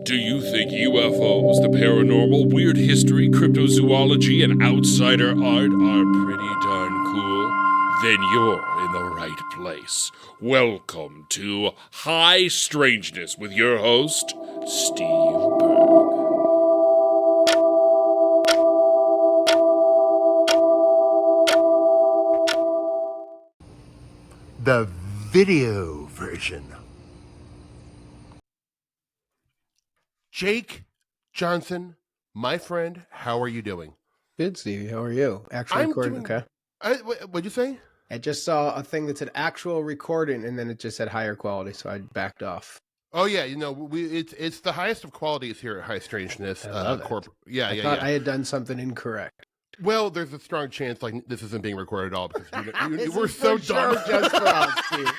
Do you think UFOs, the paranormal, weird history, cryptozoology, and outsider art are pretty darn cool? Then you're in the right place. Welcome to High Strangeness with your host, Steve Berg. The video version. Jake Johnson, my friend, how are you doing? Good, Stevie. How are you? Actual recording, okay. What'd you say? I just saw a thing that said actual recording, and then it just said higher quality, so I backed off. Oh yeah, it's the highest of qualities here at High Strangeness. I love it. I thought I had done something incorrect. Well, there's a strong chance like this isn't being recorded at all because we're so dumb. Just for us, Steve.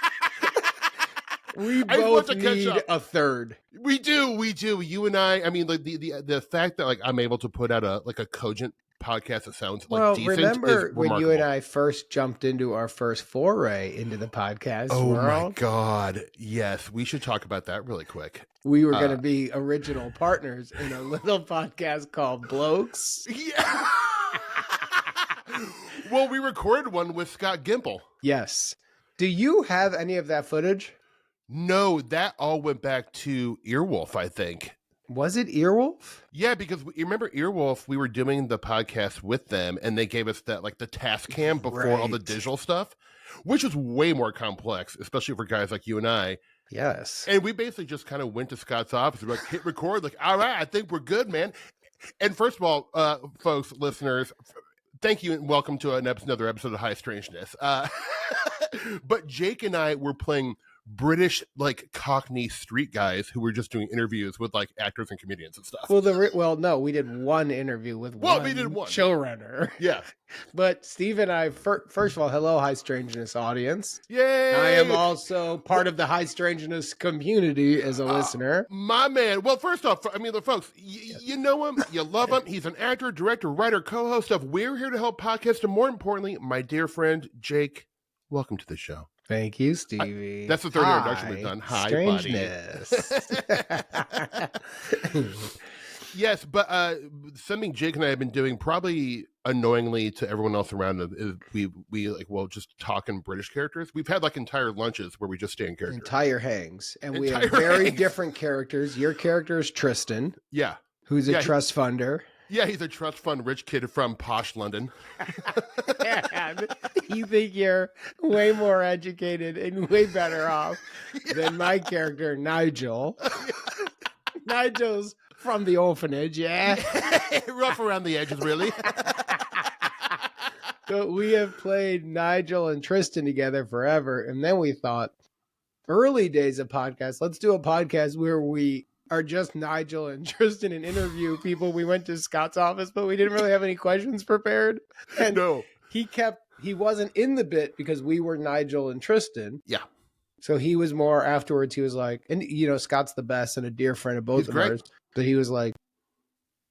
We both need a third. We do. You and I mean, like the fact that like I'm able to put out a cogent podcast that sounds like decent. Remember is when remarkable. you and I first jumped into our first foray into the podcast world? My God. Yes. We should talk about that really quick. We were going to be original partners in a little podcast called Blokes. Yeah. Well, we recorded one with Scott Gimple. Yes. Do you have any of that footage? No, that all went back to Earwolf, I think. Was it Earwolf? Yeah, because you remember Earwolf, we were doing the podcast with them, and they gave us that, like, the task cam before all the digital stuff, which was way more complex, especially for guys like you and I. Yes. And we basically just kind of went to Scott's office and like, hit record, like, all right, I think we're good, man. And first of all, folks, listeners, thank you and welcome to another episode of High Strangeness. But Jake and I were playing British, like, Cockney street guys who were just doing interviews with, like, actors and comedians and stuff. Well, no, we did one interview with one showrunner. Yeah. But Steve and I, first of all, hello, High Strangeness audience. Yay! I am also part of the High Strangeness community as a listener. My man. Well, first off, I mean, folks, you know him, you love him. He's an actor, director, writer, co-host of We're Here to Help Podcast, and more importantly, my dear friend, Jake, welcome to the show. Thank you, Stevie. That's the third introduction we've done. Hi, Strangeness. buddy. Yes, but something Jake and I have been doing, probably annoyingly to everyone else around us, is we just talk in British characters. We've had like entire lunches where we just stay in character. Entire hangs. And we have very different characters. Your character is Tristan. Yeah. Who's a trust funder. Yeah, he's a trust fund rich kid from posh London. And you think you're way more educated and way better off than my character, Nigel. Nigel's from the orphanage, yeah? Rough around the edges, really. So we have played Nigel and Tristan together forever, and then we thought, early days of podcasts, let's do a podcast where we are just Nigel and Tristan and interview people. We went to Scott's office, but we didn't really have any questions prepared. And no. He wasn't in the bit because we were Nigel and Tristan. Yeah. So he was more afterwards. He was like, and Scott's the best and a dear friend of both of ours. But he was like,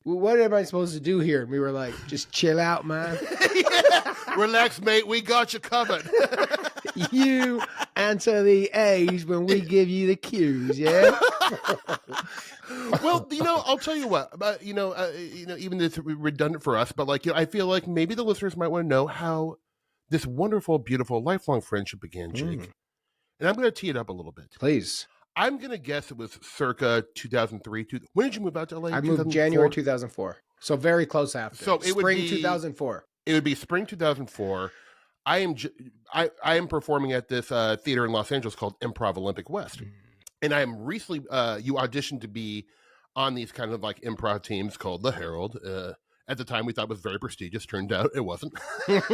well, what am I supposed to do here? And we were like, just chill out, man. Relax, mate. We got you covered. You answer the A's when we give you the Q's, yeah? Well, I'll tell you what, even it's redundant for us, but I feel like maybe the listeners might want to know how this wonderful, beautiful, lifelong friendship began, Jake. And I'm going to tee it up a little bit. Please. I'm going to guess it was circa 2003. When did you move out to LA? I moved January 2004. So very close after. So it would be 2004. It would be spring 2004. I am performing at this theater in Los Angeles called Improv Olympic West. And I am recently, you auditioned to be on these kind of like improv teams called The Herald. At the time, we thought it was very prestigious. Turned out it wasn't. But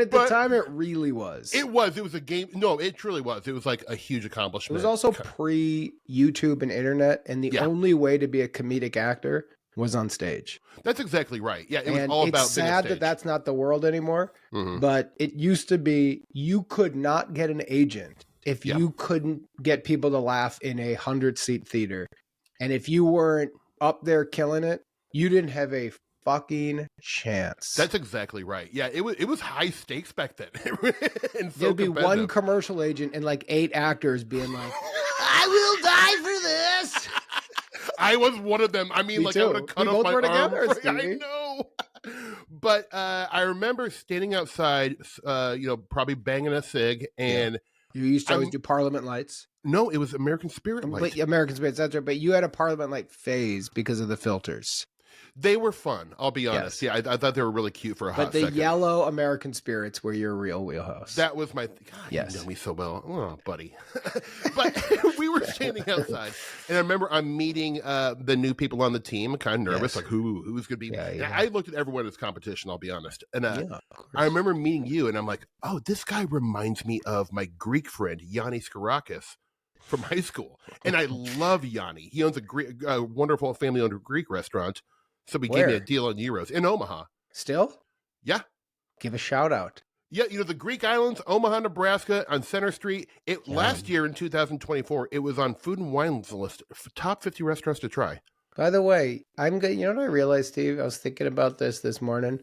at the time, it really was. It was. It was a game. No, it truly was. It was like a huge accomplishment. It was also pre-YouTube and internet. And the only way to be a comedic actor was on stage. That's exactly right. Yeah, it was all about it's sad that that's not the world anymore. But it used to be you could not get an agent if you couldn't get people to laugh in a 100-seat theater. And if you weren't up there killing it, you didn't have a fucking chance. That's exactly right. Yeah, it was high stakes back then. And so there'd be one commercial agent and like 8 actors being like, I will die for this. I was one of them. I mean, Me like too. I would have cut We off both my were arm. together, I Stevie. know. But I remember standing outside, probably banging a cig, and You used to always do Parliament lights. no, it was American Spirit lights. But American Spirit, that's right. But you had a Parliament light phase because of the filters. They were fun. I'll be honest. Yes. Yeah, I thought they were really cute for a hot But the second. yellow American Spirits were your real wheelhouse. That was my. God, Yes. you know me so well, oh, buddy. But we were standing outside, and I remember I'm meeting the new people on the team. Kind of nervous, Yes. like who's going to be. Yeah, And yeah. I looked at everyone as competition. I'll be honest, and Yeah, of course. I remember meeting you, and I'm like, oh, this guy reminds me of my Greek friend Yanni Skarakis from high school, and I love Yanni. He owns a wonderful family-owned Greek restaurant. So he gave me a deal on euros in Omaha. Still? Yeah. Give a shout out. Yeah, the Greek Islands, Omaha, Nebraska, on Center Street. Last year in 2024, it was on Food and Wine's list, top 50 restaurants to try. By the way, I'm good. You know what I realized, Steve? I was thinking about this morning.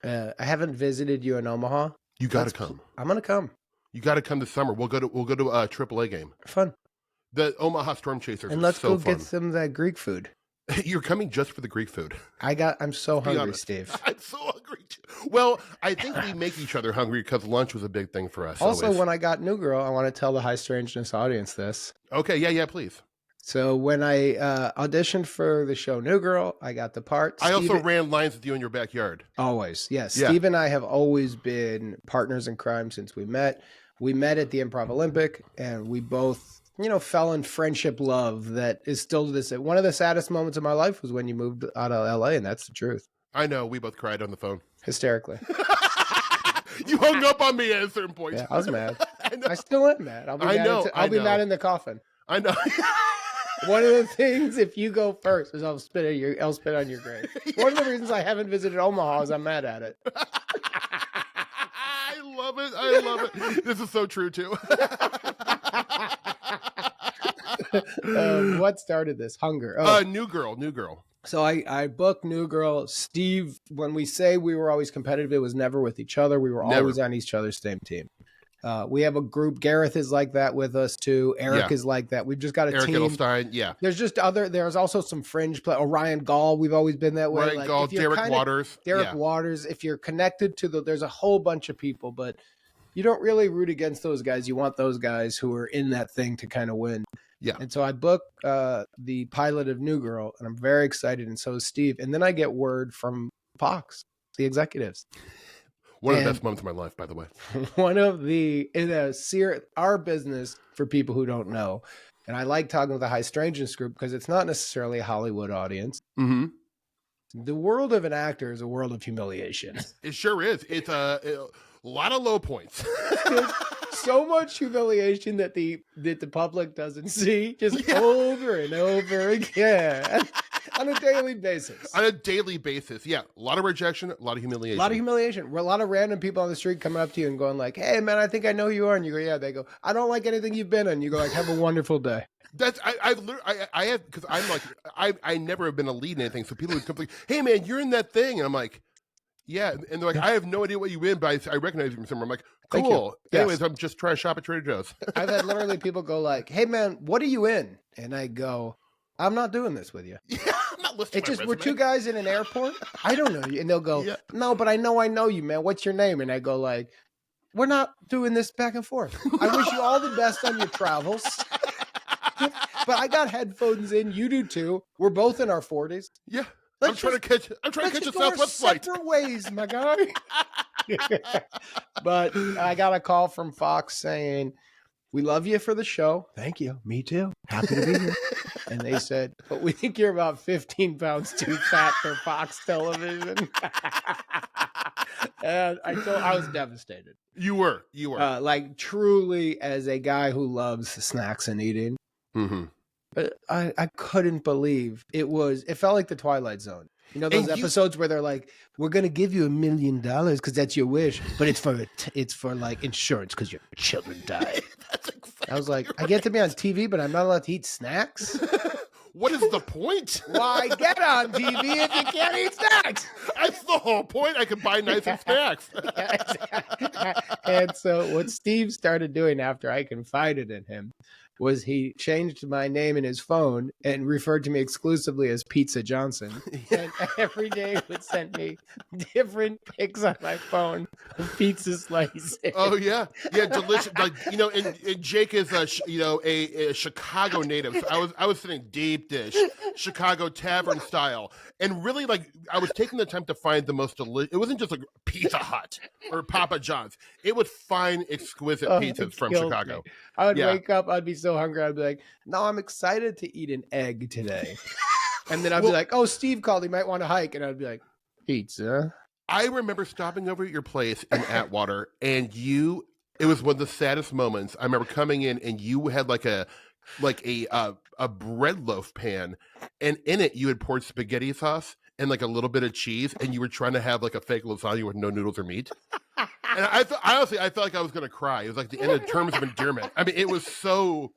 I haven't visited you in Omaha. You got to come. I'm gonna come. You got to come this summer. We'll go to a AAA game. Fun. The Omaha Storm Chasers. And let's so go fun. get some of that Greek food. You're coming just for the Greek food. I'm so Be hungry, honest. Steve. I'm so hungry too. Well, I think we make each other hungry because lunch was a big thing for us. Also, always. when I got New Girl, I want to tell the High Strangeness audience this. Okay, yeah, please. So when I auditioned for the show New Girl, I got the part. I also ran lines with you in your backyard. Always, yes. Yeah. Steve and I have always been partners in crime since we met. We met at the Improv Olympic, and we both, fell in friendship love that is still to this day. One of the saddest moments of my life was when you moved out of LA, and that's the truth. I know. We both cried on the phone. Hysterically. You hung up on me at a certain point. Yeah, I was mad. I know. I still am mad. I'll be mad in the coffin. I know. One of the things, if you go first, is I'll spit on your grave. One of the reasons I haven't visited Omaha is I'm mad at it. I love it. This is so true too. What started this? Hunger. New girl. So I booked New Girl. Steve, when we say we were always competitive, it was never with each other. We were always on each other's same team. We have a group. Gareth is like that with us too. Eric is like that. We've just got a Eric team. Edelstein, yeah. There's also some fringe play. Ryan Gall, we've always been that way. Ryan Gall, Derek Waters. Derek Waters. If you're connected to there's a whole bunch of people, but you don't really root against those guys. You want those guys who are in that thing to kind of win. Yeah. And so I booked the pilot of New Girl, and I'm very excited, and so is Steve. And then I get word from Fox, the executives. One of the best moments of my life, by the way. One of our business, for people who don't know, and I like talking with the High Strangeness group because it's not necessarily a Hollywood audience. Mm-hmm. The world of an actor is a world of humiliation. It sure is. It's a lot of low points. So much humiliation that the public doesn't see, just over and over again on a daily basis. On a daily basis, yeah. A lot of rejection, a lot of humiliation. A lot of humiliation. A lot of random people on the street coming up to you and going like, "Hey, man, I think I know who you are." And you go, "Yeah." They go, "I don't like anything you've been in." You go like, "Have a wonderful day." That's I have, because I'm like I never have been a lead in anything, so people would come like, "Hey, man, you're in that thing," and I'm like, "Yeah," and they're like, "I have no idea what you in, but I recognize you from somewhere." I'm like, "Cool." Anyways, I'm just trying to shop at Trader Joe's. I've had literally people go like, "Hey, man, what are you in?" And I go, "I'm not doing this with you." Yeah, I'm not listening. It's just we're two guys in an airport. I don't know you, and they'll go, "No, but I know you, man. What's your name?" And I go like, "We're not doing this back and forth. I wish you all the best on your travels." But I got headphones in. You do too. We're both in our 40s. Yeah. I'm trying to catch a Southwest flight. Separate ways, my guy. But I got a call from Fox saying, "We love you for the show." Thank you. Me too. Happy to be here. And they said, "But we think you're about 15 pounds too fat for Fox television." And I was devastated. You were. Like truly, as a guy who loves snacks and eating. Mm-hmm. But I couldn't believe it felt like the Twilight Zone. You know those episodes where they're like, "We're going to give you $1 million because that's your wish, but it's for like insurance because your children die." That's exactly I was like, I get to be on TV, but I'm not allowed to eat snacks? What is the point? Why get on TV if you can't eat snacks? That's the whole point. I can buy nicer snacks. And so what Steve started doing after I confided in him was he changed my name in his phone and referred to me exclusively as Pizza Johnson. And every day would send me different pics on my phone of pizza slices. Oh yeah, delicious. Like and Jake is a Chicago native. So I was sitting deep dish, Chicago tavern style, and really like I was taking the time to find the most delicious. It wasn't just like Pizza Hut or Papa John's. It was fine, exquisite pizzas from Chicago. Me. I would wake up, I'd be so hungry, I'd be like, no, I'm excited to eat an egg today. And then I'd be like, oh, Steve called, he might want to hike. And I'd be like, pizza. I remember stopping over at your place in Atwater, and it was one of the saddest moments. I remember coming in, and you had like a bread loaf pan, and in it you had poured spaghetti sauce and like a little bit of cheese, and you were trying to have like a fake lasagna with no noodles or meat. And honestly, I felt like I was going to cry. It was like the end of terms of endearment. I mean, it was so.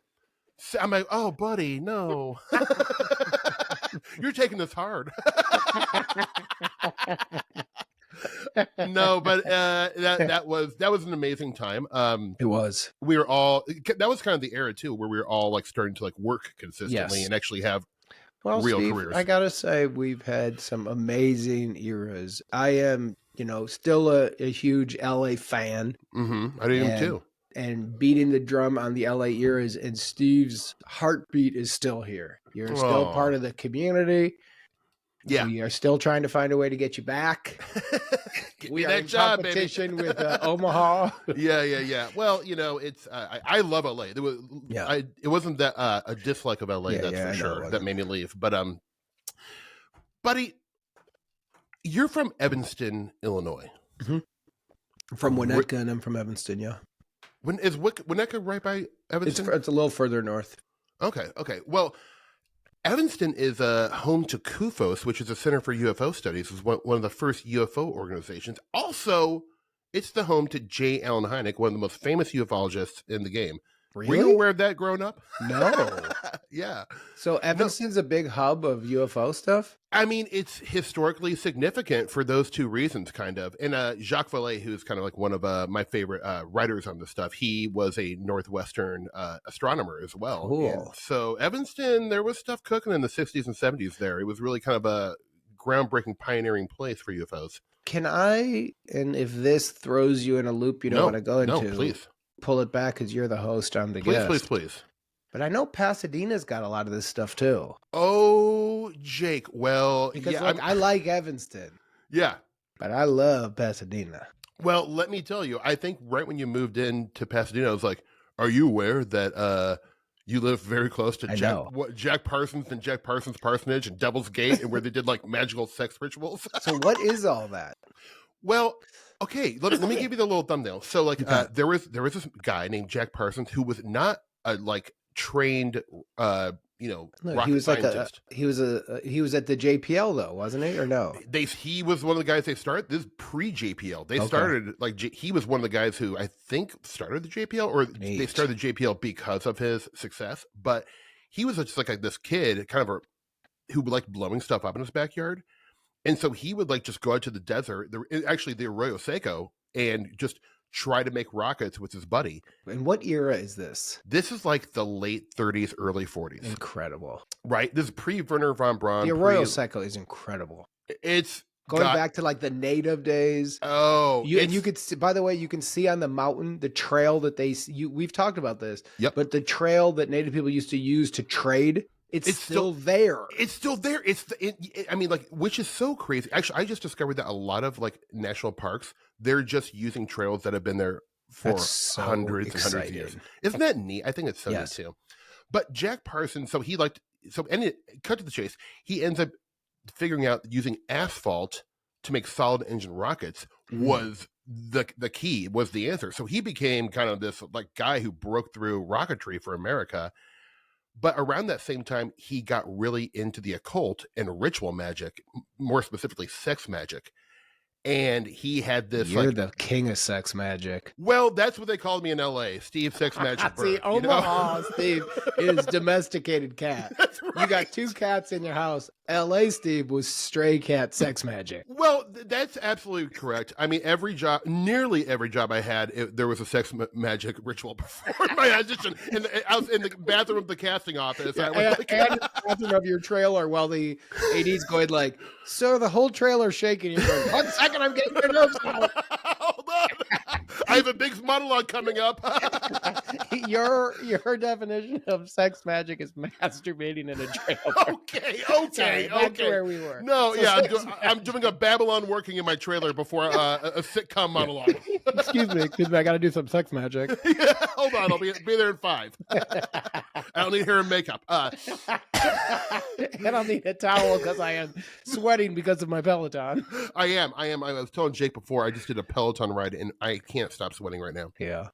I'm like, oh, buddy, no, you're taking this hard. No, but that was an amazing time. It was. We were all. That was kind of the era too, where we were all like starting to like work consistently and actually have real Steve, careers. I gotta say, we've had some amazing eras. I am, still a huge LA fan. Mm-hmm. I do too. And beating the drum on the LA eras, and Steve's heartbeat is still here. You're still part of the community. Yeah, we are still trying to find a way to get you back. We are in competition with Omaha. Yeah. Well, it's I love LA. It wasn't that a dislike of LA. That's for sure. That made me leave. But buddy, you're from Evanston, Illinois. Mm-hmm. I'm from Winnetka, and I'm from Evanston. Yeah. Is Winnetka right by Evanston? It's a little further north. Okay. Well, Evanston is home to CUFOS, which is a Center for UFO Studies. It's one of the first UFO organizations. Also, it's the home to J. Allen Hynek, one of the most famous ufologists in the game. Really? Were you aware of that growing up? No. Yeah. So Evanston's a big hub of UFO stuff? I mean, it's historically significant for those two reasons, kind of. And Jacques Vallée, who's kind of like one of my favorite writers on this stuff, he was a Northwestern astronomer as well. Cool. And so Evanston, there was stuff cooking in the 60s and 70s there. It was really kind of a groundbreaking, pioneering place for UFOs. Can I, and if this throws you in a loop you don't want to go into, please pull it back because you're the host, I'm the guest. Please. But I know Pasadena's got a lot of this stuff too. Oh, Jake. Well, because I like Evanston. Yeah. But I love Pasadena. Well, let me tell you, I think right when you moved into Pasadena, I was like, are you aware that you live very close to Jack Parsons and Jack Parsons Parsonage and Devil's Gate, and where they did like magical sex rituals? So what is all that? Well, okay, let me give you the little thumbnail. So like there was this guy named Jack Parsons who was not a trained rocket scientist. He was at the JPL though, wasn't he? Or no? He was one of the guys they started. This is pre-JPL. They started he was one of the guys who I think started the JPL, or they started the JPL because of his success. But he was just like this kid, kind of who liked blowing stuff up in his backyard. And so he would just go out to the desert, the Arroyo Seco, and just try to make rockets with his buddy. And what era is this? This is like the late 30s, early 40s. Incredible. Right? This is pre-Werner von Braun. The Arroyo Seco is incredible. It's going back to the native days. Oh. And you could see, by the way, you can see on the mountain the trail that we've talked about this. Yep. But the trail that native people used to use to trade, it's still there. It's still there. Which is so crazy. Actually, I just discovered that a lot of national parks, they're just using trails that have been there for hundreds and hundreds of years. Isn't that neat? I think it's so neat too. But Jack Parsons, cut to the chase, he ends up figuring out that using asphalt to make solid engine rockets was the key, was the answer. So he became kind of this guy who broke through rocketry for America. But around that same time, he got really into the occult and ritual magic, more specifically sex magic. And he had this. You're the king of sex magic. Well, that's what they called me in LA, Steve Sex Magic Berg. See, Omaha, Steve, is domesticated cat. That's right. You got 2 cats in your house. LA Steve was stray cat sex magic. Well, that's absolutely correct. I mean, nearly every job I had, there was a sex magic ritual before my audition. I was in the bathroom of the casting office. Yeah, and the bathroom of your trailer while the AD's going like, so the whole trailer's shaking. You're going, 1 second, I'm getting your nerves out. Hold on. I have a big monologue coming up. Your definition of sex magic is masturbating in a trailer. Okay. Back to where we were. No, so yeah, I'm doing a Babylon working in my trailer before a sitcom monologue. Excuse me, I got to do some sex magic. Yeah, hold on, I'll be there in 5. I don't need hair and makeup. I don't need a towel because I am sweating because of my Peloton. I am. I was telling Jake before, I just did a Peloton ride and I can't stop sweating right now. Yeah.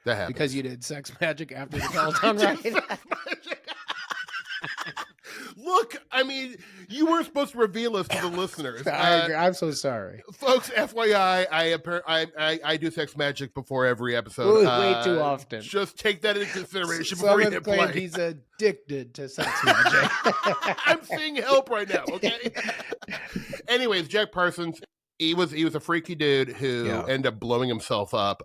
That happens. Because you did sex magic after the Peloton ride. Look, I mean, you were supposed to reveal us to the listeners. I agree. I'm so sorry. Folks, FYI, I do sex magic before every episode. Way too often. Just take that into consideration before you hit play. He's addicted to sex magic. I'm seeing help right now, okay? Anyways, Jack Parsons, he was a freaky dude who ended up blowing himself up.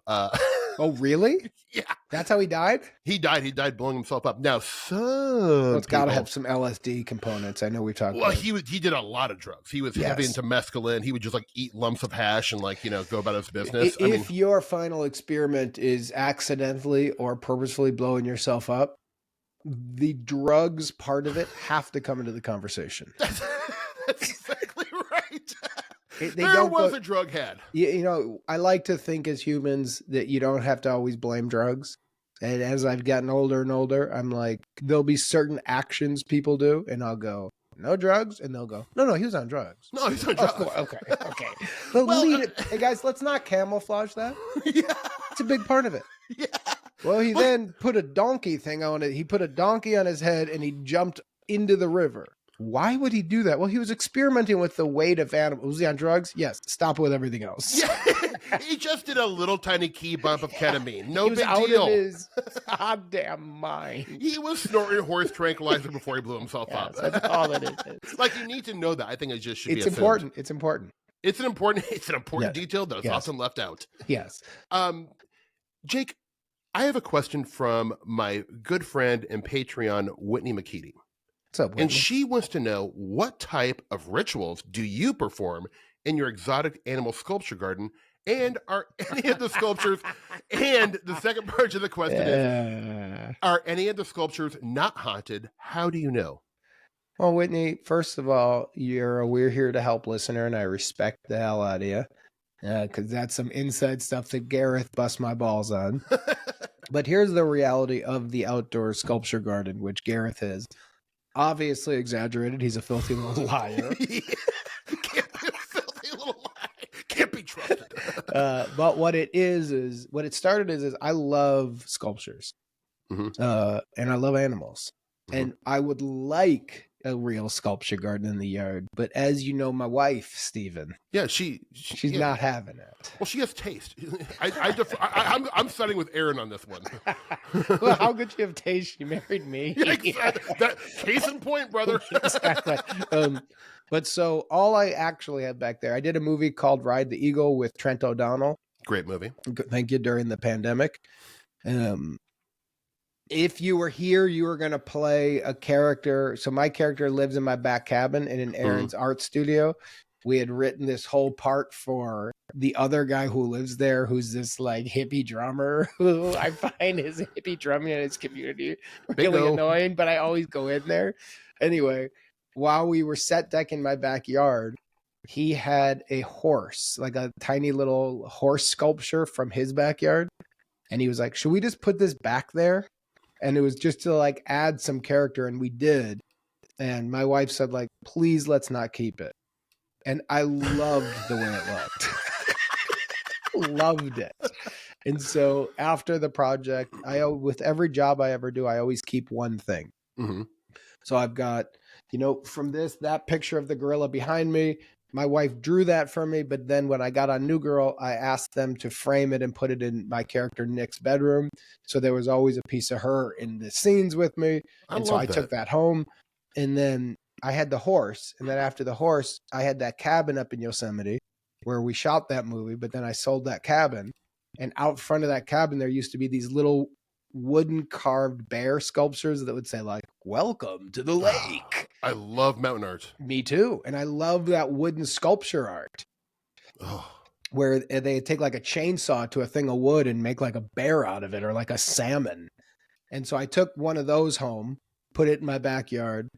Oh, really? Yeah. That's how he died? He died blowing himself up. Now, it's got to have some LSD components. I know we've talked about. Well, he did a lot of drugs. He was heavy into mescaline. He would just like eat lumps of hash and go about his business. If your final experiment is accidentally or purposefully blowing yourself up, the drugs part of it have to come into the conversation. That's exactly right. There was a drug head. I like to think as humans that you don't have to always blame drugs. And as I've gotten older and older, I'm like, there'll be certain actions people do, and I'll go, no drugs? And they'll go, no, he was on drugs. No, he's on drugs. Okay. Hey, guys, let's not camouflage that. Yeah. It's a big part of it. Yeah. Well, he then put a donkey thing on it. He put a donkey on his head, and he jumped into the river. Why would he do that? Well, he was experimenting with the weight of animals. Was he on drugs? Yes. Stop with everything else. Yeah. He just did a little tiny key bump of ketamine. No big deal. He was out of his goddamn mind. He was snorting horse tranquilizer before he blew himself up. That's all it is. Like, you need to know that. I think it just should be assumed. Important. It's important. It's an important detail that is often left out. Yes. Jake, I have a question from my good friend and Patreon, Whitney McKeady. What's up, Whitney? And she wants to know, what type of rituals do you perform in your exotic animal sculpture garden? And are any of the sculptures, and the second part of the question is, are any of the sculptures not haunted? How do you know? Well, Whitney, first of all, you're a We're Here to Help listener, and I respect the hell out of you. Because that's some inside stuff that Gareth busts my balls on. But here's the reality of the outdoor sculpture garden, which Gareth is. Obviously exaggerated. He's a filthy little liar. Can't be a filthy little liar. Can't be trusted. But what it is what it started is I love sculptures. And I love animals. And I would like a real sculpture garden in the yard. But as you know, my wife, Steven. Yeah, she's not having it. Well, she has taste. I'm siding with Aaron on this one. Well, how could you have taste? She married me. That case in point, brother. Exactly. But so all I actually have back there, I did a movie called Ride the Eagle with Trent O'Donnell. Great movie. Thank you. During the pandemic. If you were here, you were going to play a character. So my character lives in my back cabin, and in Aaron's art studio, we had written this whole part for the other guy who lives there, who's this like hippie drummer who I find his hippie drumming in his community really annoying, but I always go in there. Anyway, while we were set decking my backyard, he had a horse, like a tiny little horse sculpture from his backyard. And he was like, should we just put this back there? And it was just to like add some character, and we did. And my wife said, like, please, let's not keep it. And I loved the way it looked. Loved it. And so after the project, with every job I ever do, I always keep one thing. So I've got, from that picture of the gorilla behind me, my wife drew that for me, but then when I got on New Girl, I asked them to frame it and put it in my character Nick's bedroom. So there was always a piece of her in the scenes with me. And so I took that home. And then I had the horse, and then after the horse, I had that cabin up in Yosemite where we shot that movie, but then I sold that cabin. And out front of that cabin, there used to be these little wooden carved bear sculptures that would say like, "Welcome to the lake." I love mountain art. Me too. And I love that wooden sculpture art where they take like a chainsaw to a thing of wood and make like a bear out of it or like a salmon. And so I took one of those home, put it in my backyard.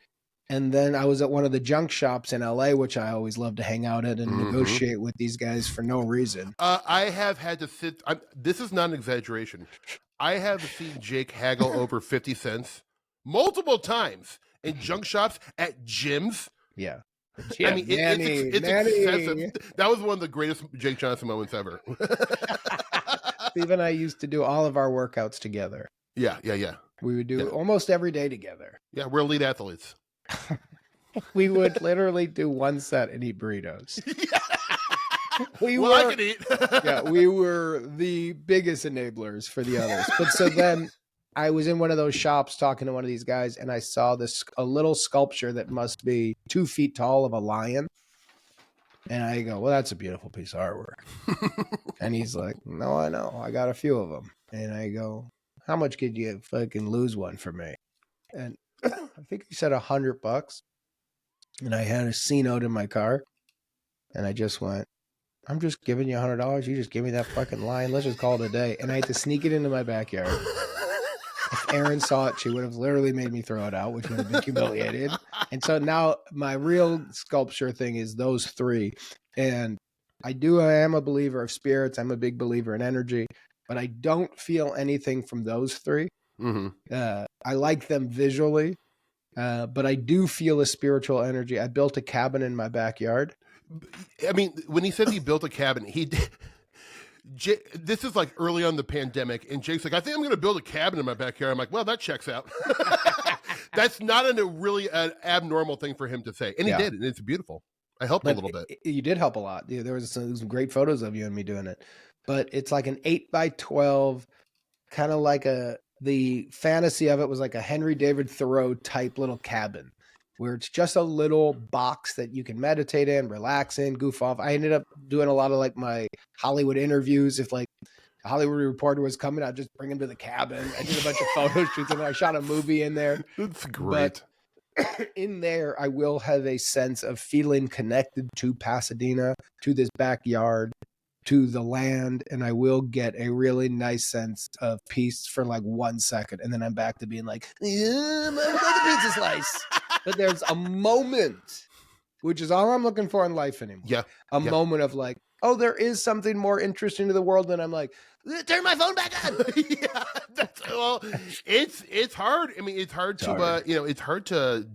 And then I was at one of the junk shops in LA, which I always love to hang out at and negotiate with these guys for no reason. I have had to sit. This is not an exaggeration. I have seen Jake haggle over 50 cents multiple times in junk shops, at gyms. Yeah. I mean, it's excessive. That was one of the greatest Jake Johnson moments ever. Steve and I used to do all of our workouts together. Yeah. We would do almost every day together. Yeah, we're elite athletes. We would literally do one set and eat burritos. I could eat. Yeah, we were the biggest enablers for the others. But so then I was in one of those shops talking to one of these guys, and I saw a little sculpture that must be 2 feet tall of a lion. And I go, well, that's a beautiful piece of artwork. And he's like, no, I know. I got a few of them. And I go, how much could you fucking lose one for me? And I think he said $100. And I had a C note in my car. And I just went, I'm just giving you $100. You just give me that fucking lion. Let's just call it a day. And I had to sneak it into my backyard. If Erin saw it, she would have literally made me throw it out, which would have been humiliated. And so now my real sculpture thing is those 3. And I am a believer of spirits. I'm a big believer in energy, but I don't feel anything from those 3. I like them visually, but I do feel a spiritual energy. I built a cabin in my backyard. I mean, when he said he built a cabin, he did. This is like early on in the pandemic, and Jake's like, I think I'm going to build a cabin in my backyard. I'm like, well, that checks out. That's not really an abnormal thing for him to say. And he did, and it's beautiful. I helped a little bit. You did help a lot. There was some great photos of you and me doing it. But it's like an 8x12, kind of like the fantasy of it was like a Henry David Thoreau type little cabin where it's just a little box that you can meditate in, relax in, goof off. I ended up doing a lot of like my Hollywood interviews. If like a Hollywood reporter was coming, I'd just bring him to the cabin. I did a bunch of photo shoots and I shot a movie in there. That's great. But in there, I will have a sense of feeling connected to Pasadena, to this backyard, to the land, and I will get a really nice sense of peace for like 1 second. And then I'm back to being like, yeah, another pizza slice. But there's a moment, which is all I'm looking for in life anymore. Yeah. A moment of like, oh, there is something more interesting to the world than I'm like, turn my phone back on. It's hard. I mean, it's hard to, it's hard to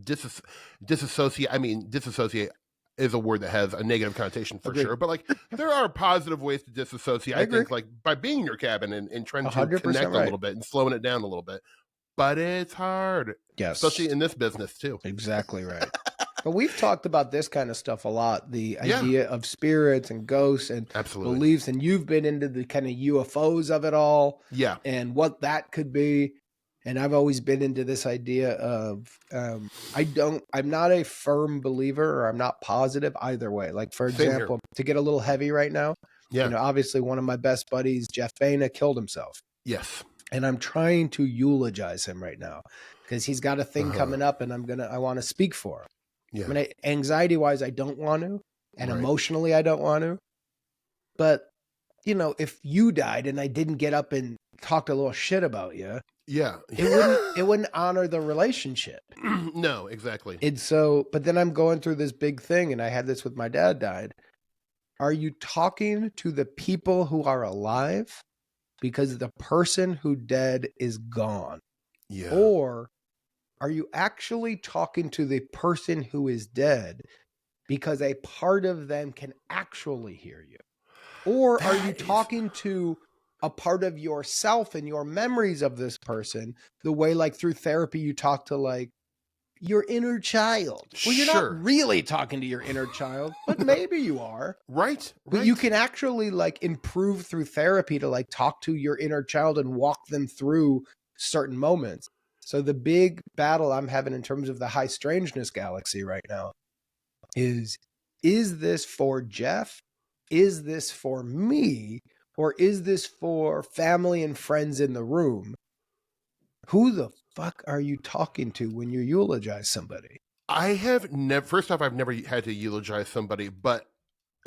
disassociate. I mean, disassociate is a word that has a negative connotation for sure, but like there are positive ways to disassociate. I think like by being in your cabin and trying to connect a little bit and slowing it down a little bit, but it's hard. Yes. Especially in this business too. Exactly right. But we've talked about this kind of stuff a lot, the idea of spirits and ghosts and beliefs, and you've been into the kind of UFOs of it all. Yeah. And what that could be. And I've always been into this idea of, I'm not a firm believer, or I'm not positive either way. Like, for example, to get a little heavy right now, obviously one of my best buddies, Jeff Baina, killed himself. Yes. And I'm trying to eulogize him right now because he's got a thing coming up and I want to speak for him. Yeah. I mean, anxiety wise, I don't want to, and emotionally, I don't want to. But, if you died and I didn't get up and talked a little shit about you, it wouldn't honor the relationship. No, exactly. And so, but then I'm going through this big thing, and I had this with my dad died. Are you talking to the people who are alive because the person who dead is gone? Yeah. Or are you actually talking to the person who is dead because a part of them can actually hear you? Or are you talking to a part of yourself and your memories of this person, the way like through therapy you talk to like your inner child? Well, you're not really talking to your inner child, but maybe you are. Right. But you can actually like improve through therapy to like talk to your inner child and walk them through certain moments. So the big battle I'm having in terms of the high strangeness galaxy right now is this for Jeff? Is this for me? Or is this for family and friends in the room? Who the fuck are you talking to when you eulogize somebody? I have never, first off, I've never had to eulogize somebody, but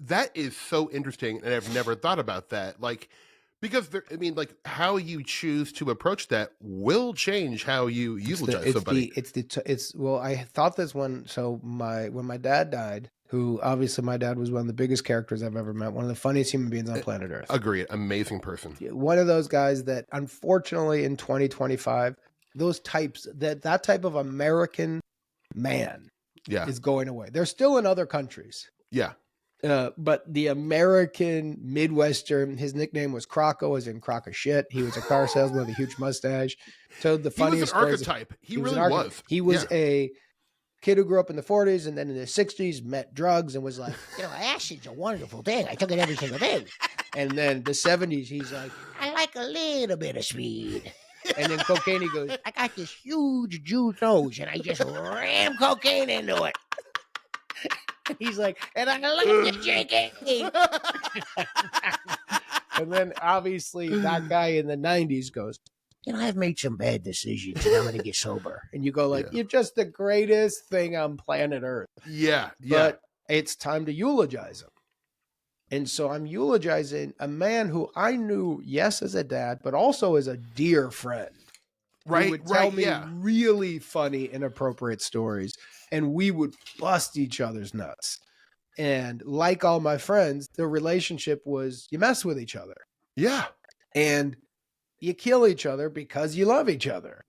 that is so interesting. And I've never thought about that. Like, because I mean, like how you choose to approach that will change how you eulogize somebody. Well, I thought this one. So when my dad died, who obviously my dad was one of the biggest characters I've ever met, one of the funniest human beings on planet Earth. Agreed. Amazing person. One of those guys that unfortunately in 2025, those types, that type of American man is going away. They're still in other countries. Yeah. But the American Midwestern, his nickname was Croco, as in crock of shit. He was a car salesman with a huge mustache. Told the funniest stories. He was an archetype. He really was. He was a kid who grew up in the 40s and then in the 60s met drugs and was like, acid's a wonderful thing. I took it every single day. And then the 70s, he's like, I like a little bit of speed. And then cocaine, he goes, I got this huge Jew nose and I just ram cocaine into it. He's like, and I love the chicken. And then obviously that guy in the 90s goes, I've made some bad decisions and I'm going to get sober. And you go like, you're just the greatest thing on planet Earth. Yeah. But it's time to eulogize him. And so I'm eulogizing a man who I knew, yes, as a dad, but also as a dear friend. Right. He would tell me really funny, inappropriate stories, and we would bust each other's nuts. And like all my friends, the relationship was you mess with each other. Yeah. And you kill each other because you love each other.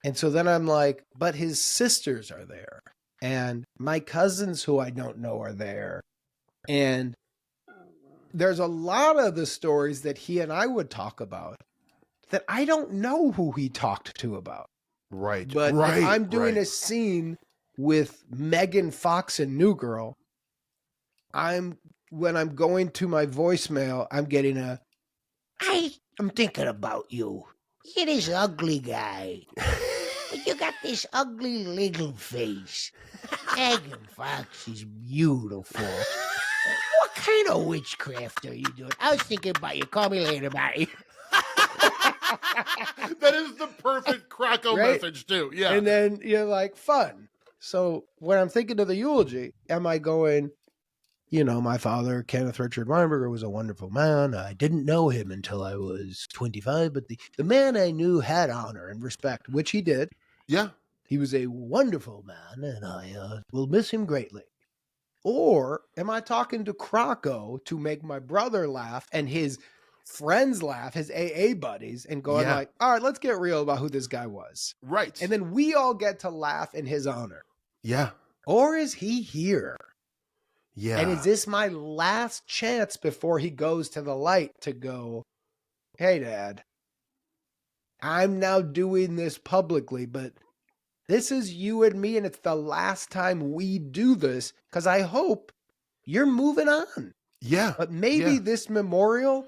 And so then I'm like, but his sisters are there. And my cousins who I don't know are there. And there's a lot of the stories that he and I would talk about that I don't know who he talked to about. Right. But if I'm doing a scene with Megan Fox and New Girl, when I'm going to my voicemail, I'm getting I'm thinking about you. You're this ugly guy. You got this ugly little face. Megan Fox is beautiful. What kind of witchcraft are you doing? I was thinking about you. Call me later, Barry. That is the perfect Croco message, too. Yeah. And then you're like, fun. So when I'm thinking of the eulogy, am I going, my father, Kenneth Richard Weinberger, was a wonderful man. I didn't know him until I was 25, but the man I knew had honor and respect, which he did. Yeah. He was a wonderful man, and I will miss him greatly. Or am I talking to Croco to make my brother laugh and his friends laugh, his AA buddies, and going like, all right, let's get real about who this guy was. Right. And then we all get to laugh in his honor. Yeah. Or is he here? Yeah. And is this my last chance before he goes to the light to go, hey, Dad, I'm now doing this publicly, but this is you and me, and it's the last time we do this because I hope you're moving on. Yeah. But maybe this memorial,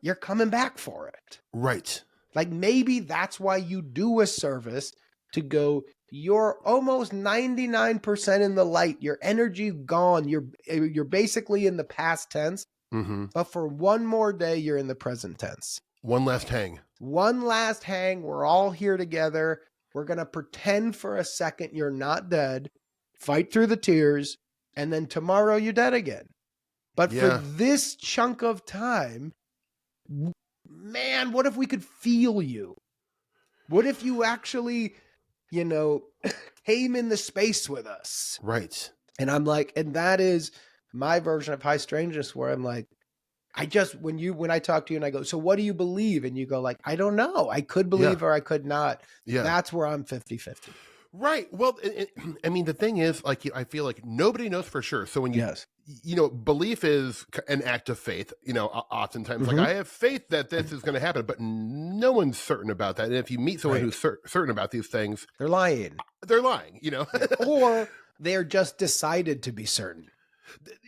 you're coming back for it. Right. Like maybe that's why you do a service to go, you're almost 99% in the light. Your energy gone. You're basically in the past tense. Mm-hmm. But for one more day, you're in the present tense. One last hang. One last hang. We're all here together. We're going to pretend for a second you're not dead, fight through the tears, and then tomorrow you're dead again. But for this chunk of time, man, what if we could feel you? What if you actually, came in the space with us? Right. And I'm like, and that is my version of high strangeness, where I'm like, when I talk to you and I go, so what do you believe? And you go like, I don't know. I could believe or I could not. Yeah. That's where I'm 50-50. Right. Well, I mean, the thing is, like, I feel like nobody knows for sure. So when belief is an act of faith, oftentimes, like, I have faith that this is going to happen, but no one's certain about that. And if you meet someone who's certain about these things, they're lying. They're lying, Or they're just decided to be certain.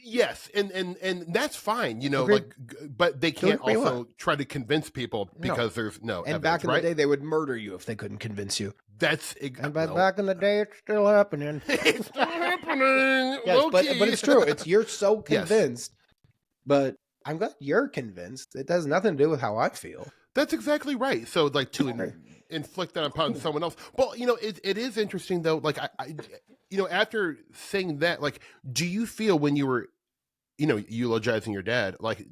Yes, and that's fine, Agreed. but they can't whatever you also try to convince people because there's no And evidence, back in right? the day, they would murder you if they couldn't convince you. And Back in the day, it's still happening. it's still happening. Yes, but Low-key. it's true. You're so Yes. convinced, but I'm glad you're convinced. It has nothing to do with how I feel. That's exactly right. So, like, to inflict that upon someone else. Well, it is interesting though. Like, I after saying that, like, do you feel when you were, eulogizing your dad, like,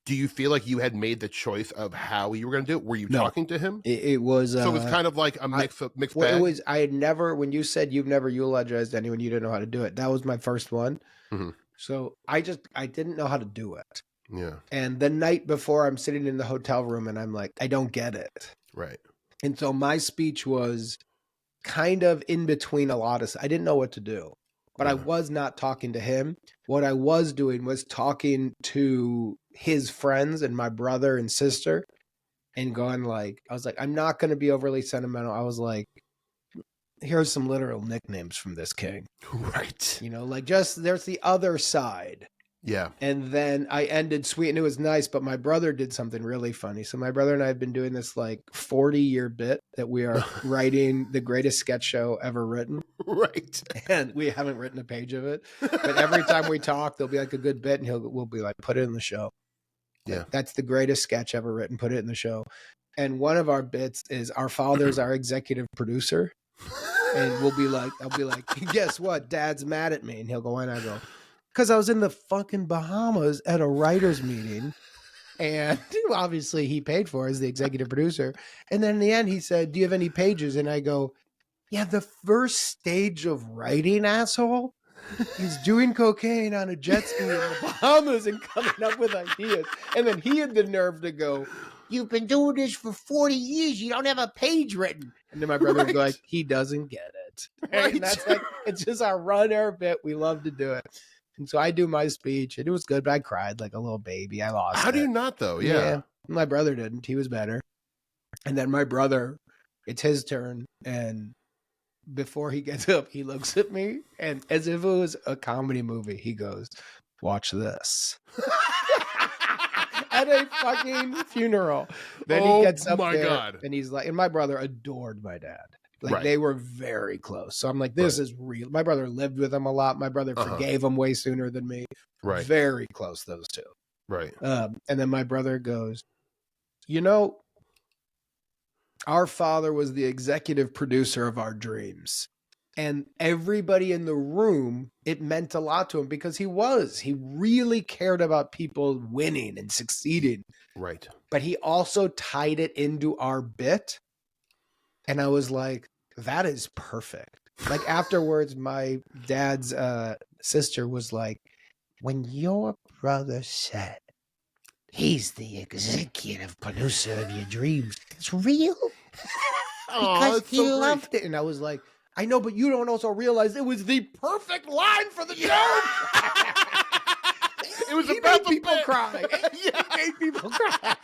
do you feel like you had made the choice of how you were going to do it? Were you talking to him? It was. So it was kind of like a mixed bag. It was. I had never. When you said you've never eulogized anyone, you didn't know how to do it. That was my first one. Mm-hmm. So I didn't know how to do it. Yeah. And the night before, I'm sitting in the hotel room, and I'm like, I don't get it. Right. And so my speech was kind of in between a lot of. I didn't know what to do, but I was not talking to him. What I was doing was talking to his friends and my brother and sister, and going like, I was like, I'm not going to be overly sentimental. I was like, here's some literal nicknames from this king. Right. Like just there's the other side. Yeah. And then I ended sweet, and it was nice, but my brother did something really funny. So my brother and I have been doing this like 40-year bit that we are writing the greatest sketch show ever written. Right. And we haven't written a page of it. But every time we talk, there'll be like a good bit, and we'll be like, put it in the show. Yeah. Like, that's the greatest sketch ever written. Put it in the show. And one of our bits is our father's our executive producer. And I'll be like, guess what? Dad's mad at me. And he'll go, and I go, because I was in the fucking Bahamas at a writer's meeting, and obviously he paid for it as the executive producer. And then in the end, he said, do you have any pages? And I go, yeah, the first stage of writing, asshole, is doing cocaine on a jet ski in the Bahamas and coming up with ideas. And then he had the nerve to go, you've been doing this for 40 years. You don't have a page written. And then my brother would go like, he doesn't get it. Right? And that's like, it's just our run-air bit. We love to do it. And so I do my speech, and it was good, but I cried like a little baby. I lost How do you not, though? Yeah. My brother didn't. He was better. And then my brother, it's his turn. And before he gets up, he looks at me, and as if it was a comedy movie, he goes, watch this. At a fucking funeral. Then he gets up there, God. And he's like, and my brother adored my dad. Like they were very close. So I'm like, this is real. My brother lived with him a lot. My brother forgave him way sooner than me. Right. Very close, those two. Right. And then my brother goes, our father was the executive producer of our dreams. And everybody in the room, it meant a lot to him because he really cared about people winning and succeeding. Right. But he also tied it into our bit. And I was like, that is perfect. Like afterwards, my dad's sister was like, when your brother said he's the executive producer of your dreams, it's real? Because he loved it. And I was like, I know, but you don't also realize it was the perfect line for the joke. It was about people crying. He made people cry.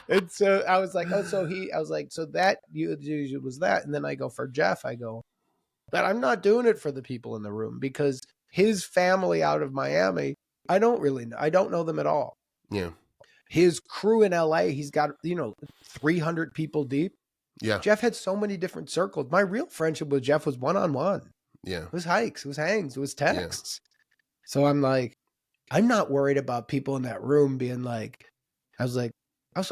And so I was like, so that you was that. And then I go for Jeff, but I'm not doing it for the people in the room because his family out of Miami, I don't know them at all. Yeah. His crew in LA, he's got, 300 people deep. Yeah. Jeff had so many different circles. My real friendship with Jeff was one-on-one. Yeah. It was hikes, it was hangs, it was texts. Yeah. So I'm like, I'm not worried about people in that room being like, I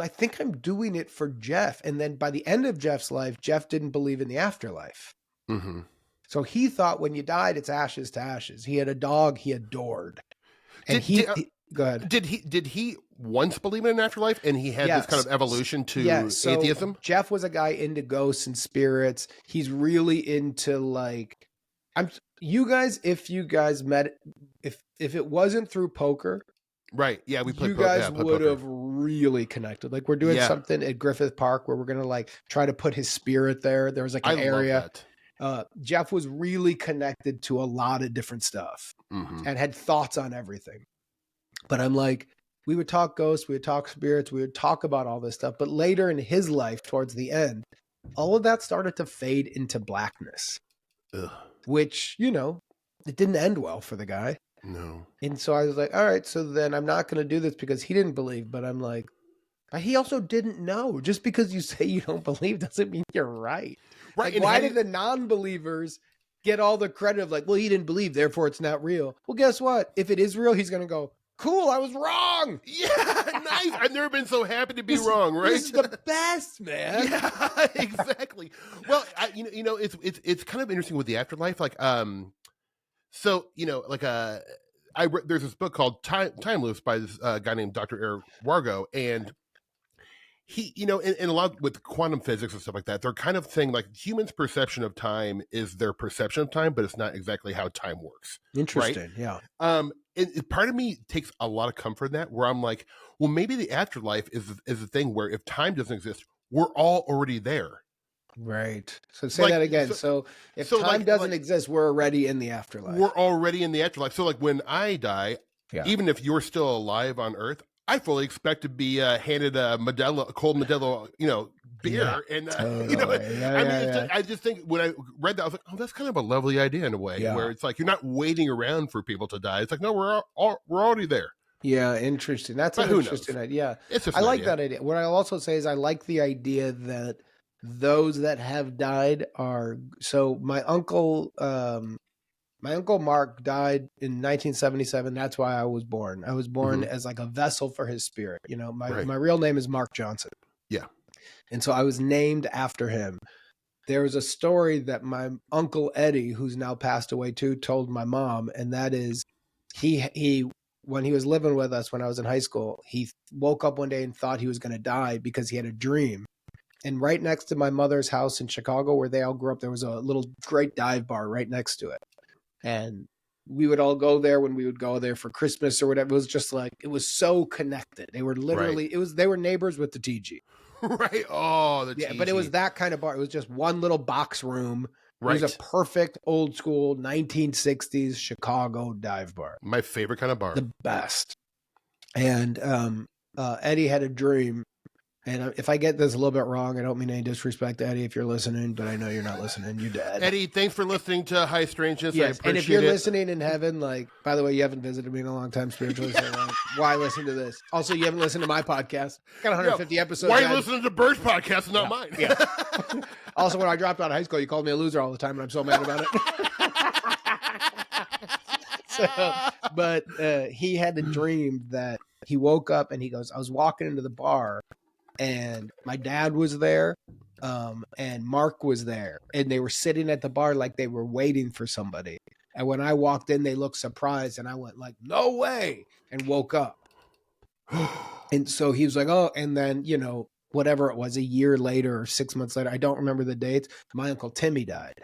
think I'm doing it for Jeff. And then by the end of Jeff's life, Jeff didn't believe in the afterlife. Mm-hmm. So he thought when you died, it's ashes to ashes. He had a dog he adored. And go ahead. Did he once believe in an afterlife and he had this kind of evolution to atheism? Jeff was a guy into ghosts and spirits. He's really into you guys, if you guys met, if it wasn't through poker, right? Yeah, we played. You guys would have really connected. Like we're doing something at Griffith Park where we're gonna try to put his spirit there. There was an area. Jeff was really connected to a lot of different stuff and had thoughts on everything. But I'm like, we would talk ghosts, we would talk spirits, we would talk about all this stuff. But later in his life, towards the end, all of that started to fade into blackness. Ugh. Which, it didn't end well for the guy. No. And so I was like, all right, so then I'm not going to do this because he didn't believe. But I'm like, he also didn't know. Just because you say you don't believe doesn't mean you're right. Right. Like, why did the non-believers get all the credit of like, well, he didn't believe, therefore it's not real? Well, guess what? If it is real, he's going to go, cool, I was wrong. Yeah, nice. I've never been so happy to be wrong, right? This is the best, man. Yeah, exactly. Well, it's kind of interesting with the afterlife. Like, so, like, there's this book called Time Loops by this guy named Dr. Eric Wargo, and he, in a lot with quantum physics and stuff like that, they're kind of saying like humans' perception of time is their perception of time, but it's not exactly how time works. Interesting. Right? Yeah. Part of me takes a lot of comfort in that, where I'm like, well, maybe the afterlife is a thing where if time doesn't exist, we're all already there. Right. So say that again. So if time doesn't exist, we're already in the afterlife. We're already in the afterlife. So like when I die, even if you're still alive on Earth, I fully expect to be handed a cold Modelo, beer. And, I just think when I read that, I was like, oh, that's kind of a lovely idea in a way, where it's like, you're not waiting around for people to die. It's like, no, we're already there. Yeah. Interesting. That's an interesting idea. I like that idea. What I'll also say is I like the idea that those that have died are, so my uncle Mark died in 1977. That's why I was born. I was born as like a vessel for his spirit. My real name is Mark Johnson. Yeah. And so I was named after him. There was a story that my uncle Eddie, who's now passed away too, told my mom. And that is he when he was living with us when I was in high school, he woke up one day and thought he was going to die because he had a dream. And right next to my mother's house in Chicago, where they all grew up, there was a little great dive bar right next to it. And we would all go there when we would go there for Christmas or whatever. It was just like, it was so connected. They were literally, they were neighbors with the TG. Right. Oh, the TG. But it was that kind of bar. It was just one little box room. Right. It was a perfect old school 1960s Chicago dive bar. My favorite kind of bar. The best. And Eddie had a dream. And if I get this a little bit wrong, I don't mean any disrespect to Eddie if you're listening, but I know you're not listening. You're dead. Eddie, thanks for listening to High Strangeness. Yes. I appreciate and if you're it. listening in heaven, like, by the way, you haven't visited me in a long time spiritually, so like, why listen to this? Also, you haven't listened to my podcast. Got 150 episodes. Why are you listening to Berg's podcast and not mine? Yeah. Also, when I dropped out of high school, you called me a loser all the time, and I'm so mad about it. But he had a dream that he woke up and he goes, I was walking into the bar and my dad was there and Mark was there and they were sitting at the bar like they were waiting for somebody. And when I walked in, they looked surprised and I went like, no way, and woke up. And so he was like, oh, and then, whatever it was, a year later or 6 months later, I don't remember the dates, my Uncle Timmy died.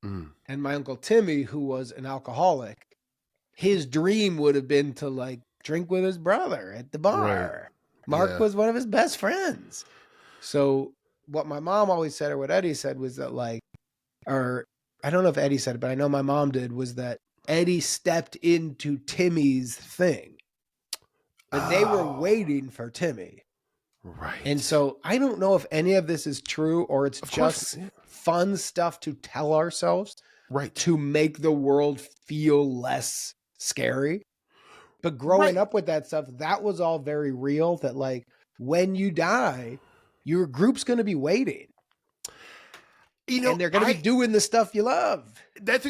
And my Uncle Timmy, who was an alcoholic, his dream would have been to like drink with his brother at the bar. Right. Mark was one of his best friends. So what my mom always said, or what Eddie said, was that like, or I don't know if Eddie said it, but I know my mom did, was that Eddie stepped into Timmy's thing. But they were waiting for Timmy. Right. And so I don't know if any of this is true or it's just fun stuff to tell ourselves. Right. To make the world feel less scary. But growing up with that stuff, that was all very real, that like when you die, your group's going to be waiting. And they're going to be doing the stuff you love. That's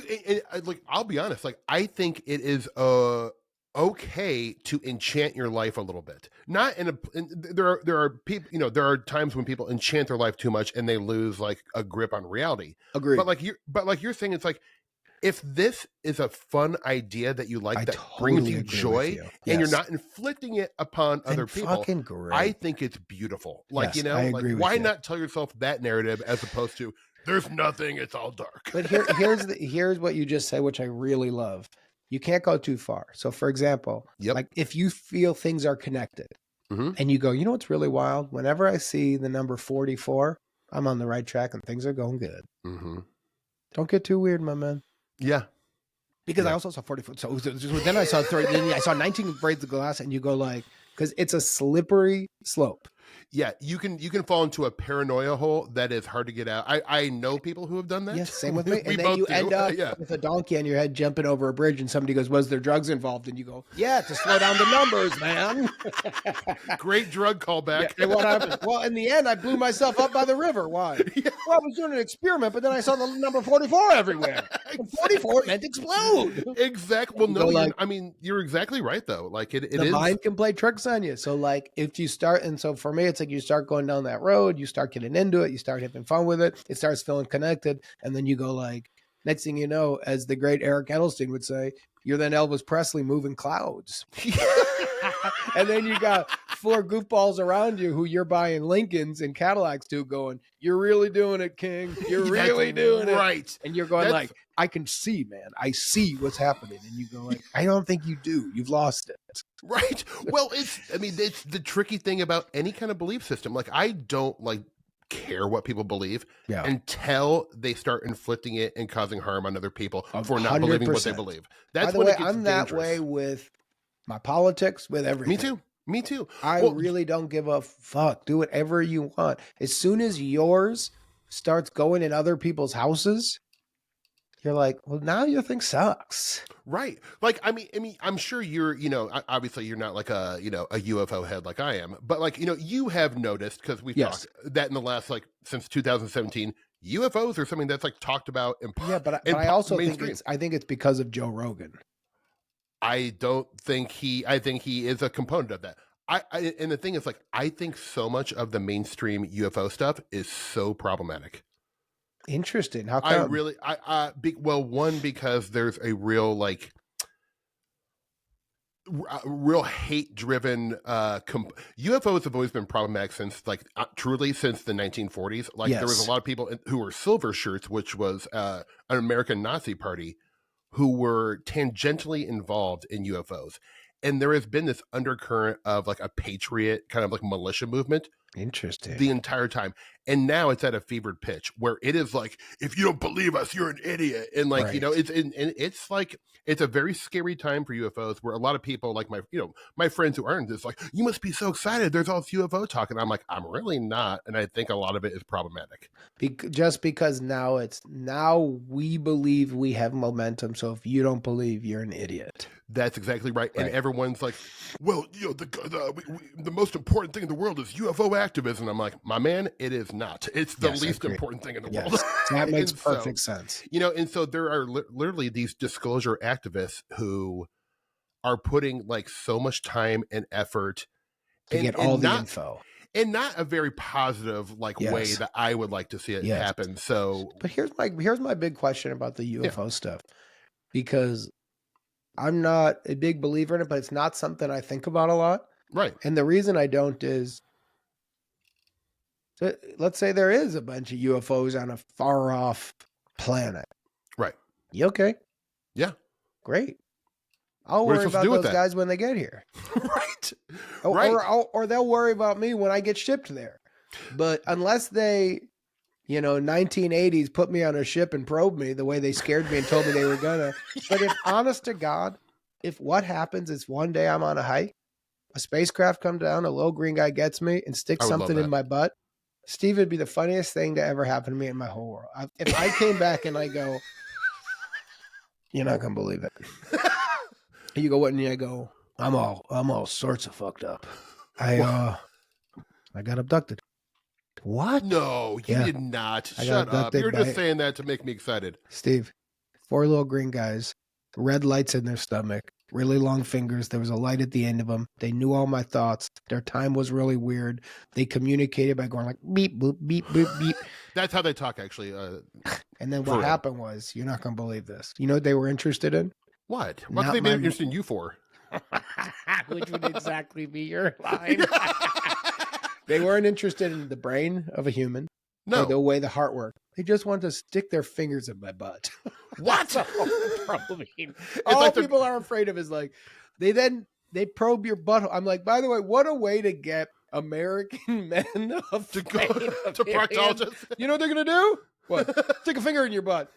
like, I'll be honest. Like, I think it is okay to enchant your life a little bit. Not there are people, there are times when people enchant their life too much and they lose like a grip on reality. Agreed. But like you're saying, it's like, if this is a fun idea that you like, that brings you joy, and you're not inflicting it upon other people, I think it's beautiful. Like, why not tell yourself that narrative as opposed to there's nothing, it's all dark. But here's what you just said, which I really love. You can't go too far. So for example, like if you feel things are connected and you go, you know what's really wild? Whenever I see the number 44, I'm on the right track and things are going good. Don't get too weird, my man. Yeah. Because I also saw 44. So then I saw 30. Then I saw 19 braids of glass, and you go like, because it's a slippery slope. Yeah, you can fall into a paranoia hole that is hard to get out. I know people who have done that. Yes, same with me. We And then both you do. end up Yeah. with a donkey on your head jumping over a bridge, and somebody goes, "Was there drugs involved?" And you go, "Yeah, to slow down the numbers, man." Great drug callback. Yeah, and what happened? Well, in the end, I blew myself up by the river. Why? Yeah. Well, I was doing an experiment, but then I saw the number 44 everywhere. And 44 meant explode. Exactly. Well, You no, go like- I mean, you're exactly right, though. Like, it The is. mind can play tricks on you. So, like, if you start, and so for me, it's like you start going down that road, you start getting into it, you start having fun with it, it starts feeling connected, and then you go like, next thing you know, as the great Eric Edelstein would say, you're then Elvis Presley moving clouds. And then you got four goofballs around you who you're buying Lincolns and Cadillacs to going, "You're really doing it, King. You're really doing it." Right. And you're going like, "I can see, man. I see what's happening." And you go like, "I don't think you do. You've lost it." Right. Well, it's the tricky thing about any kind of belief system. Like, I don't care what people believe until they start inflicting it and causing harm on other people for not believing what they believe. That's By the when way, it gets I'm dangerous. that way with my politics, with everything. Me too. I really don't give a fuck. Do whatever you want. As soon as yours starts going in other people's houses, you're like, well, now your thing sucks. Right. Like, I mean, I'm sure you're, obviously you're not like a UFO head like I am, but you have noticed, because we've talked that in the last, since 2017, UFOs are something that's talked about. But I also think it's because of Joe Rogan. I think he is a component of that. And the thing is, I think so much of the mainstream UFO stuff is so problematic. Interesting. How come? One, because there's a real real hate-driven UFOs have always been problematic since truly since the 1940s. There was a lot of people who were silver shirts, which was an American Nazi party, who were tangentially involved in UFOs. And there has been this undercurrent of a patriot kind of militia movement. Interesting. The entire time. And now it's at a fevered pitch where it is if you don't believe us, you're an idiot. And it's a very scary time for UFOs, where a lot of people my friends who aren't just you must be so excited. There's all this UFO talk. And I'm I'm really not. And I think a lot of it is problematic. Just because now we believe we have momentum. So if you don't believe, you're an idiot. That's exactly right. And everyone's well, the most important thing in the world is UFO activism. I'm my man, it is not. It's the least important thing in the world. That makes perfect sense. And so there are literally these disclosure activists who are putting so much time and effort to get all the info. And not a very positive way that I would like to see it happen. So, but here's my big question about the UFO stuff, because I'm not a big believer in it, but it's not something I think about a lot. Right. And the reason I don't is, let's say there is a bunch of UFOs on a far off planet. Right. You okay? Yeah. Great. I'll worry about those guys when they get here. Right. Or they'll worry about me when I get shipped there. But unless they, 1980s put me on a ship and probed me the way they scared me and told me they were gonna. But if, honest to God, if what happens is one day I'm on a hike, a spacecraft comes down, a little green guy gets me and sticks something in my butt, Steve, it'd be the funniest thing to ever happen to me in my whole world. If I came back and I go, you're not gonna believe it. You go, what? And I go, I'm all sorts of fucked up. I got abducted. What? No, you did not. Shut up. You're just saying that to make me excited. Steve, 4 little green guys, red lights in their stomach, really long fingers. There was a light at the end of them. They knew all my thoughts. Their time was really weird. They communicated by going beep, boop, beep, boop, beep. That's how they talk, actually. And then what happened was, you're not going to believe this. You know what they were interested in? What? What could they be interested in you for? Which would exactly be your line. They weren't interested in the brain of a human. No. Or the way the heart worked. They just wanted to stick their fingers in my butt. What? All people are afraid of is they probe your butthole. I'm by the way, what a way to get American men to go to proctologists. You know what they're going to do? What? Stick a finger in your butt.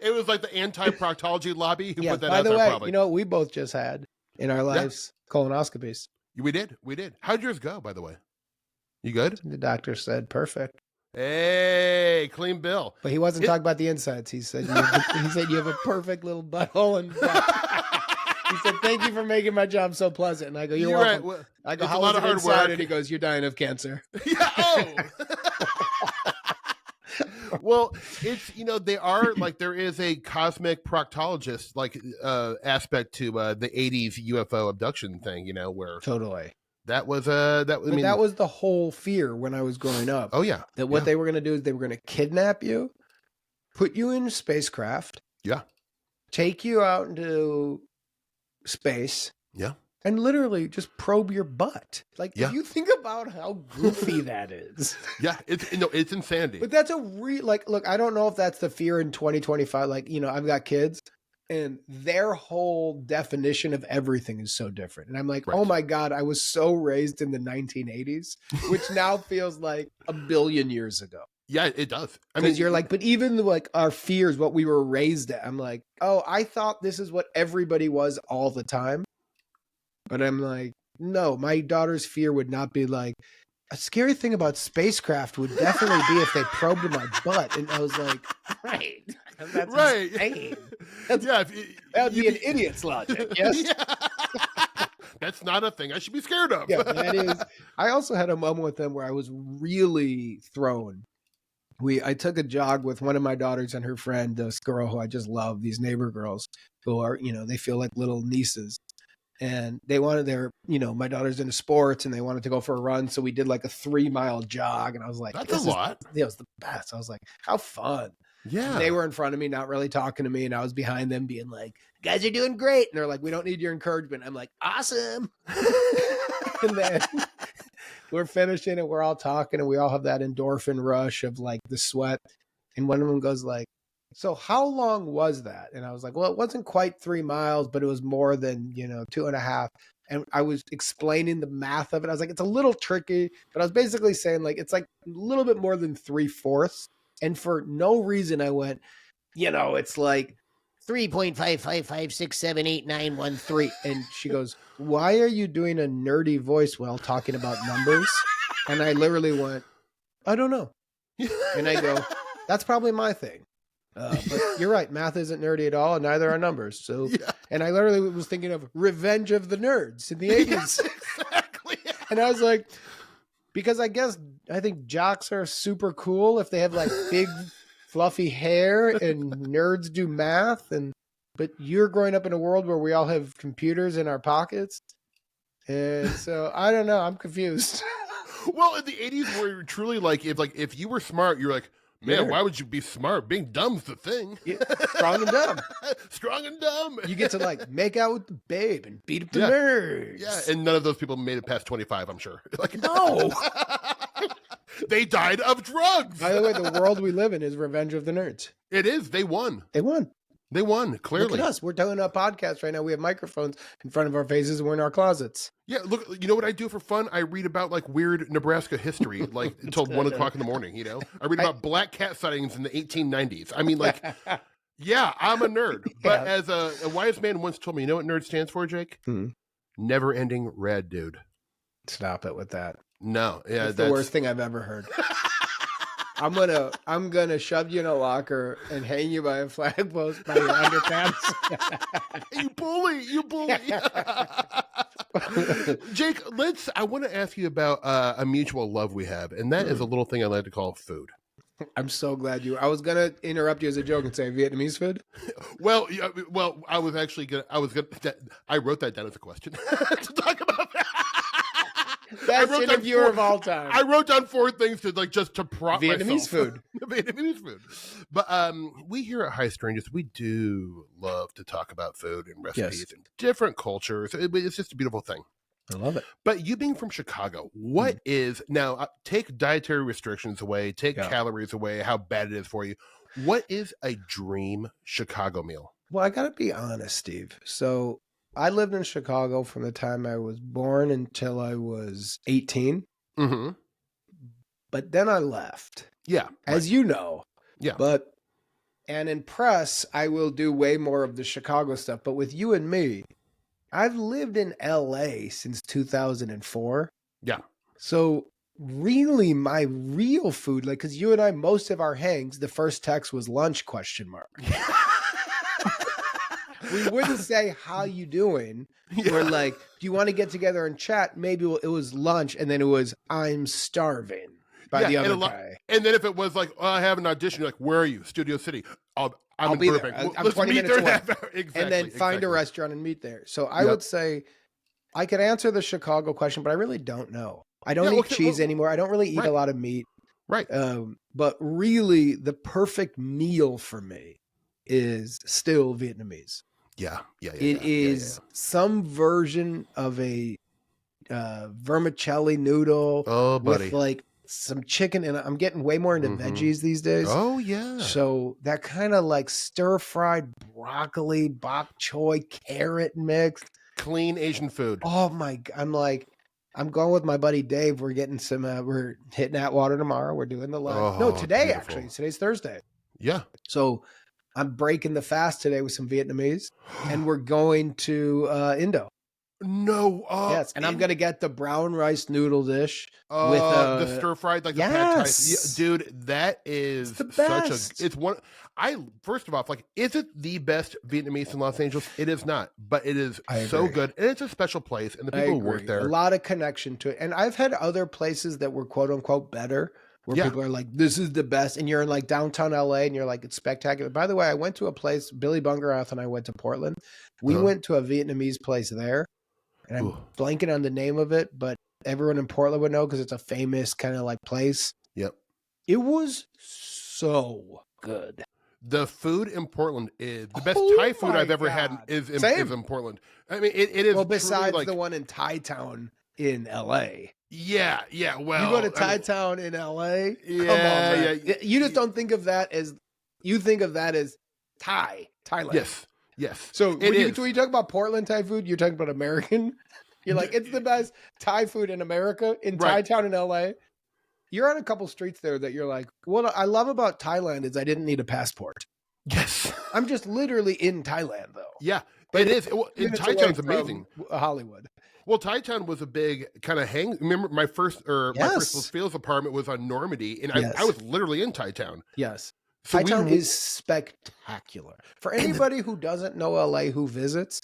It was the anti-proctology lobby who put that by out the there, way, probably. You know what we both just had? in our lives, colonoscopies. We did. How'd yours go, by the way? You good? The doctor said perfect. Hey, clean bill. But he wasn't talking about the insides. He said you have a perfect little butthole and he said, "Thank you for making my job so pleasant." And I go, "You're welcome." Right. I go, "How was it inside?" And he goes, "You're dying of cancer." Yeah. Oh. Well, it's, they are like, there is a cosmic proctologist aspect to the 80s UFO abduction thing, where totally. That was that was the whole fear when I was growing up. Oh yeah. That what they were going to do is they were going to kidnap you, put you in a spacecraft. Yeah. Take you out into space. Yeah. And literally just probe your butt. Like, if you think about how goofy that is. Yeah, it's insanity. But that's look, I don't know if that's the fear in 2025. Like, I've got kids and their whole definition of everything is so different. And I'm like, oh my God, I was so raised in the 1980s, which now feels like a billion years ago. Yeah, it does. Because you're like, but even like our fears, what we were raised at, I'm like, oh, I thought this is what everybody was all the time. But I'm like, no, my daughter's fear would not be like, a scary thing about spacecraft would definitely be if they probed in my butt. And I was like, right. That's insane. That would be an idiot's logic. Yes. Yeah. That's not a thing I should be scared of. Yeah, that is. I also had a moment with them where I was really thrown. I took a jog with one of my daughters and her friend, this girl who I just love, these neighbor girls who are, they feel like little nieces. And they wanted my daughter's into sports and they wanted to go for a run. So we did like a 3-mile jog. And I was like, that's a lot. It was the best. I was like, how fun. Yeah. And they were in front of me, not really talking to me. And I was behind them being like, you guys are doing great. And they're like, we don't need your encouragement. I'm like, awesome. And then we're finishing and we're all talking and we all have that endorphin rush of like the sweat. And one of them goes like, so how long was that? And I was like, well, it wasn't quite 3 miles, but it was more than, 2.5. And I was explaining the math of it. I was like, it's a little tricky, but I was basically saying like, it's like a little bit more than 3/4. And for no reason I went, it's like 3.555678913. And she goes, why are you doing a nerdy voice while talking about numbers? And I literally went, I don't know. And I go, that's probably my thing. But you're right. Math isn't nerdy at all, and neither are numbers. So, and I literally was thinking of Revenge of the Nerds in the 80s. Yes, exactly. And I was like, because I think jocks are super cool if they have like big, fluffy hair, and nerds do math. But you're growing up in a world where we all have computers in our pockets, and so I don't know. I'm confused. Well, in the 80s, where you're truly like, if you were smart, you're like, man, why would you be smart? Being dumb's the thing. Yeah, strong and dumb. Strong and dumb. You get to like make out with the babe and beat up the nerds. Yeah, and none of those people made it past 25, I'm sure. Like, no. They died of drugs. By the way, the world we live in is Revenge of the Nerds. It is. They won. They won, clearly. Look at us. We're doing a podcast right now. We have microphones in front of our faces and we're in our closets. Yeah, look, you know what I do for fun? I read about like weird Nebraska history, like until 1 o'clock in the morning, I read about black cat sightings in the 1890s. I mean, like, yeah, I'm a nerd. But as a wise man once told me, you know what nerd stands for, Jake? Never ending red dude. Stop it with that. No. Yeah, that's the worst thing I've ever heard. I'm gonna shove you in a locker and hang you by a flag post by your underpants. You bully. Jake, I want to ask you about a mutual love we have, and that is a little thing I like to call food. I'm so glad I was gonna interrupt you as a joke and say Vietnamese food. Well, I was gonna. I wrote that down as a question to talk about that. Best interviewer of all time. I wrote down 4 things to just to prop Vietnamese food. Vietnamese food. But we here at High Strangeness, we do love to talk about food and recipes and different cultures. It's just a beautiful thing. I love it. But you being from Chicago, what is now? Take dietary restrictions away, take calories away, how bad it is for you. What is a dream Chicago meal? Well, I got to be honest, Steve. So I lived in Chicago from the time I was born until I was 18. Mm-hmm. But then I left. Yeah. As you know. Yeah. And in press, I will do way more of the Chicago stuff. But with you and me, I've lived in LA since 2004. Yeah. So really my real food, like, because you and I, most of our hangs, the first text was lunch ? We wouldn't say how you doing. Yeah. We're like, do you want to get together and chat? Maybe it was lunch, and then it was I'm starving by the other guy. And then if it was like, oh, I have an audition, you're like, where are you? Studio City. I'll be Burbank. there. I'm Let's 20 meet minutes there. away. Exactly, And then find a restaurant and meet there. So I would say I could answer the Chicago question, but I really don't know. I don't eat cheese anymore. I don't really eat a lot of meat. Right. But really, the perfect meal for me is still Vietnamese. Yeah. It is some version of a vermicelli noodle with like some chicken, and I'm getting way more into veggies these days. Oh yeah. So that kind of like stir-fried broccoli, bok choy, carrot mix. Clean Asian food. Oh my God. I'm going with my buddy Dave. We're getting some, we're hitting Atwater tomorrow. We're doing the live. No, today, beautiful. Actually. Today's Thursday. Yeah. So I'm breaking the fast today with some Vietnamese, and we're going to Indo. No. Yes, and I'm going to get the brown rice noodle dish with the stir fried, like the pad thai. Yeah, dude, that is the best. It's one. First of all, like, is it the best Vietnamese in Los Angeles? It is not, but it is so good, and it's a special place, and the people who work there, a lot of connection to it. And I've had other places that were quote unquote better, where people are like, "This is the best," and you're in like downtown LA, and you're like, "It's spectacular." By the way, I went to a place. Billy Bungeroth and I went to Portland. We went to a Vietnamese place there. And I'm blanking on the name of it, but everyone in Portland would know because it's a famous kind of like place. Yep. It was so good. The food in Portland is the best Thai food I've ever had is in Portland. I mean, it is. Well, besides the one in Thai Town in LA. Yeah. Well, you go to Thai Town in LA. Yeah, come on, man. You just don't think of that as Thailand. Yes. So when you talk about Portland Thai food, you're talking about American. You're like, it's the best Thai food in America, in Thai Town in LA. You're on a couple streets there that you're like, what I love about Thailand is I didn't need a passport. Yes. I'm just literally in Thailand, though. Yeah, but it is. Thai Town's amazing. Hollywood. Well, Thai Town was a big kind of hang. Remember, my first Fields apartment was on Normandy, and I was literally in Thai Town. Yes. So Thai Town is spectacular. For anybody who doesn't know LA who visits,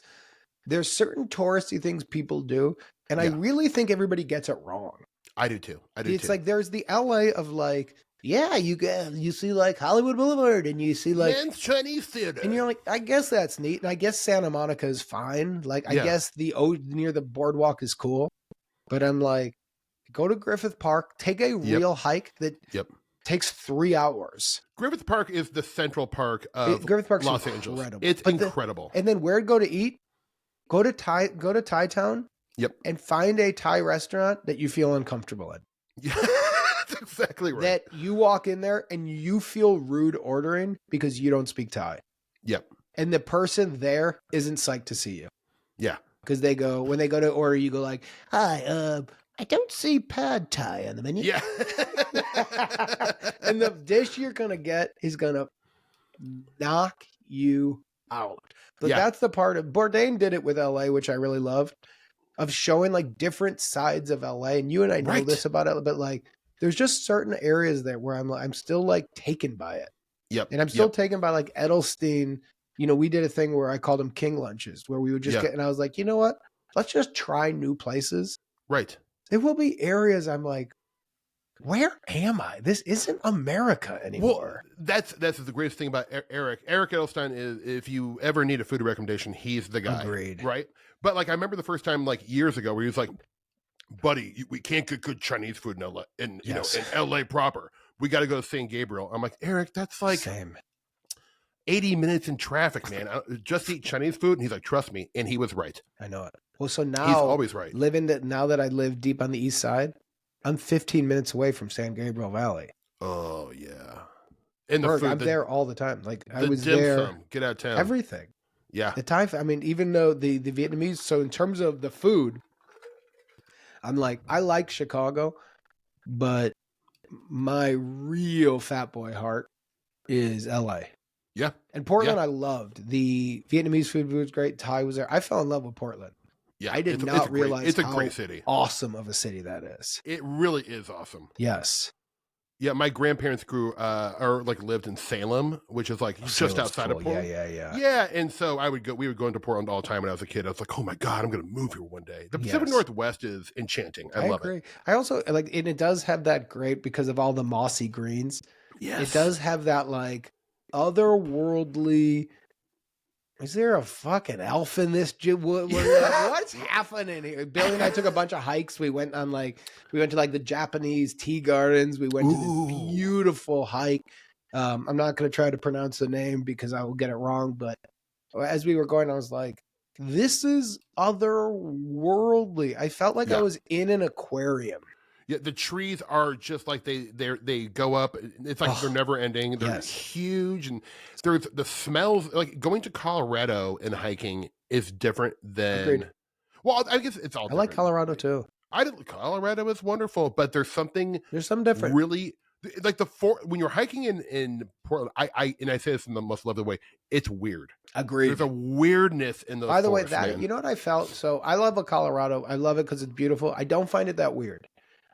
there's certain touristy things people do, and I really think everybody gets it wrong. I do too. It's like there's the LA of like, you see like Hollywood Boulevard, and you see like Men's Chinese Theater, and you're like, I guess that's neat, and I guess Santa Monica is fine. Like, I guess near the boardwalk is cool, but I'm like, go to Griffith Park, take a real hike that takes 3 hours. Griffith Park is the central park of Griffith Park's Los incredible. Angeles. It's incredible. And then where to go to eat? Go to Thai Town. Yep. And find a Thai restaurant that you feel uncomfortable in. Yeah, that's exactly right. That you walk in there and you feel rude ordering because you don't speak Thai. Yep. And the person there isn't psyched to see you. Yeah. Because when they go to order, you go like, "Hi, I don't see pad Thai on the menu." Yeah. And the dish you're gonna get is gonna knock you out. But that's the part of Bourdain did it with LA, which I really loved, of showing like different sides of LA. And you and I know this about it, but like there's just certain areas there where I'm still like taken by it. Yep. And I'm still taken by like Edelstein. You know, we did a thing where I called them king lunches, where we would just get, and I was like, you know what? Let's just try new places. Right. There will be areas I'm like, where am I? This isn't America anymore. Well, that's the greatest thing about Eric. Eric Edelstein is, if you ever need a food recommendation, he's the guy. Agreed. Right? But like, I remember the first time, like years ago, where he was like, buddy, we can't get good Chinese food in LA, in LA proper. We got to go to San Gabriel. I'm like, Eric, that's like 80 minutes in traffic, man. Just eat Chinese food. And he's like, trust me. And he was right. I know it. Well, so now he's always right. Now that I live deep on the east side, I'm 15 minutes away from San Gabriel Valley. Oh yeah. And Berg, I'm there all the time. Like I was dim there. sum, get out of town. Everything. Yeah. The Thai, I mean, even though the Vietnamese, so in terms of the food, I'm like, I like Chicago, but my real fat boy heart is LA. Yeah. And Portland, Yeah. I loved. The Vietnamese food was great. Thai was there. I fell in love with Portland. Yeah. I did not realize it's a how great city. awesome of a city that is. It really is awesome. Yes. Yeah, my grandparents lived in Salem, which is like just outside of Portland. Yeah. Yeah, and so we would go into Portland all the time when I was a kid. I was like, oh my God, I'm going to move here one day. The Pacific Northwest is enchanting. I love agree. it. I also like, and it does have that great because of all the mossy greens. Yes. It does have that like otherworldly. Is there a fucking elf in this? What's happening here? Billy and I took a bunch of hikes. We went to the Japanese tea gardens. We went to this beautiful hike. I'm not going to try to pronounce the name because I will get it wrong. But as we were going, I was like, this is otherworldly. I felt like I was in an aquarium. Yeah, the trees are just like they go up. It's like they're never ending. They're huge, and there's the smells. Like going to Colorado and hiking is different than. Agreed. Well, I guess it's all. I like Colorado too. Colorado is wonderful, but there's something different. Really, like when you're hiking in Portland. I say this in the most lovely way. It's weird. Agreed. There's a weirdness in those. By the forests, way, man. you know what I felt? So I love Colorado. I love it because it's beautiful. I don't find it that weird.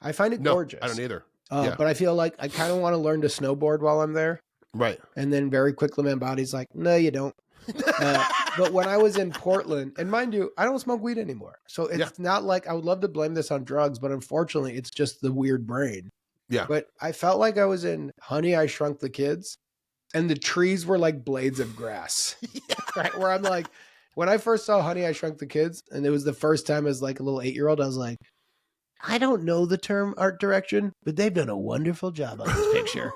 I find it gorgeous. I don't either. But I feel like I kind of want to learn to snowboard while I'm there. Right. And then very quickly my body's like, no, you don't. But when I was in Portland, and mind you, I don't smoke weed anymore. So it's not like I would love to blame this on drugs, but unfortunately, it's just the weird brain. Yeah. But I felt like I was in Honey, I Shrunk the Kids, and the trees were like blades of grass. Right? Where I'm like, when I first saw Honey, I Shrunk the Kids, and it was the first time as like a little 8-year-old, I was like, I don't know the term art direction, but they've done a wonderful job on this picture.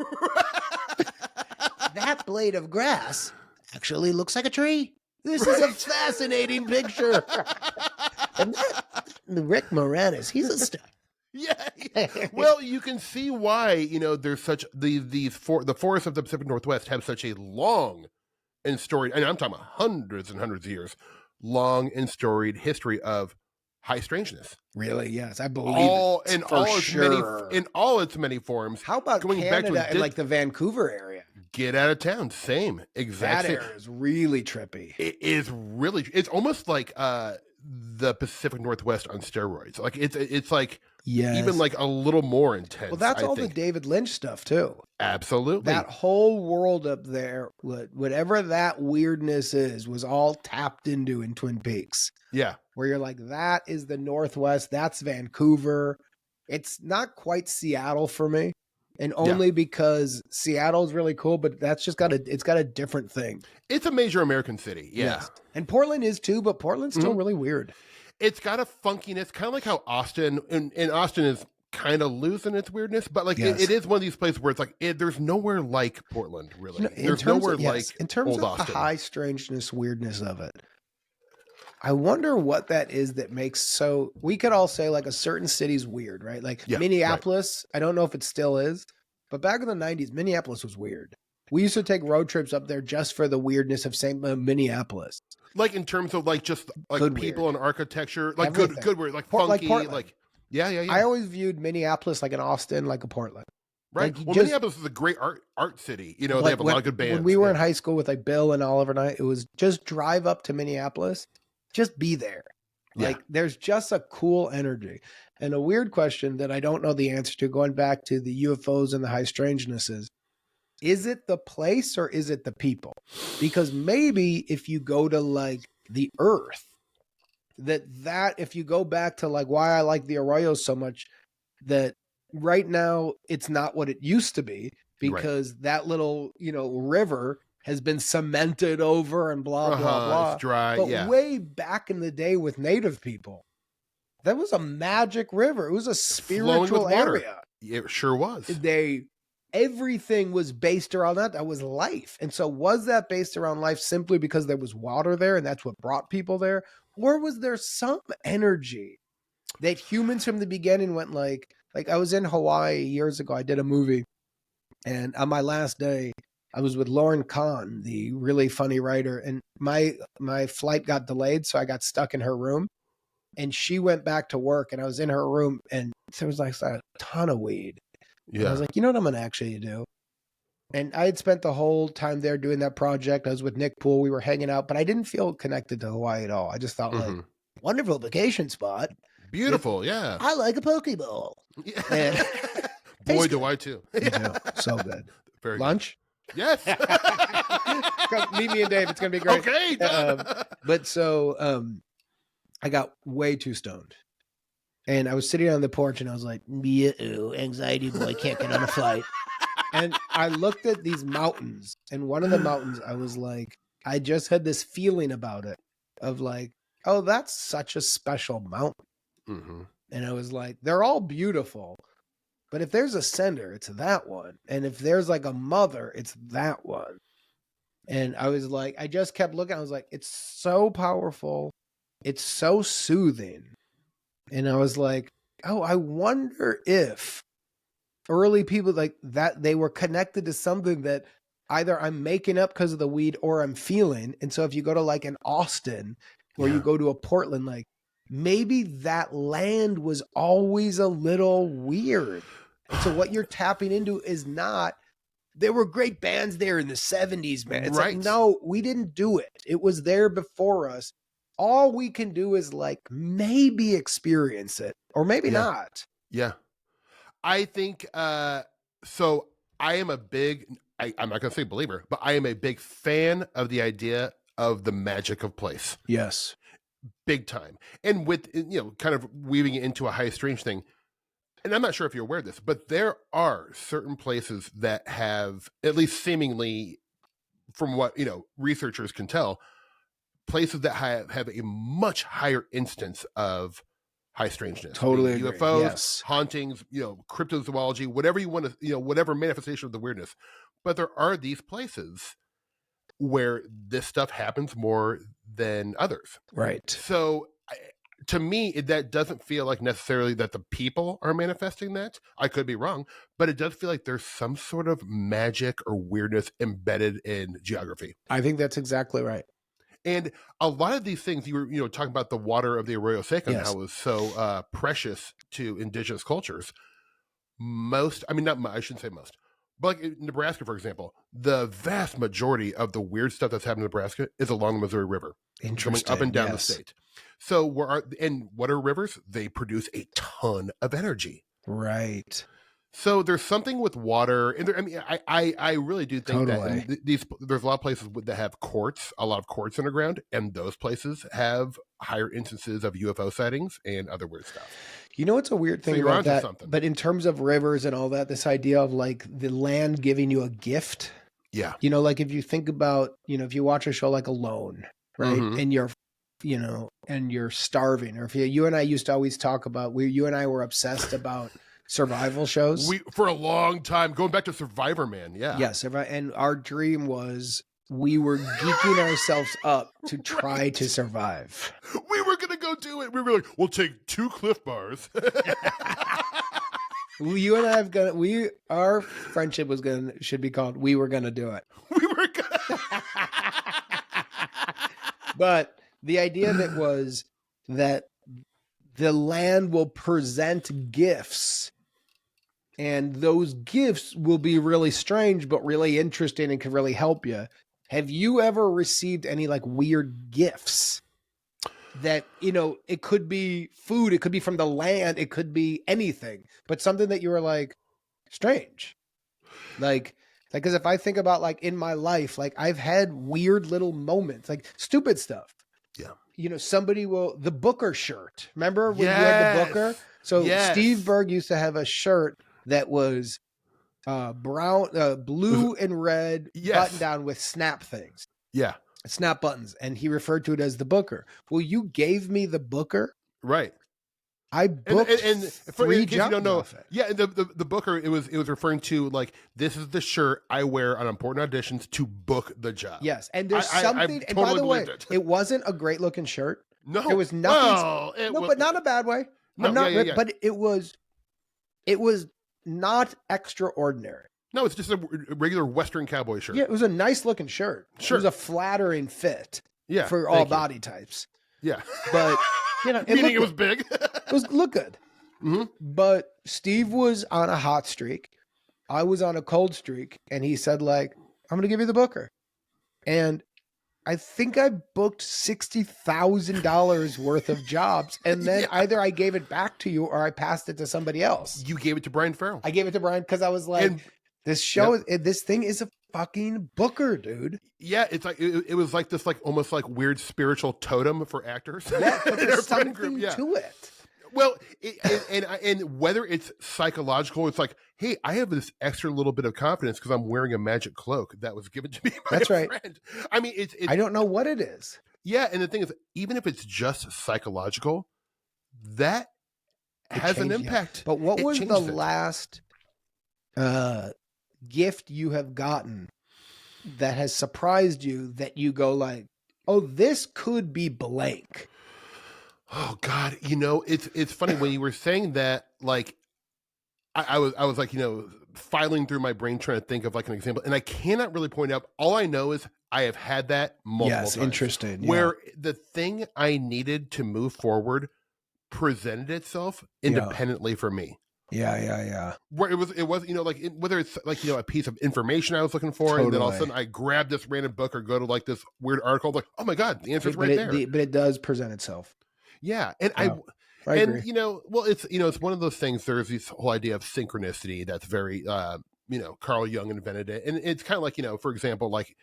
That blade of grass actually looks like a tree. This is a fascinating picture. And Rick Moranis, he's a star. Yeah. Well, you can see why, there's such the forests of the Pacific Northwest have such a long and storied, and I'm talking about hundreds and hundreds of years, long and storied history of high strangeness. Really? Yes, I believe in all its many forms. How about going Canada back to and like the Vancouver area? Get out of town. Same. Exactly. That area is really trippy. It is really. It's almost like the Pacific Northwest on steroids. Like it's like even like a little more intense. Well, that's all the David Lynch stuff too. Absolutely. That whole world up there, whatever that weirdness is, was all tapped into in Twin Peaks. Yeah. Where you're like, that is the Northwest. That's Vancouver. It's not quite Seattle for me. And only because Seattle's really cool, but that's just it's got a different thing. It's a major American city. Yeah. Yes. And Portland is too, but Portland's still really weird. It's got a funkiness, kind of like how Austin, and Austin is kind of losing its weirdness, but like it is one of these places where it's like, there's nowhere like Portland, really. There's nowhere like in terms old of Austin. The high strangeness, weirdness of it. I wonder what that is that makes we could all say like a certain city's weird, right? Like Minneapolis, right. I don't know if it still is, but back in the 90s, Minneapolis was weird. We used to take road trips up there just for the weirdness of Minneapolis. Like in terms of like just like good people weird. And architecture, like everything. good weird, like funky, like yeah. I always viewed Minneapolis like an Austin, like a Portland. Right. Like Minneapolis is a great art city. They have a lot of good bands. When we were in high school with like Bill and Oliver and I, it was just drive up to Minneapolis. Just be there. Like there's just a cool energy. And a weird question that I don't know the answer to, going back to the UFOs and the high strangenesses, is it the place or is it the people? Because maybe if you go to like the earth, that if you go back to like why I like the Arroyos so much, that right now it's not what it used to be, because that little, river has been cemented over and blah, blah, blah. It's dry, but way back in the day with native people, that was a magic river. It was a spiritual area. It sure was. Everything was based around that. That was life. And so was that based around life simply because there was water there and that's what brought people there? Or was there some energy that humans from the beginning went like I was in Hawaii years ago. I did a movie, and on my last day, I was with Lauren Kahn, the really funny writer, and my flight got delayed, so I got stuck in her room, and she went back to work, and I was in her room, and there was like a ton of weed. Yeah. And I was like, you know what I'm going to actually do? And I had spent the whole time there doing that project. I was with Nick Poole. We were hanging out, but I didn't feel connected to Hawaii at all. I just thought like, wonderful vacation spot. Beautiful, yeah. I like a Pokeball. Yeah. And boy, do I too. Yeah, so good. Very Lunch? Good. Yes. Come meet me and Dave. It's going to be great. Okay. But so I got way too stoned. And I was sitting on the porch and I was like, anxiety boy, can't get on a flight. And I looked at these mountains, and one of the mountains, I was like, I just had this feeling about it of like, oh, that's such a special mountain. Mm-hmm. And I was like, they're all beautiful, but if there's a sender, it's that one. And if there's like a mother, it's that one. And I was like, I just kept looking. I was like, it's so powerful. It's so soothing. And I was like, oh, I wonder if early people like that, they were connected to something that either I'm making up because of the weed or I'm feeling. And so if you go to like an Austin or you go to a Portland, like maybe that land was always a little weird. And so what you're tapping into is not, there were great bands there in the 70s, man. It's like, no, we didn't do it. It was there before us. All we can do is like maybe experience it or maybe not. Yeah. I think, so I am a big, I'm not going to say believer, but I am a big fan of the idea of the magic of place. Yes. Big time. And with, kind of weaving it into a high strange thing. And I'm not sure if you're aware of this, but there are certain places that have, at least seemingly from what, researchers can tell, places that have a much higher instance of high strangeness. Totally UFOs, yes. hauntings, cryptozoology, whatever you want to, whatever manifestation of the weirdness. But there are these places where this stuff happens more than others. Right. So to me, that doesn't feel like necessarily that the people are manifesting that. I could be wrong, but it does feel like there's some sort of magic or weirdness embedded in geography. I think that's exactly right. And a lot of these things, you were talking about the water of the Arroyo Seco and how it was so precious to indigenous cultures. I shouldn't say most, but like in Nebraska, for example, the vast majority of the weird stuff that's happened in Nebraska is along the Missouri River. Going up and down the state. So what are rivers? They produce a ton of energy. Right. So there's something with water, and I really do think that there's a lot of places that have a lot of quartz underground, and those places have higher instances of UFO sightings and other weird stuff. You know, it's a weird thing about that. But in terms of rivers and all that, this idea of like the land giving you a gift. Yeah. Like if you think about, if you watch a show like Alone, right, and you're, and you're starving, or if you and I used to always talk about, you and I were obsessed about survival shows. For a long time, going back to Survivor Man, Yes, and our dream was we were geeking ourselves up to try to survive. We were gonna go do it. We were like, we'll take 2 Cliff Bars. You and I our friendship should be called We Were Gonna Do It. We were gonna. But the idea of it was that the land will present gifts, and those gifts will be really strange, but really interesting and can really help you. Have you ever received any like weird gifts that, it could be food, it could be from the land, it could be anything, but something that you were like, strange. Like, because if I think about like in my life, like I've had weird little moments, like stupid stuff. Yeah. The Booker shirt. Remember when you had the Booker? So Steve Berg used to have a shirt that was blue and red button down with snap things. Yeah. Snap buttons. And he referred to it as the Booker. Well, you gave me the Booker. Right. I booked and for 3 jobs. You don't know. Yeah, the Booker, it was referring to like, this is the shirt I wear on important auditions to book the job. Yes, and there's something. And by the way, it wasn't a great looking shirt. No, it was nothing. But not a bad way. No, but it was not extraordinary. No, it's just a regular Western cowboy shirt. Yeah, it was a nice looking shirt. Sure, it was a flattering fit. Yeah, for all body types. Yeah, but. It was big. It looked good. Mm-hmm. But Steve was on a hot streak. I was on a cold streak and he said like, I'm going to give you the Booker. And I think I booked $60,000 worth of jobs. And then either I gave it back to you or I passed it to somebody else. You gave it to Brian Farrell. I gave it to Brian because I was like, this show, this thing is a fucking Booker, dude. Yeah, it's like it was like this, like almost like weird spiritual totem for actors. Yeah, but there's something to it. Well, and whether it's psychological, it's like, hey, I have this extra little bit of confidence because I'm wearing a magic cloak that was given to me by a friend. I mean, it's I don't know what it is. Yeah, and the thing is, even if it's just psychological, that has an impact. But what was the last gift you have gotten that has surprised you that you go like, oh, this could be blank? Oh God, it's funny when you were saying that. Like, I was like, filing through my brain trying to think of like an example, and I cannot really point out. All I know is I have had that multiple times. Interesting. Where the thing I needed to move forward presented itself independently for me. Yeah. Where it was, whether it's like, a piece of information I was looking for, and then all of a sudden I grab this random book or go to like this weird article, like, oh my God, the answer's right there. But it does present itself. Yeah. And I agree. It's one of those things, there's this whole idea of synchronicity that's very, Carl Jung invented it. And it's kind of like, for example, like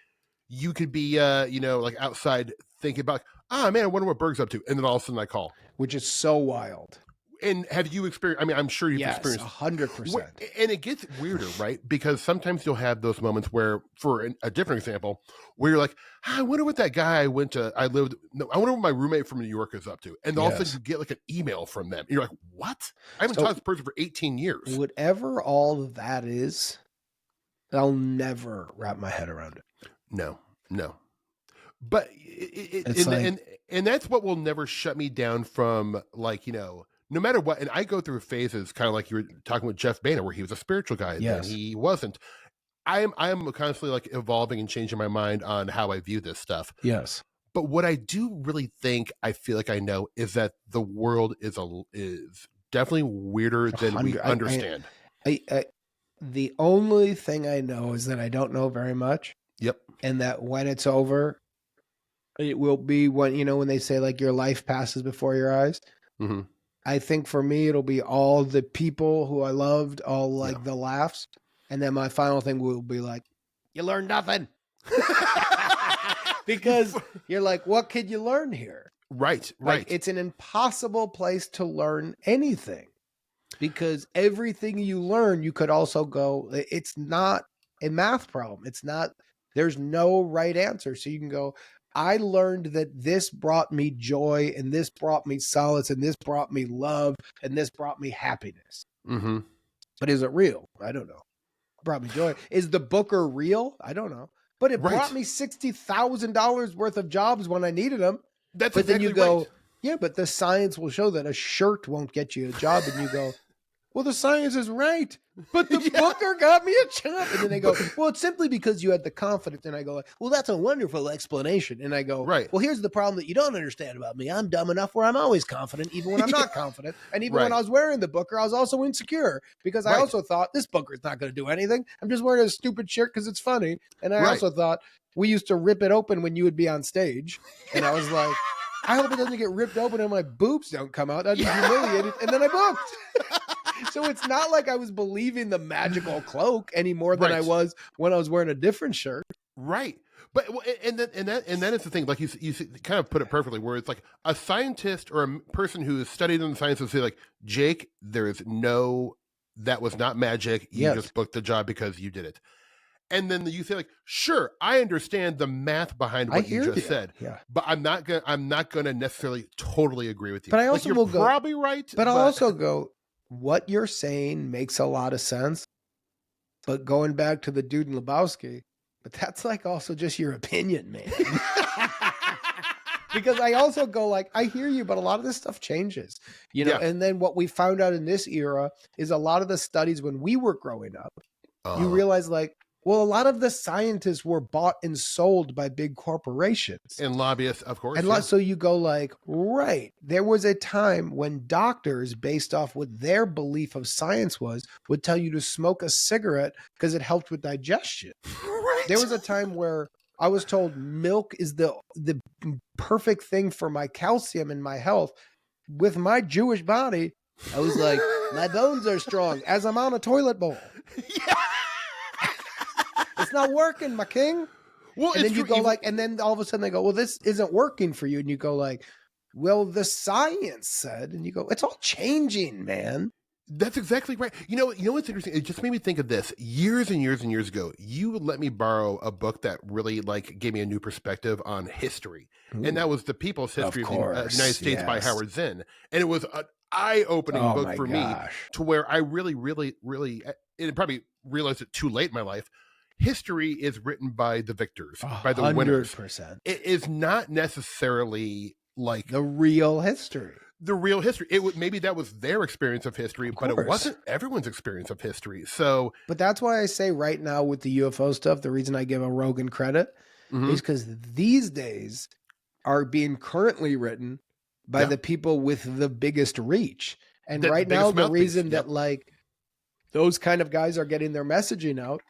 you could be, like outside thinking about, man, I wonder what Berg's up to. And then all of a sudden I call. Which is so wild. And have you experienced, I mean, I'm sure you've experienced 100%. And it gets weirder, right? Because sometimes you'll have those moments where, for a different example, where you're like, I wonder what that guy I wonder what my roommate from New York is up to. And all of a sudden you get like an email from them. And you're like, what? I haven't talked to this person for 18 years. Whatever all of that is, I'll never wrap my head around it. No. But and that's what will never shut me down from, like, no matter what. And I go through phases, kind of like you were talking with Jeff Boehner, where he was a spiritual guy and he wasn't. I am constantly like evolving and changing my mind on how I view this stuff. Yes. But what I do really think, I feel like I know, is that the world is definitely weirder than we understand. The only thing I know is that I don't know very much. Yep. And that when it's over, it will be when they say like your life passes before your eyes. Mm-hmm. I think for me, it'll be all the people who I loved, all like the laughs. And then my final thing will be like, you learned nothing. Because you're like, what could you learn here? Right. Like, it's an impossible place to learn anything. Because everything you learn, you could also go, it's not a math problem. There's no right answer. So you can go, I learned that this brought me joy, and this brought me solace, and this brought me love, and this brought me happiness. Mm-hmm. But is it real? I don't know. It brought me joy. Is the Booker real? I don't know. But it brought me $60,000 worth of jobs when I needed them. But then you go, yeah, but the science will show that a shirt won't get you a job. And you go, well, the science is right, but the Booker got me a job. And then they go, well, it's simply because you had the confidence. And I go, well, that's a wonderful explanation. And I go, well, here's the problem that you don't understand about me. I'm dumb enough where I'm always confident, even when I'm not confident. And even when I was wearing the Booker, I was also insecure because I also thought this Booker's not going to do anything. I'm just wearing a stupid shirt because it's funny. And I also thought we used to rip it open when you would be on stage. And I was like, I hope it doesn't get ripped open and my boobs don't come out. I'd be humiliated. And then I booked. So it's not like I was believing the magical cloak any more than I was when I was wearing a different shirt. Right. But and that is the thing. Like you kind of put it perfectly, where it's like a scientist or a person who has studied in the science would say, like, Jake, that was not magic. You just booked the job because you did it. And then you say, like, sure, I understand the math behind what you just said. Yeah. But I'm not gonna necessarily totally agree with you. But I also will go, probably right. But I'll also go, what you're saying makes a lot of sense. But going back to the dude in Lebowski, but that's like also just your opinion, man. Because I also go like, I hear you, but a lot of this stuff changes, And then what we found out in this era is a lot of the studies when we were growing up, you realize like Well, a lot of the scientists were bought and sold by big corporations. And lobbyists, of course. And so you go like, right, there was a time when doctors, based off what their belief of science was, would tell you to smoke a cigarette because it helped with digestion. Right. There was a time where I was told milk is the perfect thing for my calcium and my health. With my Jewish body, I was like, my bones are strong as I'm on a toilet bowl. Yeah. It's not working, my king. Well, And then you go like, and then all of a sudden they go, well, this isn't working for you. And you go like, well, the science said, and you go, it's all changing, man. That's exactly right. You know what's interesting? It just made me think of this. Years and years and years ago, you let me borrow a book that really like gave me a new perspective on history. Ooh. And that was The People's History of the United States by Howard Zinn. And it was an eye-opening book for me to where I really, really, really, and probably realized it too late in my life. History is written by the victors, by the winners. 100%. It is not necessarily like the real history. The real history. Maybe that was their experience of history, but it wasn't everyone's experience of history. So, but that's why I say right now with the UFO stuff, the reason I give a Rogan credit is because these days are being currently written by the people with the biggest reach. And right now, the reason that like those kind of guys are getting their messaging out,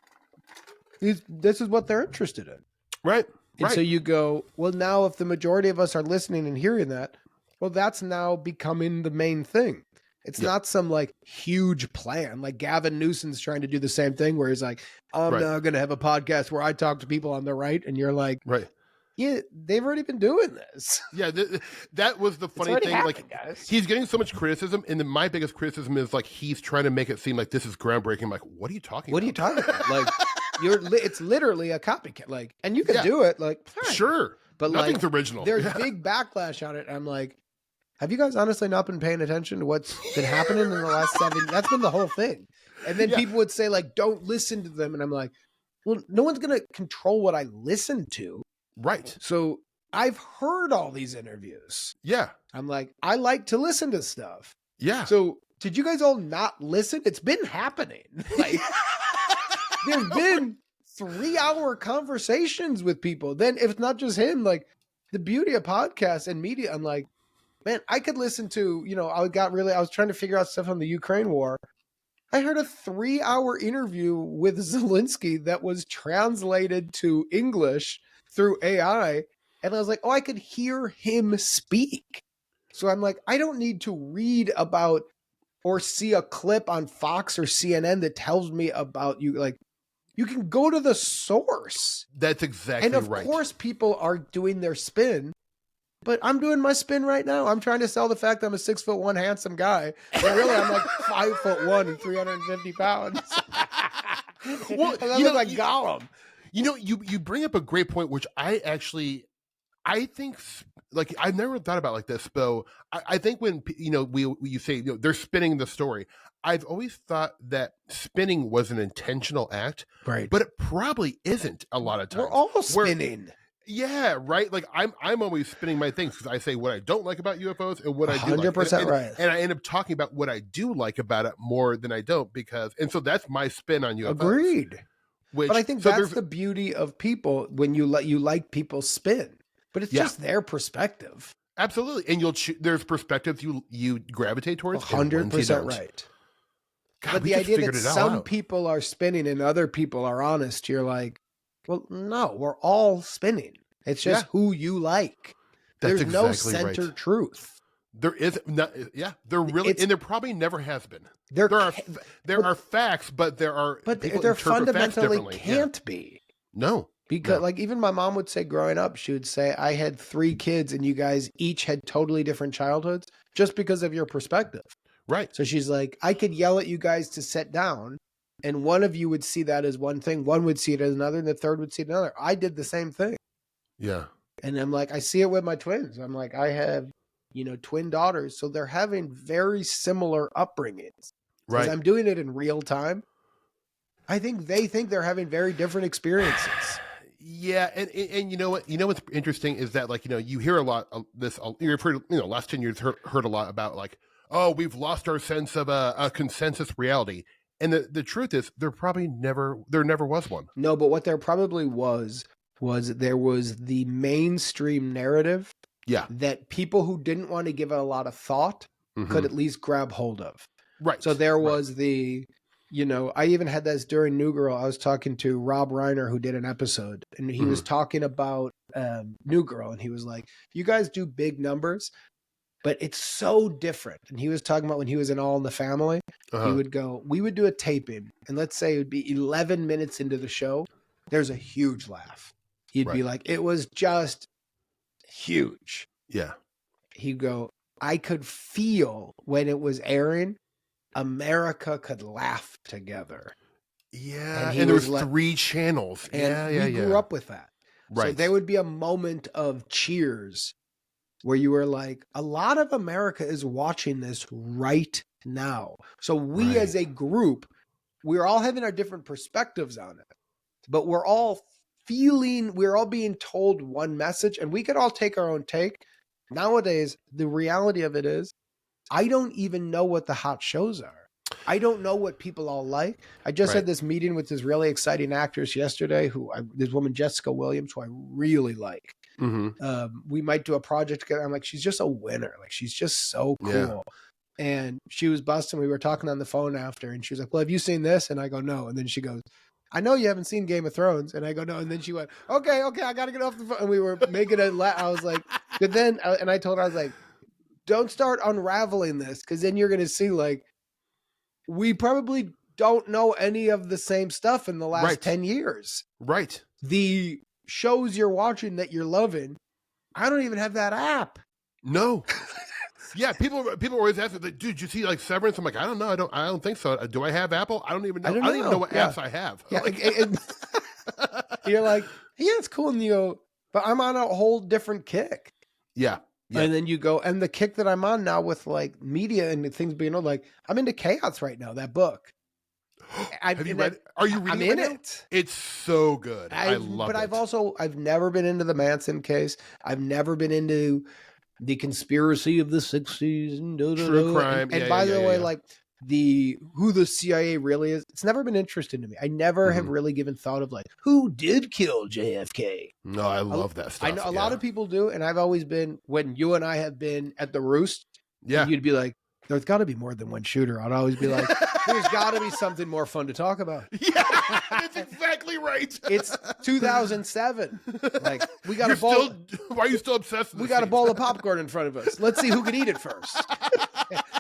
this is what they're interested in. Right. And so you go, well, now if the majority of us are listening and hearing that, well, that's now becoming the main thing. It's not some like huge plan. Like Gavin Newsom's trying to do the same thing where he's like, I'm now going to have a podcast where I talk to people on the right. And you're like, yeah, they've already been doing this. Yeah, that was the funny thing. Like, guys. He's getting so much criticism, and then my biggest criticism is like he's trying to make it seem like this is groundbreaking. I'm like, what are you talking about? What are you talking about? Like, it's literally a copycat. Like, and you can do it. Like, fine. Sure, but nothing's like, original. There's big backlash on it. I'm like, have you guys honestly not been paying attention to what's been happening in the last 7? That's been the whole thing. And then people would say like, don't listen to them, and I'm like, well, no one's gonna control what I listen to. Right. So I've heard all these interviews. Yeah. I'm like, I like to listen to stuff. Yeah. So did you guys all not listen? It's been happening. Like, there's been 3-hour conversations with people. Then if it's not just him, like the beauty of podcasts and media, I'm like, man, I could listen to, I was trying to figure out stuff on the Ukraine war. I heard a 3-hour interview with Zelensky that was translated to English through AI. And I was like, oh, I could hear him speak. So I'm like, I don't need to read about or see a clip on Fox or CNN that tells me about you. Like, you can go to the source. That's exactly right. And of course, people are doing their spin, but I'm doing my spin right now. I'm trying to sell the fact that I'm a 6'1" handsome guy. But really, I'm like 5'1" and 350 pounds. Well, and I look like Gollum. You bring up a great point, which I think, like, I've never thought about like this, though. I think when, you say, they're spinning the story, I've always thought that spinning was an intentional act, right? But it probably isn't a lot of times. We're all spinning. Yeah, right. Like I'm always spinning my things because I say what I don't like about UFOs and what I do. 100% right. And I end up talking about what I do like about it more than I don't so that's my spin on UFOs. Agreed. But I think that's the beauty of people when you like people's spin, but it's just their perspective. Absolutely, and there's perspectives you gravitate towards. 100% right. God, but the idea that some people are spinning and other people are honest, you're like, well, no, we're all spinning. It's just who you like. There's no center truth. There is not. Yeah, there really, and there probably never has been. There are facts, but there fundamentally can't be. No, because like even my mom would say growing up, she would say, I had 3 kids and you guys each had totally different childhoods just because of your perspective. Right. So she's like, I could yell at you guys to sit down, and one of you would see that as one thing, one would see it as another, and the third would see it another. I did the same thing. Yeah. And I'm like, I see it with my twins. I'm like, I have, twin daughters, so they're having very similar upbringings. Right. I'm doing it in real time. I think they think they're having very different experiences. Yeah, and you know what? What's interesting is that, like, you hear a lot of this. You've heard, last 10 years heard a lot about, like, oh, we've lost our sense of a consensus reality. And the truth is, there never was one. No, but what there probably was there was the mainstream narrative that people who didn't want to give it a lot of thought could at least grab hold of. Right. So there was the, I even had this during New Girl. I was talking to Rob Reiner, who did an episode, and he was talking about New Girl, and he was like, you guys do big numbers, but it's so different. And he was talking about when he was in All in the Family, he would go, we would do a taping, and let's say it would be 11 minutes into the show, there's a huge laugh. He'd be like, it was just huge. Yeah. He'd go, I could feel when it was airing, America could laugh together. Yeah. And there was 3 channels. And we grew up with that. Right. So there would be a moment of cheers where you were like, a lot of America is watching this right now. So we as a group, we're all having our different perspectives on it, but we're all being told one message, and we could all take our own take. Nowadays, the reality of it is, I don't even know what the hot shows are. I don't know what people all like. I just had this meeting with this really exciting actress yesterday, this woman, Jessica Williams, who I really like. We might do a project together. I'm like, she's just a winner. Like, she's just so cool. Yeah. And she was busting. We were talking on the phone after, and she was like, well, have you seen this? And I go, no. And then she goes, I know you haven't seen Game of Thrones. And I go, no. And then she went, okay, I got to get off the phone. And we were making I was like, but then, and I told her, I was like, don't start unraveling this, because then you're going to see, like, we probably don't know any of the same stuff in the last 10 years. Right. The shows you're watching that you're loving, I don't even have that app. No. Yeah, people always ask me, like, dude, you see like Severance? I'm like, I don't know. I don't think so. Do I have Apple? I don't even know. I don't even know what apps I have. Yeah, you're like, yeah, it's cool. And you go, but I'm on a whole different kick. Yeah. And then you go, and the kick that I'm on now with like media and things being like, I'm into Chaos right now, that book. Have you read it? Are you reading I'm in it? It's so good. I love it. But I've never been into the Manson case. I've never been into the conspiracy of the 60s and true crime. And by the way, like who the CIA really is, it's never been interesting to me. I never have really given thought of like, who did kill JFK? No, I love that stuff. I know a lot of people do, and I've always been, when you and I have been at the Roost, you'd be like, there's got to be more than one shooter. I'd always be like, there's got to be something more fun to talk about. Yeah, that's exactly right. It's 2007. Like, we got a bowl. Why are you still obsessed with We got a bowl of popcorn in front of us. Let's see who can eat it first.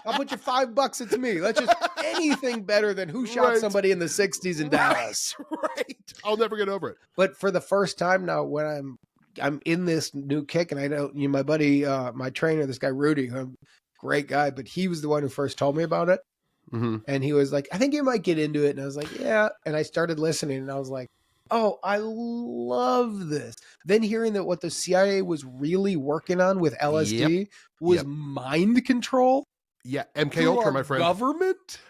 I'll put you $5. It's me. Let's just anything better than who shot somebody in the 60s in Dallas. Right. I'll never get over it. But for the first time now, when I'm in this new kick, and I know my buddy, my trainer, this guy Rudy, who I'm great guy, but he was the one who first told me about it. And he was like, I think you might get into it. And I was like, yeah. And I started listening, and I was like, oh, I love this. Then hearing that what the CIA was really working on with LSD was mind control. Yeah, MK Ultra, my friend. Government?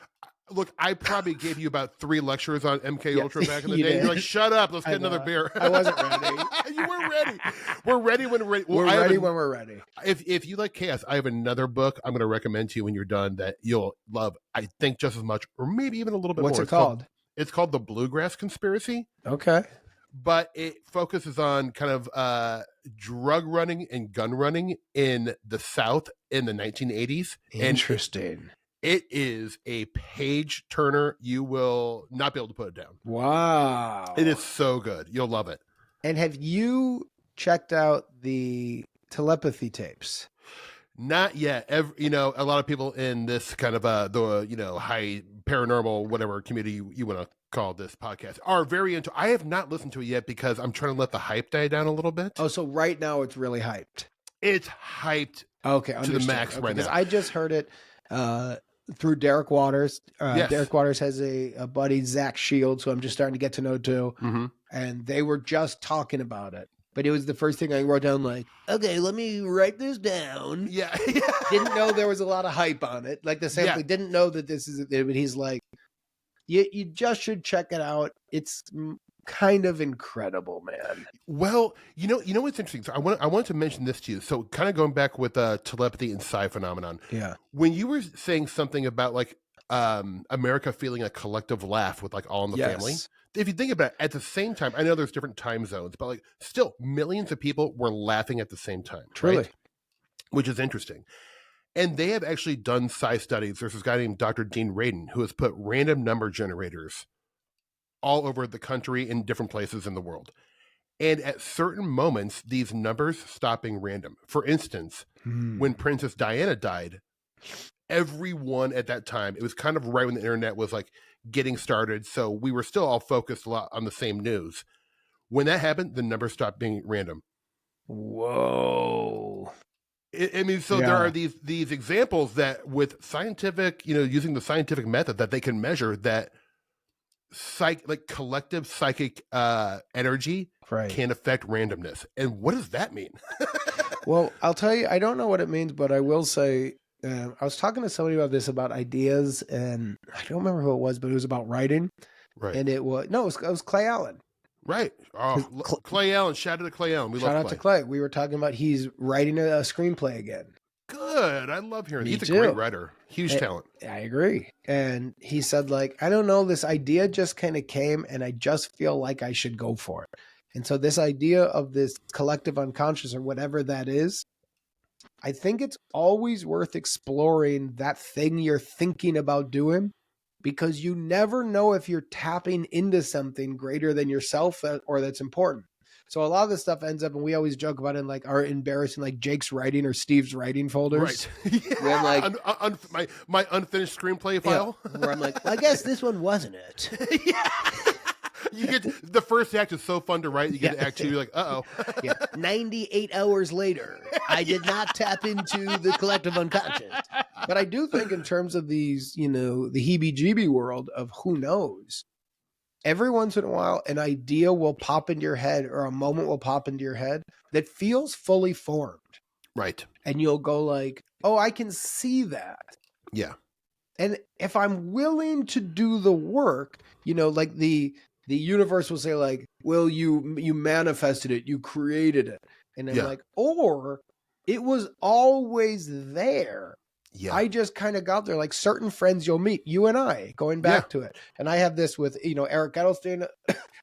Look, I probably gave you about 3 lectures on MK Ultra back in the day. You're like, shut up, let's get another beer. I wasn't ready. You were ready. We're ready when we're ready. We're ready when we're ready. If you like chaos, I have another book I'm going to recommend to you when you're done that you'll love, I think, just as much, or maybe even a little bit more. What's it called? It's called The Bluegrass Conspiracy. Okay. But it focuses on kind of drug running and gun running in the South in the 1980s. Interesting. It is a page turner. You will not be able to put it down. Wow. It is so good. You'll love it. And have you checked out the telepathy tapes? Not yet. A lot of people in this kind of high paranormal, whatever community you want to call this podcast, are very into. I have not listened to it yet because I'm trying to let the hype die down a little bit. Oh, so right now it's really hyped. It's hyped. Okay, to the max right now. I just heard it through Derek Waters. Yes. Derek Waters has a buddy, Zach Shields, who I'm just starting to get to know too. And they were just talking about it. But it was the first thing I wrote down, like, okay, let me write this down. Yeah. Didn't know there was a lot of hype on it. Like the sampling, didn't know that this is it, but he's like, you just should check it out. It's kind of incredible, man. Well, you know what's interesting? So I want to mention this to you. So kind of going back with telepathy and psi phenomenon. Yeah. When you were saying something about like America feeling a collective laugh with like All in the Family. If you think about it, at the same time, I know there's different time zones, but like still millions of people were laughing at the same time. Truly. Right? Which is interesting. And they have actually done sci studies. There's this guy named Dr. Dean Radin who has put random number generators all over the country in different places in the world. And at certain moments, these numbers stop being random. For instance, when Princess Diana died, everyone at that time, it was kind of right when the internet was like getting started. So we were still all focused a lot on the same news. When that happened, the numbers stopped being random. Whoa. There are these examples that with scientific, using the scientific method that they can measure that collective psychic energy can affect randomness. And what does that mean? Well, I'll tell you, I don't know what it means, but I will say, I was talking to somebody about this, about ideas, and I don't remember who it was, but it was about writing. Right. And it was Clay Allen. Right. Oh, Clay Allen. Shout out to Clay Allen. Shout out to Clay. We were talking about he's writing a screenplay again. Good. I love hearing he's a great writer. Huge talent. I agree. And he said, like, I don't know, this idea just kind of came and I just feel like I should go for it. And so this idea of this collective unconscious or whatever that is, I think it's always worth exploring that thing you're thinking about doing, because you never know if you're tapping into something greater than yourself or that's important. So a lot of this stuff ends up, and we always joke about it in like our embarrassing, like Jake's writing or Steve's writing folders. Right. Where I'm like, my unfinished screenplay file. Where I'm like, well, I guess this one wasn't it. Yeah. You get the first act is so fun to write. You get to act two, you're like, 98 hours later, I did not tap into the collective unconscious. But I do think in terms of these, the heebie-jeebie world of who knows, every once in a while, an idea will pop into your head or a moment will pop into your head that feels fully formed. Right. And you'll go like, oh, I can see that. Yeah. And if I'm willing to do the work, like the universe will say like, well, you manifested it, you created it. And I'm like, or it was always there. Yeah. I just kind of got there, like certain friends you'll meet, you and I, going back to it. And I have this with, Eric Edelstein.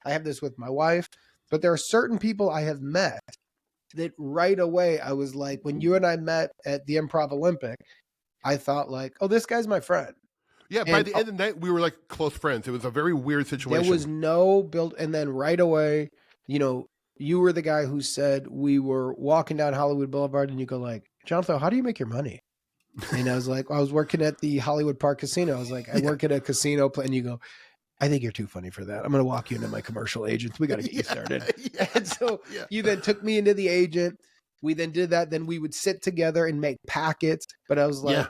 I have this with my wife. But there are certain people I have met that right away I was like, when you and I met at the Improv Olympic, I thought like, oh, this guy's my friend. Yeah, by the end of the night, we were like close friends. It was a very weird situation. There was no build. And then right away, you were the guy who said we were walking down Hollywood Boulevard and you go like, Jonathan, how do you make your money? And I was like, I was working at the Hollywood Park Casino. I was like, I work at a casino. And you go, I think you're too funny for that. I'm going to walk you into my commercial agents. We got to get you started. And so you then took me into the agent. We then did that. Then we would sit together and make packets. But I was like,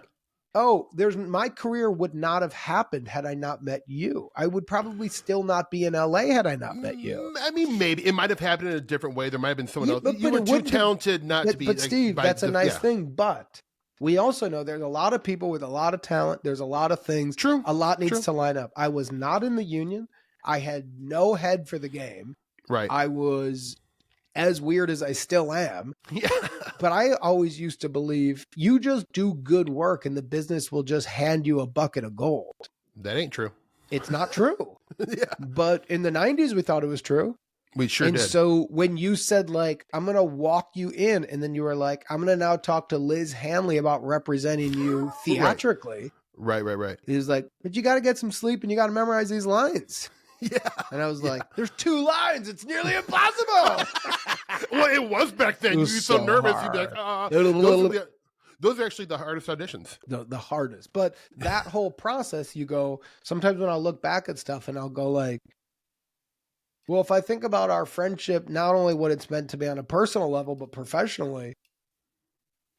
my career would not have happened had I not met you. I would probably still not be in LA had I not met you. I mean, maybe it might have happened in a different way. There might have been someone else. You were too talented not to be. But Steve, that's a nice thing. But we also know there's a lot of people with a lot of talent. There's a lot of things. True. A lot needs to line up. I was not in the union. I had no head for the game. Right. I was as weird as I still am. Yeah. But I always used to believe you just do good work and the business will just hand you a bucket of gold. That ain't true. It's not true. Yeah. But in the 90s, we thought it was true. We sure did. So when you said like, I'm going to walk you in, and then you were like, I'm going to now talk to Liz Hanley about representing you theatrically. Right. He was like, but you got to get some sleep and you got to memorize these lines. Yeah. And I was like, there's 2 lines. It's nearly impossible. Well, it was back then. You'd be so nervous. You'd be like, those are actually the hardest auditions. The hardest. But that whole process, you go, sometimes when I'll look back at stuff and I'll go like, well, if I think about our friendship, not only what it's meant to be on a personal level, but professionally,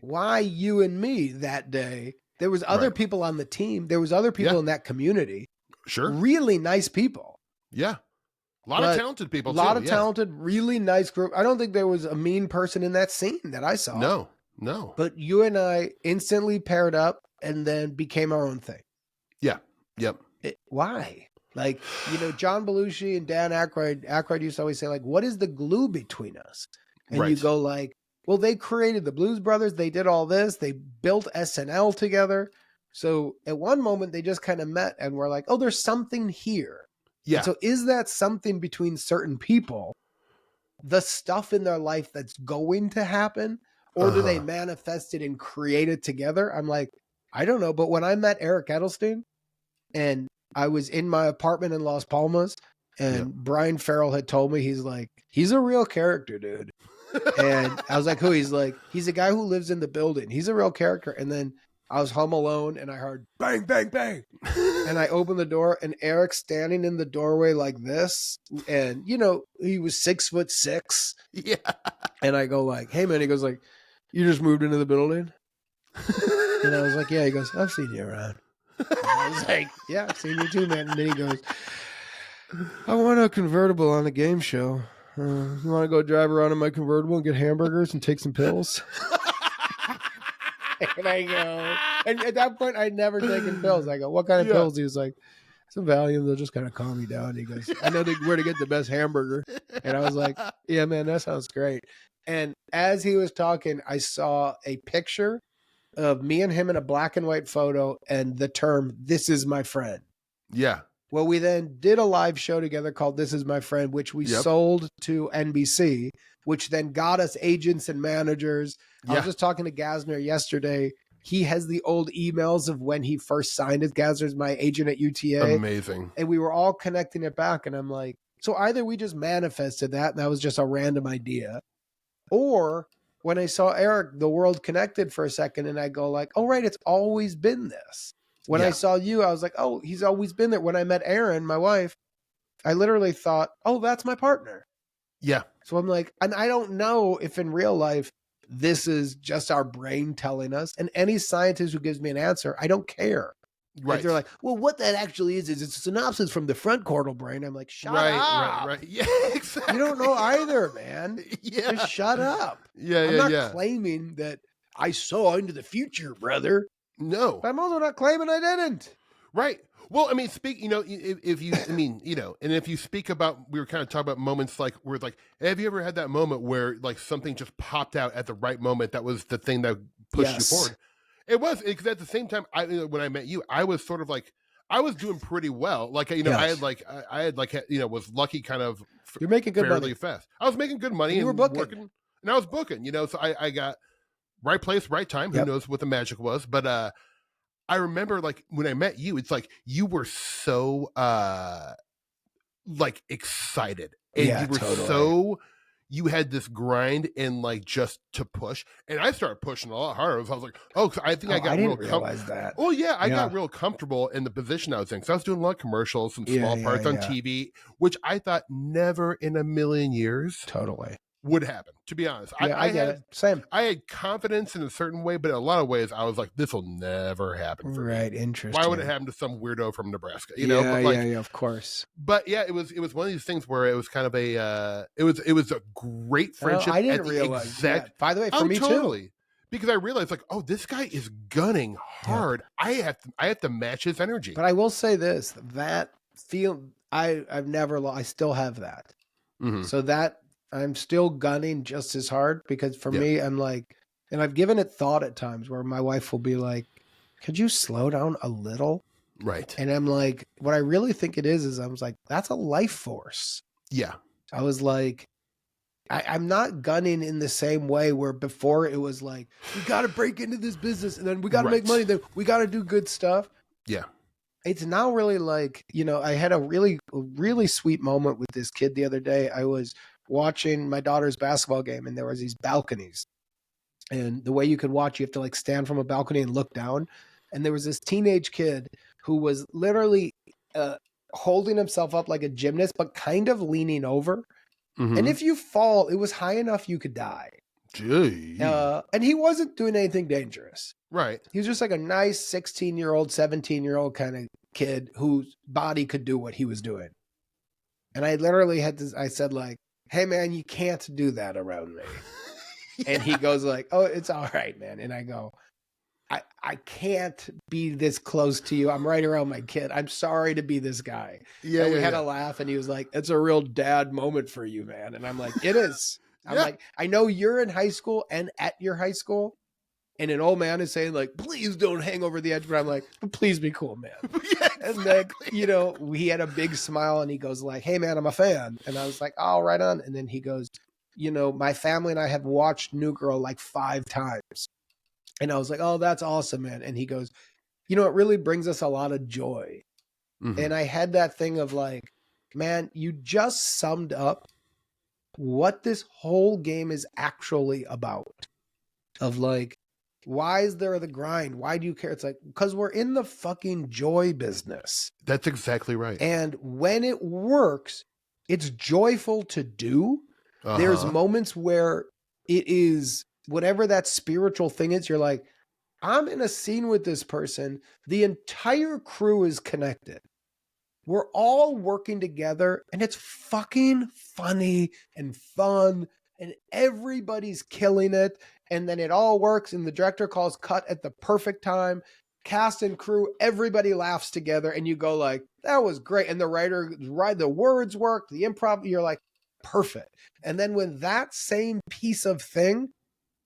why you and me that day? There was other people on the team. There was other people in that community. Sure. Really nice people. Yeah. A lot of talented people, A lot of talented, really nice group. I don't think there was a mean person in that scene that I saw. No. But you and I instantly paired up and then became our own thing. Yeah. Yep. Why? Like, John Belushi and Dan Aykroyd used to always say, like, what is the glue between us? And you go like, well, they created the Blues Brothers. They did all this. They built SNL together. So at one moment they just kind of met and were like, oh, there's something here. Yeah. And so is that something between certain people, the stuff in their life that's going to happen, or do they manifest it and create it together? I'm like, I don't know. But when I met Eric Edelstein and I was in my apartment in Las Palmas and Brian Farrell had told me, he's like, he's a real character, dude. And I was like, who? He's like, he's a guy who lives in the building. He's a real character. And then I was home alone and I heard bang, bang, bang. And I opened the door and Eric's standing in the doorway like this. And, you know, he was 6'6". Yeah. And I go like, hey, man. He goes like, you just moved into the building? And I was like, yeah. He goes, I've seen you around. And I was like, yeah, I've seen you too, man. And then he goes, I want a convertible on a game show. You want to go drive around in my convertible and get hamburgers and take some pills? And I go, and at that point, I'd never taken pills. I go, what kind of pills? He was like, some Valium. They'll just kind of calm me down. He goes, I know where to get the best hamburger. And I was like, yeah, man, that sounds great. And as he was talking, I saw a picture of me and him in a black and white photo and the term, this is my friend. Yeah. Well, we then did a live show together called This Is My Friend, which we sold to NBC, which then got us agents and managers. I was just talking to Gassner yesterday. He has the old emails of when he first signed as Gassner's my agent at UTA. Amazing. And we were all connecting it back. And I'm like, so either we just manifested that and that was just a random idea, or when I saw Eric, the world connected for a second and I go like, oh, right, it's always been this. When I saw you, I was like, oh, he's always been there. When I met Erin, my wife, I literally thought, oh, that's my partner. Yeah. So I'm like, and I don't know if in real life, this is just our brain telling us. And any scientist who gives me an answer, I don't care. Right. Like they're like, well, what that actually is it's a synopsis from the front caudal brain. I'm like, shut up. Right. Yeah, exactly. You don't know either, man. Yeah. Just shut up. Yeah, I'm not claiming that I saw into the future, brother. No. But I'm also not claiming I didn't. Right. Well, I mean, if you, I mean, you know, and if you speak about, we were kind of talking about moments like where, like, have you ever had that moment where, like, something just popped out at the right moment that was the thing that pushed you forward? It was, because at the same time, when I met you, I was sort of like, I was doing pretty well. Like, you know, I had, you know, was lucky kind of. You're making good fairly money. Fast. I was making good money. And you were booking. Working, and I was booking, you know, so I got right place, right time. Who knows what the magic was? But I remember, like, when I met you, it's like you were so like excited, and you were so, you had this grind and like just to push, and I started pushing a lot harder. I was like, oh, 'cause I think I got real comfortable. Oh yeah, I got real comfortable in the position I was in. So I was doing a lot of commercials, some small parts on TV, which I thought never in a million years would happen, to be honest. I get it. Same. I had confidence in a certain way, but in a lot of ways, I was like, this will never happen for me. Right, interesting. Why would it happen to some weirdo from Nebraska? You know? Yeah, But like, yeah, of course. But yeah, it was one of these things where it was kind of a, it was a great friendship. I didn't realize that. By the way, for me too. Because I realized, like, oh, this guy is gunning hard. Yeah. I have to match his energy. But I will say this, that feel, I've never, I still have that. Mm-hmm. So that, I'm still gunning just as hard, because for me, I'm like, and I've given it thought at times where my wife will be like, could you slow down a little? Right. And I'm like, what I really think it is I was like, that's a life force. Yeah. I was like, I'm not gunning in the same way where before it was like, we got to break into this business and then we got to make money. Then we got to do good stuff. Yeah. It's now really like, you know, I had a really sweet moment with this kid the other day. I was watching my daughter's basketball game and there was these balconies, and the way you could watch, you have to like stand from a balcony and look down. And there was this teenage kid who was literally holding himself up like a gymnast, but kind of leaning over. Mm-hmm. And if you fall, it was high enough you could die. Gee. And he wasn't doing anything dangerous. Right. He was just like a nice 16-year-old, 17-year-old kind of kid whose body could do what he was doing. And I literally I said like, hey man, you can't do that around me. And he goes like, oh, it's all right, man. And I go, I can't be this close to you. I'm right around my kid. I'm sorry to be this guy. Yeah. And we had a laugh, and he was like, it's a real dad moment for you, man. And I'm like, it is. I'm like, I know you're in high school and at your high school, and an old man is saying like, please don't hang over the edge. But I'm like, but please be cool, man. Yeah, And then, he had a big smile and he goes like, hey man, I'm a fan. And I was like, oh, right on. And then he goes, my family and I have watched New Girl like 5 times. And I was like, oh, that's awesome, man. And he goes, it really brings us a lot of joy. Mm-hmm. And I had that thing of like, man, you just summed up what this whole game is actually about. Of like, why is there the grind? Why do you care? It's like, because we're in the fucking joy business. That's exactly right. And when it works, it's joyful to do. There's moments where it is whatever that spiritual thing is. You're like, I'm in a scene with this person. The entire crew is connected. We're all working together and it's fucking funny and fun and everybody's killing it. And then it all works and the director calls cut at the perfect time. Cast and crew, everybody laughs together and you go like, that was great. And the the words worked, the improv, you're like, perfect. And then when that same piece of thing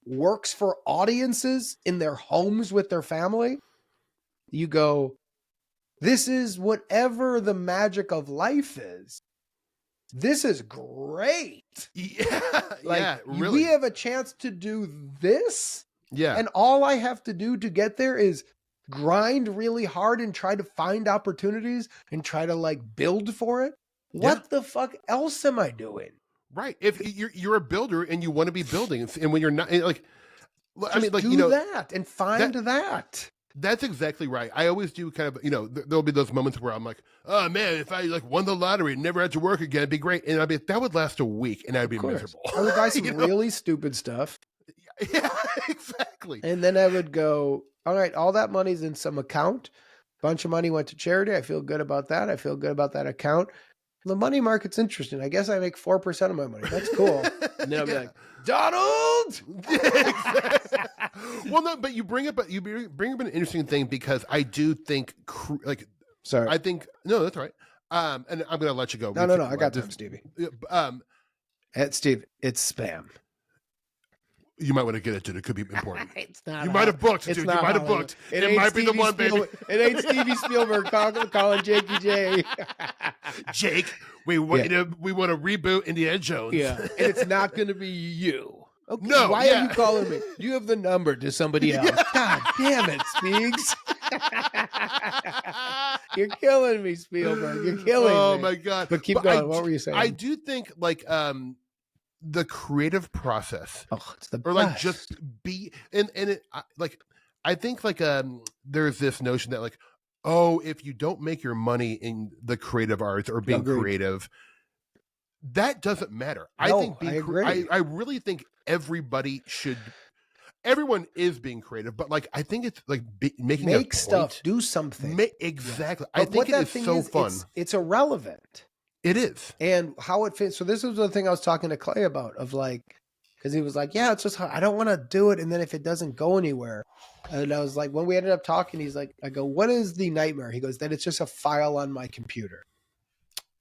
works for audiences in their homes with their family, you go, this is whatever the magic of life is. This is great. Yeah, really. We have a chance to do this. Yeah. And all I have to do to get there is grind really hard and try to find opportunities and try to like build for it. What the fuck else am I doing? Right. If you're a builder and you want to be building, and when you're not like, I mean, like, do that and find that. That's exactly right. I always do kind of, there'll be those moments where I'm like, oh man, if I like won the lottery and never had to work again, it'd be great. And I'd be, that would last a week and I'd be miserable. I would buy some really stupid stuff. Yeah, exactly. And then I would go, all right, all that money's in some account. Bunch of money went to charity. I feel good about that. I feel good about that account. The money market's interesting. I guess I make 4% of my money. That's cool. And then I'll be like, Donald! Well, no, but you bring up an interesting thing because I do think, sorry. I think, no, that's all right. And I'm going to let you go. No. I got time, Stevie. Steve, it's spam. You might want to get it, dude. It could be important. It's not. You might have booked, dude. You might have booked. It might be the one, baby. It ain't Stevie Spielberg calling Jakey J. Jake, we want to reboot Indiana Jones. Yeah, and it's not going to be you. Okay. No. Why are you calling me? You have the number to somebody else. God damn it, Speaks. You're killing me, Spielberg. You're killing me. Oh my God. But keep going. What were you saying? I do think the creative process, it's the or best. like just be and it I think there's this notion that like, oh, if you don't make your money in the creative arts or being creative, that doesn't matter. I really think everyone is being creative, but like I think it's like make stuff, do something. Exactly. Yeah. I think it is so fun. It's irrelevant. It is. And how it fits. So this was the thing I was talking to Clay about of like, because he was like, yeah, it's just hard. I don't want to do it. And then if it doesn't go anywhere. And I was like, when we ended up talking, he's like, I go, what is the nightmare? He goes, that it's just a file on my computer.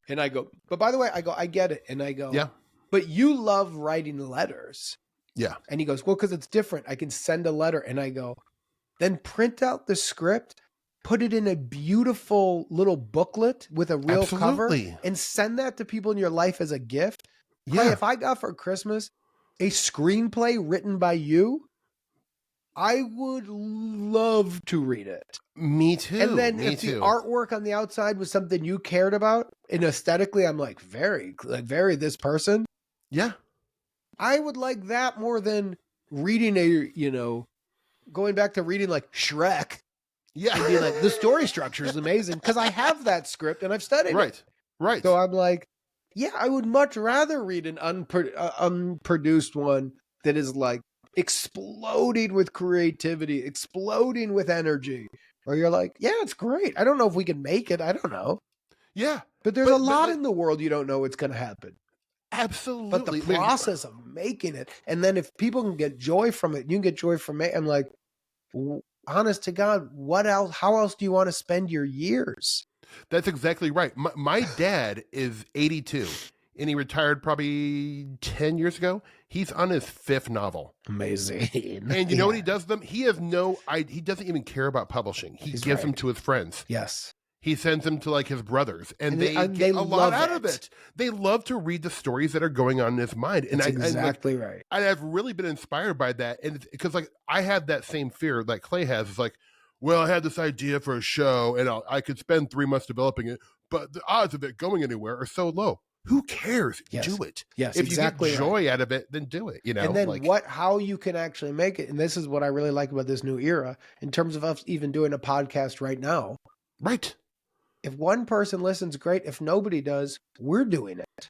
And I go, but by the way, I get it. And I go, yeah, but you love writing letters. Yeah. And he goes, well, because it's different. I can send a letter. And I go, then print out the script, put it in a beautiful little booklet with a real cover, and send that to people in your life as a gift. Yeah. Hey, if I got for Christmas a screenplay written by you, I would love to read it. Me too. And then the artwork on the outside was something you cared about, and aesthetically, I'm like, very this person. Yeah. I would like that more than reading going back to reading like Shrek. Yeah. And be like, the story structure is amazing because I have that script and I've studied it. Right. So I'm like, yeah, I would much rather read an unproduced one that is like exploding with creativity, exploding with energy. Or you're like, yeah, it's great. I don't know if we can make it. I don't know. Yeah. But there's a lot in the world you don't know what's going to happen. Absolutely. But the process of making it, and then if people can get joy from it, you can get joy from it. I'm like, honest to God, what else? How else do you want to spend your years? That's exactly right. My dad is 82. and he retired probably 10 years ago. He's on his 5th novel. Amazing. And you know what he does them? He has he doesn't even care about publishing. He gives them to his friends. Yes. He sends them to like his brothers, and they get a lot out of it. They love to read the stories that are going on in his mind. And that's exactly right. And I've really been inspired by that. And because like I have that same fear that Clay has. It's like, well, I had this idea for a show and I could spend 3 months developing it, but the odds of it going anywhere are so low. Who cares? Yes. Do it. Yes, if exactly you get joy out of it, then do it. You know, and then how you can actually make it. And this is what I really like about this new era in terms of us even doing a podcast right now. Right. If one person listens, great. If nobody does, we're doing it.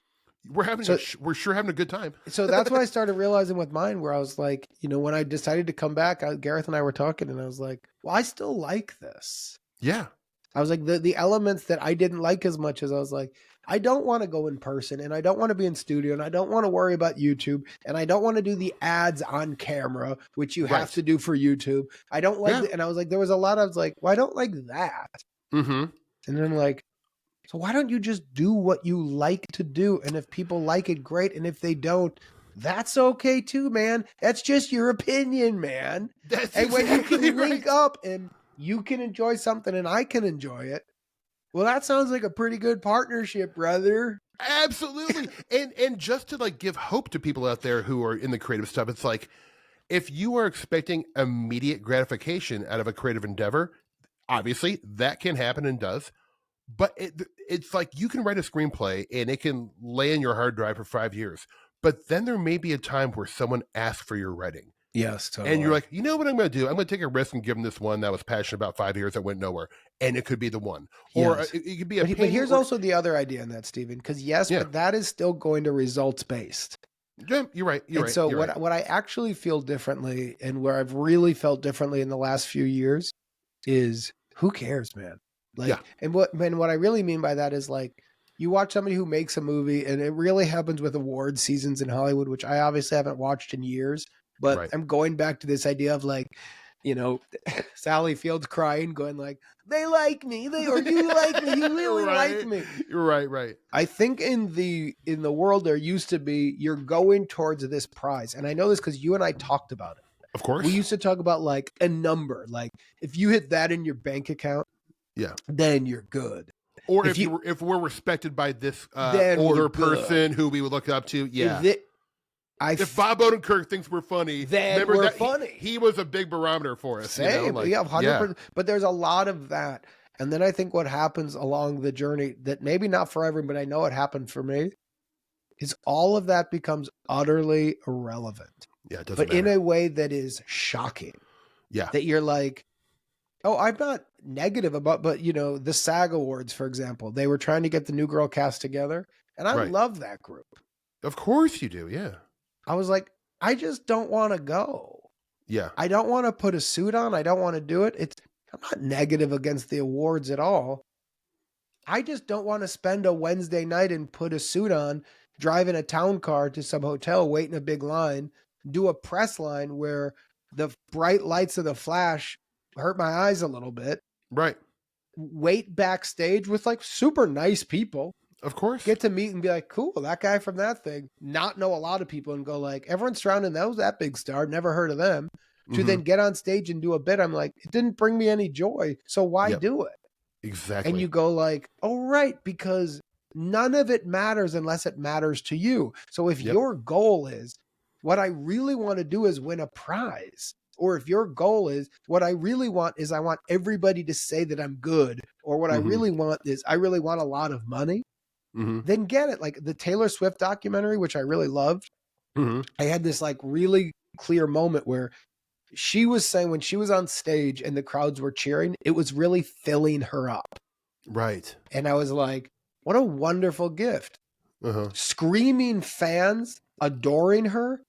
We're sure having a good time. So that's what I started realizing with mine, where I was like, when I decided to come back, Gareth and I were talking, and I was like, well, I still like this. Yeah. I was like, the elements that I didn't like as much as I was like, I don't want to go in person, and I don't want to be in studio, and I don't want to worry about YouTube, and I don't want to do the ads on camera, which you have to do for YouTube. I don't like and I was like, there was a lot, I was like, well, I don't like that. Mm-hmm. And then I'm like, so why don't you just do what you like to do? And if people like it, great. And if they don't, that's okay too, man. That's just your opinion, man. When you can link up and you can enjoy something and I can enjoy it, well, that sounds like a pretty good partnership, brother. Absolutely. and just to like give hope to people out there who are in the creative stuff, it's like, if you are expecting immediate gratification out of a creative endeavor, obviously that can happen and does, but it's like you can write a screenplay and it can lay in your hard drive for 5 years, but then there may be a time where someone asks for your writing. Yes, totally. And you're like, you know what I'm going to do? I'm going to take a risk and give them this one that I was passionate about 5 years that went nowhere, and it could be the one. Or it could be a. But here's also the other idea in that, Stephen, because but that is still going to results based. Yeah, you're right. So what I actually feel differently, and where I've really felt differently in the last few years, is who cares, man? And what I really mean by that is like, you watch somebody who makes a movie, and it really happens with award seasons in Hollywood, which I obviously haven't watched in years, but I'm going back to this idea of like, Sally Field's crying, going like, they like me, or you like me, you really like me. You're right. I think in the world there used to be, you're going towards this prize. And I know this because you and I talked about it. Of course. We used to talk about like a number, like if you hit that in your bank account, then you're good. Or if we're respected by this older person who we would look up to, if Bob Odenkirk thinks we're funny, then we're funny. He was a big barometer for us. Same, 100%. But there's a lot of that. And then I think what happens along the journey, that maybe not for everyone, but I know it happened for me, is all of that becomes utterly irrelevant. Yeah, it doesn't matter. In a way that is shocking. Yeah. That you're like, oh, I'm not negative about, but the SAG Awards, for example, they were trying to get the New Girl cast together. And I love that group. Of course you do, yeah. I was like, I just don't want to go. Yeah. I don't want to put a suit on. I don't want to do it. I'm not negative against the awards at all. I just don't want to spend a Wednesday night and put a suit on, drive in a town car to some hotel, wait in a big line, do a press line where the bright lights of the flash hurt my eyes a little bit. Right. Wait backstage with like super nice people. Of course. Get to meet and be like, cool, that guy from that thing. Not know a lot of people and go like, everyone's surrounding that big star, never heard of them. To then get on stage and do a bit, I'm like, it didn't bring me any joy, so why do it? Exactly. And you go like, oh, right, because none of it matters unless it matters to you. So if your goal is, what I really want to do is win a prize, or if your goal is, what I really want is I want everybody to say that I'm good, or what I really want is I really want a lot of money, then get it. Like the Taylor Swift documentary, which I really loved, I had this like really clear moment where she was saying when she was on stage and the crowds were cheering, it was really filling her up. Right. And I was like, what a wonderful gift. Screaming fans adoring her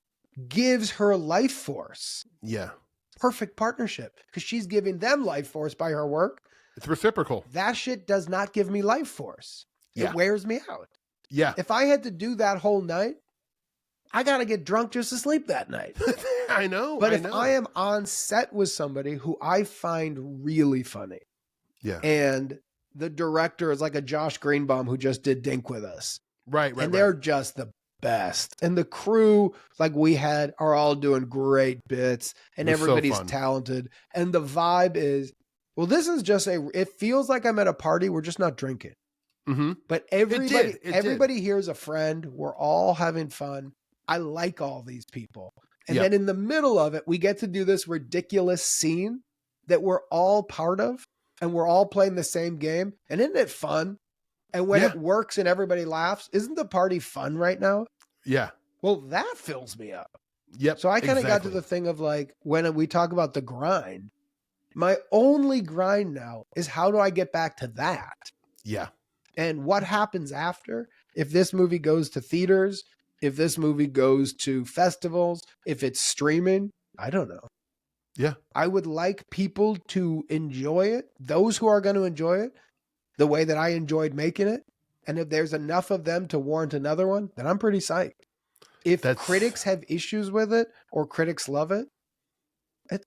gives her life force. Yeah. Perfect partnership because she's giving them life force by her work. It's reciprocal. That shit does not give me life force. Yeah. It wears me out. Yeah. If I had to do that whole night, I got to get drunk just to sleep that night. I know. But if I am on set with somebody who I find really funny, and the director is like a Josh Greenbaum who just did Dink with us, Right. And they're just the best. And the crew, like we had, are all doing great bits, and everybody's talented. And the vibe is, well, this is just it feels like I'm at a party. We're just not drinking. Mm-hmm. But everybody here is a friend. We're all having fun. I like all these people. And then in the middle of it, we get to do this ridiculous scene that we're all part of, and we're all playing the same game. And isn't it fun? And when it works and everybody laughs, isn't the party fun right now? Yeah. Well, that fills me up. Yep. So I kind of got to the thing of like, when we talk about the grind, my only grind now is how do I get back to that? Yeah. And what happens after? If this movie goes to theaters, if this movie goes to festivals, if it's streaming, I don't know. Yeah. I would like people to enjoy it, those who are going to enjoy it, the way that I enjoyed making it. And if there's enough of them to warrant another one, then I'm pretty psyched. If critics have issues with it or critics love it,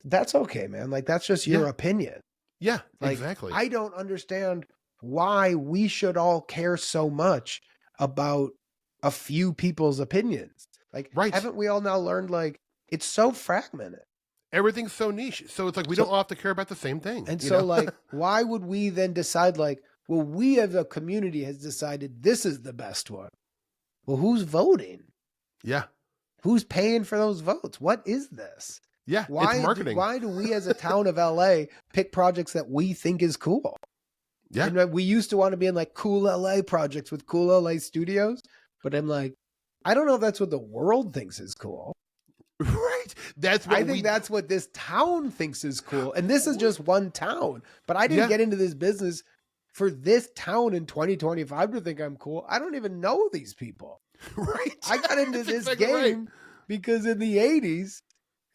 that's okay, man. Like, that's just your opinion. Yeah, like, exactly. I don't understand why we should all care so much about a few people's opinions. Like, haven't we all now learned, like, it's so fragmented? Everything's so niche. So it's like, we don't all have to care about the same thing. And so like, why would we then decide like, well, we as a community has decided this is the best one. Well, who's voting? Yeah. Who's paying for those votes? What is this? Yeah. It's marketing. Why do we as a town of LA pick projects that we think is cool? Yeah. And we used to want to be in like cool LA projects with cool LA studios. But I'm like, I don't know if that's what the world thinks is cool. Right. I think that's what this town thinks is cool. And this is just one town. But I didn't get into this business for this town in 2025 to think I'm cool. I don't even know these people. Right. I got into this game because in the 80s,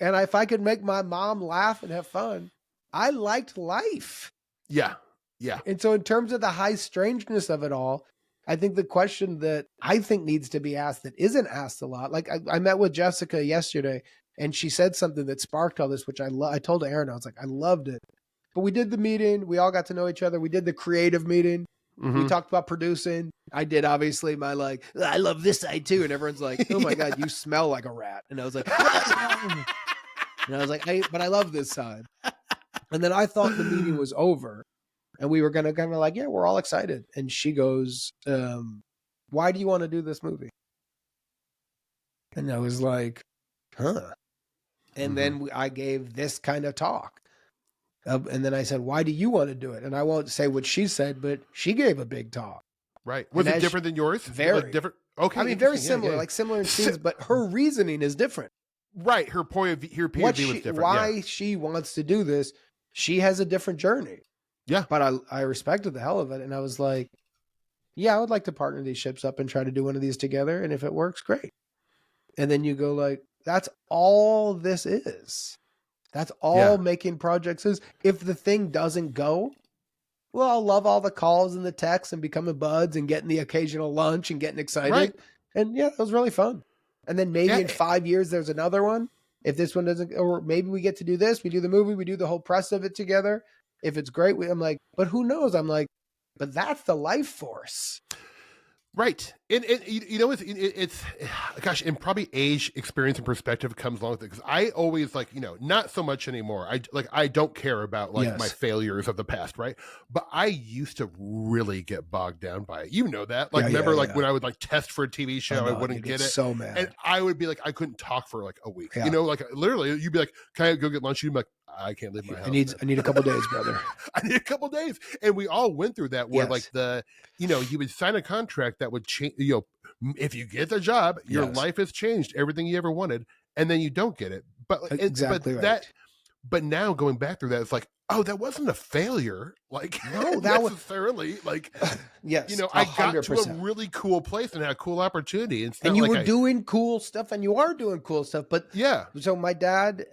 and if I could make my mom laugh and have fun, I liked life. Yeah. Yeah. And so in terms of the high strangeness of it all, I think the question that I think needs to be asked that isn't asked a lot, like I met with Jessica yesterday and she said something that sparked all this, which I told Aaron, I was like, I loved it. But we did the meeting. We all got to know each other. We did the creative meeting. Mm-hmm. We talked about producing. I did obviously my like, I love this side too. And everyone's like, oh my God, you smell like a rat. And I was like, and I was like, but I love this side. And then I thought the meeting was over. And we were going to kind of like, yeah, we're all excited. And she goes, why do you want to do this movie? And I was like, huh. And then I gave this kind of talk. And then I said, why do you want to do it? And I won't say what she said, but she gave a big talk. Right. Was it different than yours? Very. Like different? Okay. I mean, very similar, like similar in scenes, but her reasoning is different. Right. Her point of view, her POV was different. Why she wants to do this, she has a different journey. Yeah. But I respected the hell of it. And I was like, yeah, I would like to partner these ships up and try to do one of these together. And if it works, great. And then you go like, that's all this is. That's all making projects is. If the thing doesn't go, well, I'll love all the calls and the texts and becoming buds and getting the occasional lunch and getting excited. Right. And yeah, it was really fun. And then maybe in 5 years, there's another one. If this one doesn't, or maybe we get to do this, we do the movie, we do the whole press of it together. If it's great, I'm like, but who knows? I'm like, but that's the life force. Right. And you know, it's gosh, and probably age, experience, and perspective comes along with it. Because I always like, you know, not so much anymore. I don't care about like my failures of the past, right? But I used to really get bogged down by it. You know that. Like, remember when I would like test for a TV show, I wouldn't get it. So mad. And I would be like, I couldn't talk for like a week. You know, like literally, you'd be like, can I go get lunch? You'd be like, I can't leave my house. I need a couple days, brother. I need a couple days. And we all went through that where like you would sign a contract that would change, you know, if you get the job, your life has changed, everything you ever wanted, and then you don't get it. But but now going back through that, it's like, oh, that wasn't a failure. Like, no, that necessarily like, yes, you know, 100%. I got to a really cool place and had a cool opportunity. And you were doing cool stuff, and you are doing cool stuff. But so my dad,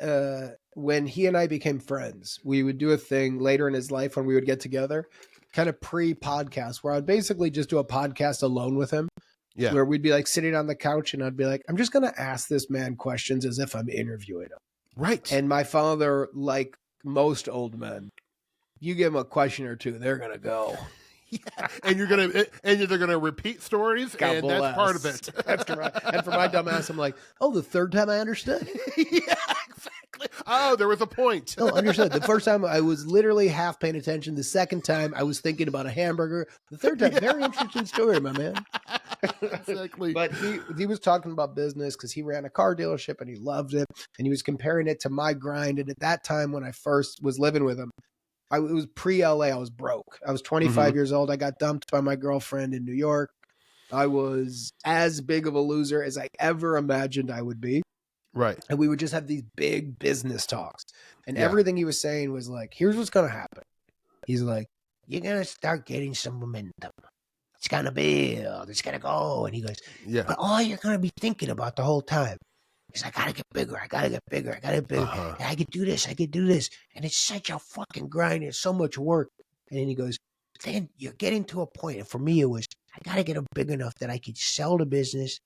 when he and I became friends, we would do a thing later in his life when we would get together, kind of pre-podcast, where I'd basically just do a podcast alone with him. Yeah. Where we'd be like sitting on the couch and I'd be like, I'm just going to ask this man questions as if I'm interviewing him. Right. And my father, like most old men, you give them a question or two, they're going to go. and they're gonna repeat stories, God and bless. that's part of it. That's correct. And for my dumbass, I'm like, oh, the third time I understood. Yeah, exactly. Oh, there was a point. Oh, understood. The first time I was literally half paying attention. The second time I was thinking about a hamburger. The third time, very interesting story, my man. Exactly. But he was talking about business because he ran a car dealership and he loved it. And he was comparing it to my grind. And at that time, when I first was living with him, it was pre-LA. I was broke. I was 25 years old. I got dumped by my girlfriend in New York. I was as big of a loser as I ever imagined I would be. Right. And we would just have these big business talks. And everything he was saying was like, here's what's going to happen. He's like, you're going to start getting some momentum. It's going to build. It's going to go. And he goes, but all you're going to be thinking about the whole time is I got to get bigger. I got to get bigger. I got to get bigger. I could do this. I could do this. And it's such a fucking grind. It's so much work. And then he goes, then you're getting to a point. And for me, it was, I got to get big enough that I could sell the business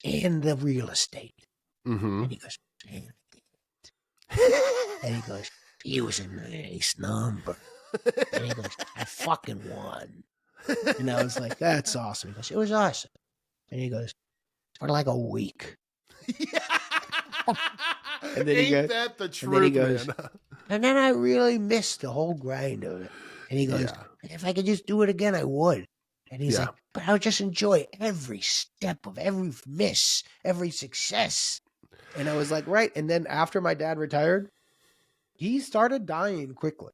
and the real estate. And he goes, and he goes, he was a nice number. And he goes, I fucking won. And I was like, that's awesome. He goes, it was awesome. And he goes, for like a week. And then Ain't that the truth, and then he goes, man? and then I really missed the whole grind of it. And he goes, if I could just do it again, I would. And he's like, but I would just enjoy every step of every miss, every success. And I was like, right. And then after my dad retired, he started dying quickly.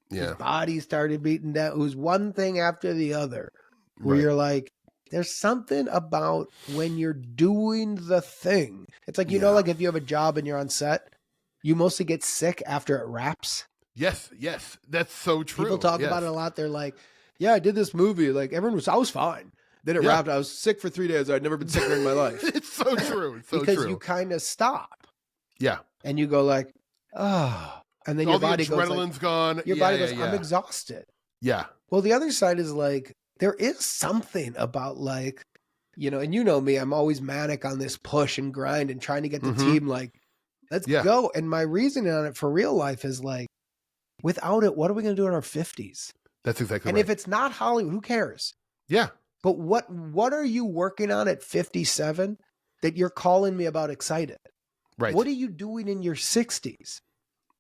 His body started beating down. It was one thing after the other where you're like, there's something about when you're doing the thing. It's like, you know, like if you have a job and you're on set, you mostly get sick after it wraps. Yes. That's so true. People talk about it a lot. They're like, yeah, I did this movie. Like I was fine. Then it wrapped. I was sick for 3 days. I'd never been sicker in my life. It's so true. It's so because true. you kind of stop. Yeah. And you go like, oh. And then all your body the adrenaline's goes gone. Your body goes, I'm exhausted. Yeah. Well, the other side is like, there is something about like, you know, and you know me, I'm always manic on this push and grind and trying to get the team like, let's go. And my reasoning on it for real life is like, without it, what are we going to do in our 50s? That's exactly and right. if it's not Hollywood, who cares? Yeah. But what are you working on at 57 that you're calling me about excited? Right. What are you doing in your 60s?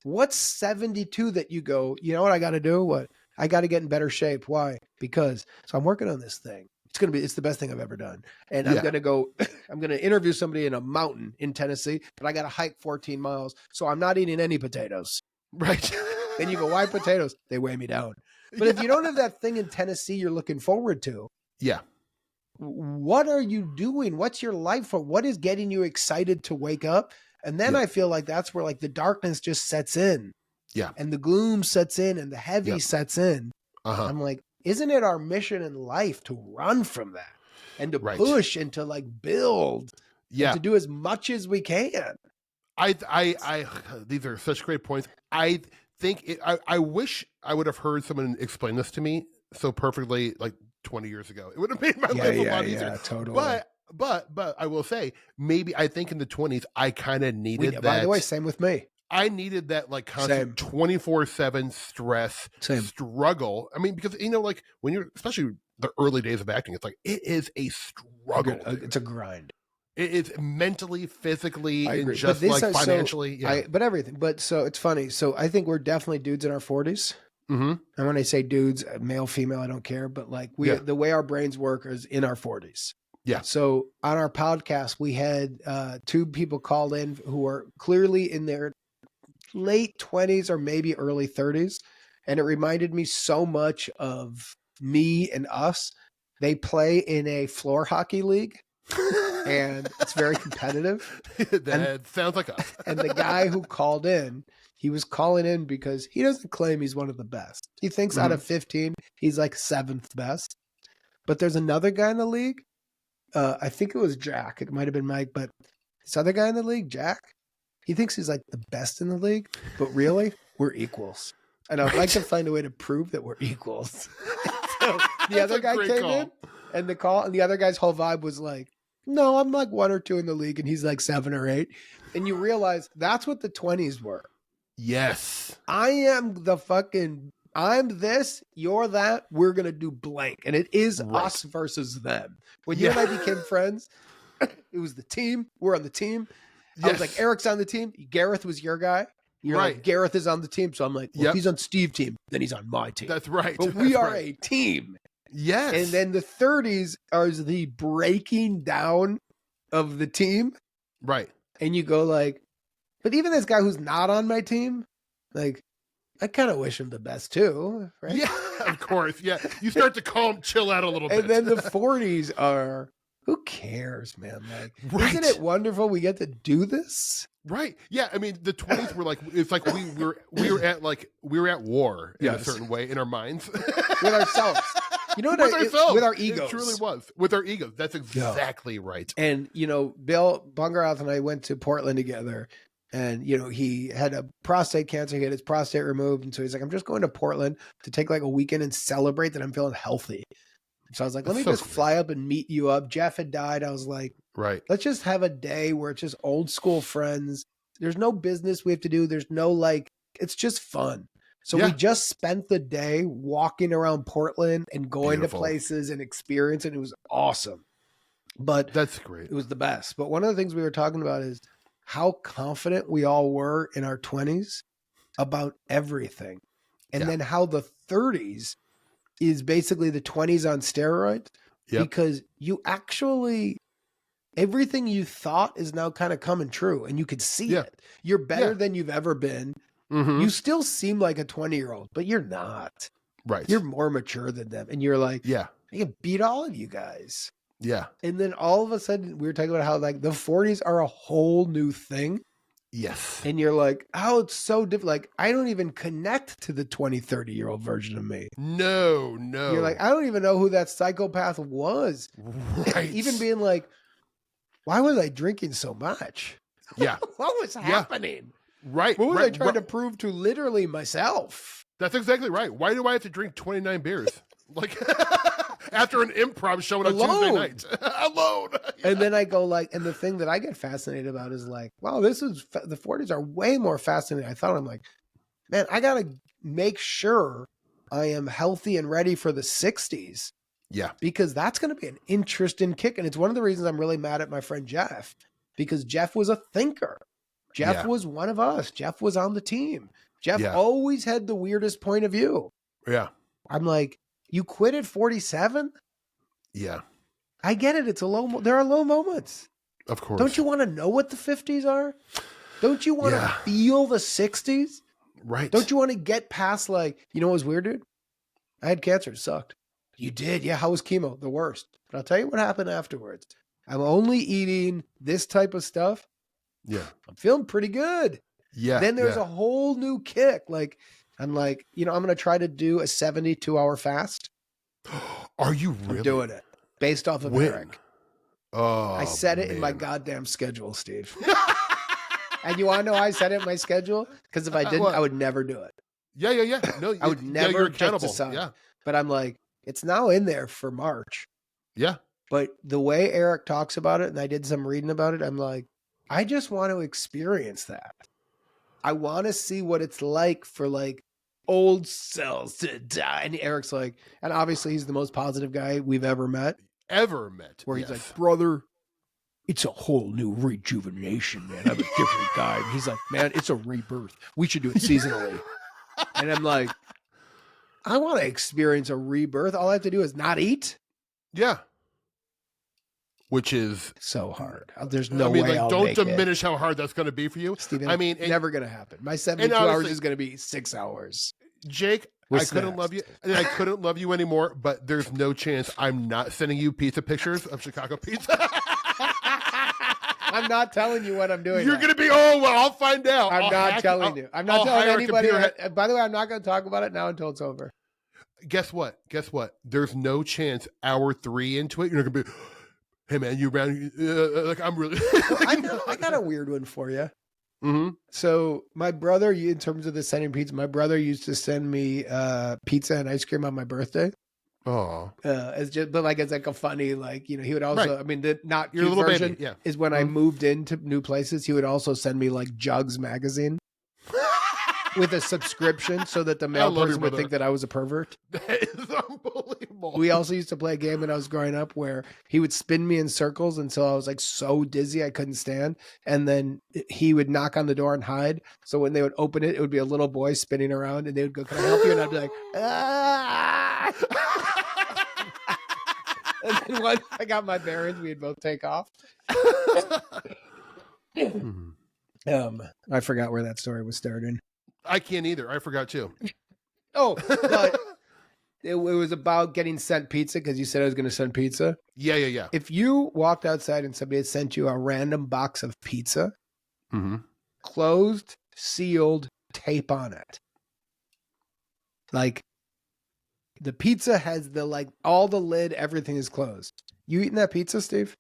What's 72 that you go, you know what I got to do? What? I got to get in better shape. Why? Because I'm working on this thing. It's the best thing I've ever done. And I'm going to go, I'm going to interview somebody in a mountain in Tennessee, but I got to hike 14 miles. So I'm not eating any potatoes. Right. And you go, why potatoes? They weigh me down. But if you don't have that thing in Tennessee you're looking forward to, what are you doing? What's your life for? What is getting you excited to wake up? And then I feel like that's where like the darkness just sets in. Yeah. And the gloom sets in and the heavy sets in. I'm like, isn't it our mission in life to run from that and to push and to like build and to do as much as we can? These are such great points. I think I wish I would have heard someone explain this to me so perfectly like 20 years ago. It would have made my life a lot easier. Totally. But I will say, maybe I think in the 20s, I kind of needed that. By the way, same with me. I needed that like constant 24/7 stress, struggle. I mean, because, you know, like when you're, especially the early days of acting, it's like, it is a struggle. It's a grind. It is mentally, physically, and just like financially. But everything. But so it's funny. So I think we're definitely dudes in our 40s. And when I say dudes, male, female, I don't care. But like the way our brains work is in our 40s. Yeah. So on our podcast, we had 2 people called in who are clearly in their late 20s or maybe early 30s. And it reminded me so much of me and us. They play in a floor hockey league. And it's very competitive. That sounds like us. And the guy who called in, he was calling in because he doesn't claim he's one of the best. He thinks out of 15, he's like 7th best. But there's another guy in the league. I think it was Jack. It might have been Mike, but this other guy in the league, Jack, he thinks he's like the best in the league, but really, we're equals. And I'd like to find a way to prove that we're equals. So the other guy came in and the other guy's whole vibe was like, no, I'm like 1 or 2 in the league and he's like 7 or 8. And you realize that's what the 20s were. Yes. I am the fucking I'm this, you're that, we're going to do blank. And it is us versus them. When you and I became friends, it was the team. We're on the team. I was like, Eric's on the team. Gareth was your guy. You're like, Gareth is on the team. So I'm like, well, if he's on Steve's team, then he's on my team. That's right. But we are a team. Yes. And then the 30s are the breaking down of the team. Right. And you go like, but even this guy who's not on my team, like, I kind of wish him the best too, right? Yeah, of course. Yeah. You start to chill out a little bit. And then the 40s are, who cares, man? Like, isn't it wonderful we get to do this? Right. Yeah. I mean, the 20s were like, it's like we were at war in a certain way in our minds. With ourselves. You know what? With our egos. It truly was. With our egos. That's exactly right. And, Bill Bungeroth and I went to Portland together. And, he had a prostate cancer. He had his prostate removed. And so he's like, I'm just going to Portland to take like a weekend and celebrate that I'm feeling healthy. So I was like, let me just fly up and meet you up. Jeff had died. I was like, let's just have a day where it's just old school friends. There's no business we have to do. There's no it's just fun. So we just spent the day walking around Portland and going to places and experiencing. It was awesome. But that's great. It was the best. But one of the things we were talking about is how confident we all were in our 20s about everything. And then how the 30s is basically the 20s on steroids because you actually, everything you thought is now kind of coming true and you could see it. You're better than you've ever been. Mm-hmm. You still seem like a 20-year-old, but you're not. Right. You're more mature than them. And you're like, I can beat all of you guys. Yeah. And then all of a sudden we were talking about how like the 40s are a whole new thing. Yes. And you're like, oh, it's so different. Like, I don't even connect to the 20, 30-year-old version of me. No. You're like, I don't even know who that psychopath was. Right. Even being like, why was I drinking so much? Yeah. What was happening? Right. What was I trying to prove to literally myself? That's exactly right. Why do I have to drink 29 beers? Like, after an improv show on a Tuesday night. Alone. And then I go like, and the thing that I get fascinated about is like, wow, the 40s are way more fascinating. I thought, I'm like, man, I got to make sure I am healthy and ready for the 60s. Yeah. Because that's going to be an interesting kick. And it's one of the reasons I'm really mad at my friend Jeff, because Jeff was a thinker. Jeff was one of us. Jeff was on the team. Jeff always had the weirdest point of view. Yeah. I'm like, you quit at 47? Yeah. I get it. There are low moments. Of course. Don't you want to know what the 50s are? Don't you want to feel the 60s? Right. Don't you want to get past like, what was weird, dude? I had cancer. It sucked. You did? Yeah. How was chemo? The worst. But I'll tell you what happened afterwards. I'm only eating this type of stuff. Yeah. I'm feeling pretty good. Yeah. Then there's a whole new kick. Like, I'm like, I'm going to try to do a 72-hour fast. Are you really? I'm doing it based off of Eric. Oh, I set it in my goddamn schedule, Steve. And you want to know how I set it in my schedule? Because if I didn't, I would never do it. Yeah. No, I would never you're accountable. Yeah. But I'm like, it's now in there for March. Yeah. But the way Eric talks about it, and I did some reading about it, I'm like, I just want to experience that. I want to see what it's like for like old cells to die. And Eric's like, and obviously he's the most positive guy we've ever met. Where he's like, brother, it's a whole new rejuvenation, man. I'm a different guy. And he's like, man, it's a rebirth. We should do it seasonally. And I'm like, I want to experience a rebirth. All I have to do is not eat. Yeah. Which is so hard. There's no way like, I'll don't make diminish how hard that's going to be for you. Steven, never going to happen. My 72 hours is going to be 6 hours. Jake, I couldn't love you, and I couldn't love you anymore, but there's no chance I'm not sending you pizza pictures of Chicago pizza. I'm not telling you what I'm doing. You're going to be, I'll find out. I'm not telling you. I'm not telling anybody. By the way, I'm not going to talk about it now until it's over. Guess what? There's no chance hour 3 into it, you're not going to be, hey man, you around? Like I'm really. I got a weird one for you. Mm-hmm. So my brother, in terms of the sending pizza, my brother used to send me pizza and ice cream on my birthday. Oh, it's like a funny, like, he would also, right. the not your cute little version baby. Yeah. is when I moved into new places, he would also send me like Jugs magazine. with a subscription so that the I male love your person would brother. think that I was a pervert. That is unbelievable. We also used to play a game when I was growing up where he would spin me in circles until I was like so dizzy I couldn't stand. And then he would knock on the door and hide. So when they would open it, it would be a little boy spinning around and they would go, "Can I help you?" And I'd be like, "Ah." And then once I got my bearings, we'd both take off. I forgot where that story was starting. I can't either. I forgot too. Oh, but it was about getting sent pizza because you said I was going to send pizza. Yeah. If you walked outside and somebody had sent you a random box of pizza, closed, sealed, tape on it, like the pizza has all the lid, everything is closed. You eating that pizza, Steve?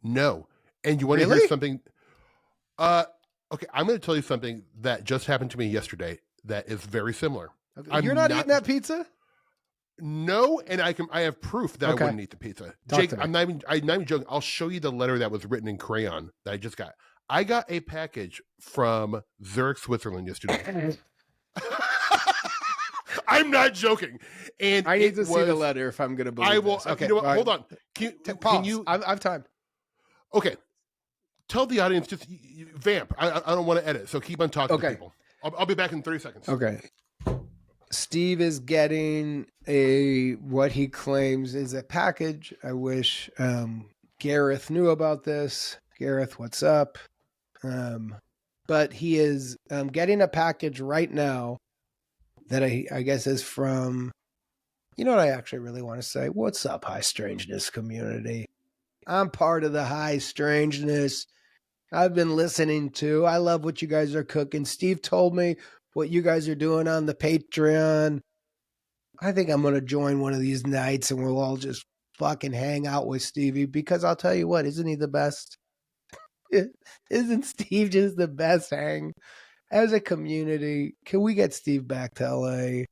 No. And you want to hear something? Okay, I'm going to tell you something that just happened to me yesterday that is very similar. Okay. You're not eating that pizza? No, and I have proof that I wouldn't eat the pizza. Jake, I'm not even joking. I'll show you the letter that was written in crayon that I just got. I got a package from Zurich, Switzerland yesterday. I'm not joking. And I need to see the letter if I'm going to believe I will. this. Okay, you know what? right. Hold on. Can you? I have time. Okay. Tell the audience, just vamp. I don't want to edit, so keep on talking to people. I'll be back in 30 seconds. Okay. Steve is getting what he claims is a package. I wish Gareth knew about this. Gareth, what's up? But he is getting a package right now that I guess is from, you know what I actually really want to say? What's up, High Strangeness community? I'm part of the High Strangeness. I've been listening to. I love what you guys are cooking. Steve told me what you guys are doing on the Patreon. I think I'm going to join one of these nights and we'll all just fucking hang out with Stevie because I'll tell you what, isn't he the best? Isn't Steve just the best hang? As a community, can we get Steve back to LA?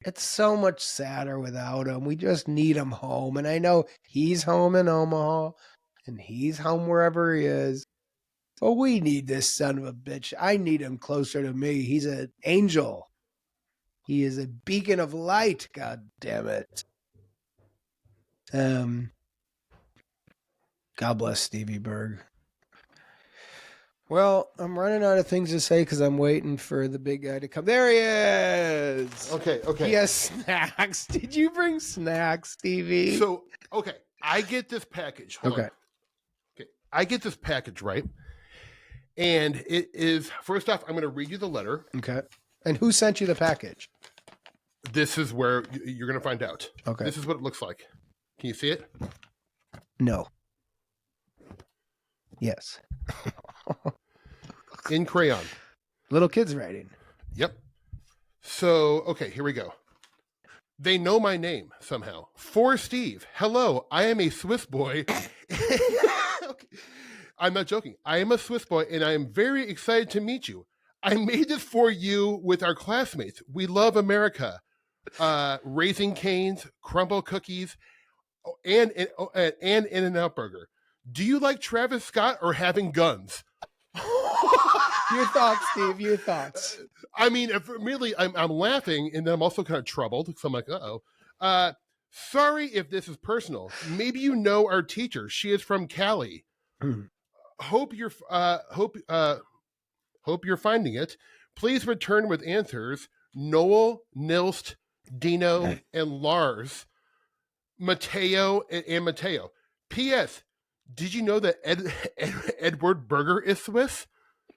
It's so much sadder without him. We just need him home. And I know he's home in Omaha and he's home wherever he is. But we need this son of a bitch. I need him closer to me. He's an angel. He is a beacon of light. God damn it. God bless Stevie Berg. Well, I'm running out of things to say because I'm waiting for the big guy to come. There he is. Okay. He has snacks. Did you bring snacks, Stevie? So, okay, I get this package. Hold on. Okay, I get this package, right? And it is, first off, I'm going to read you the letter. Okay. And who sent you the package? This is where you're going to find out. Okay. This is what it looks like. Can you see it? No. Yes. In crayon. Little kids writing. Yep. So, okay, here we go. They know my name somehow. For Steve. Hello, I am a Swiss boy. Okay. I'm not joking. I am a Swiss boy, and I am very excited to meet you. I made this for you with our classmates. We love America. Raising Cane's, crumble cookies, and In-N-Out Burger. Do you like Travis Scott or having guns? Your thoughts, Steve. Your thoughts. I mean, really, I'm laughing, and then I'm also kind of troubled. So I'm like, uh-oh. Sorry if this is personal. Maybe you know our teacher. She is from Cali. Hope you're finding it. Please return with answers. Noel, Nilst, Dino, and Lars, Mateo, and Mateo. P.S. Did you know that Edward Berger is Swiss?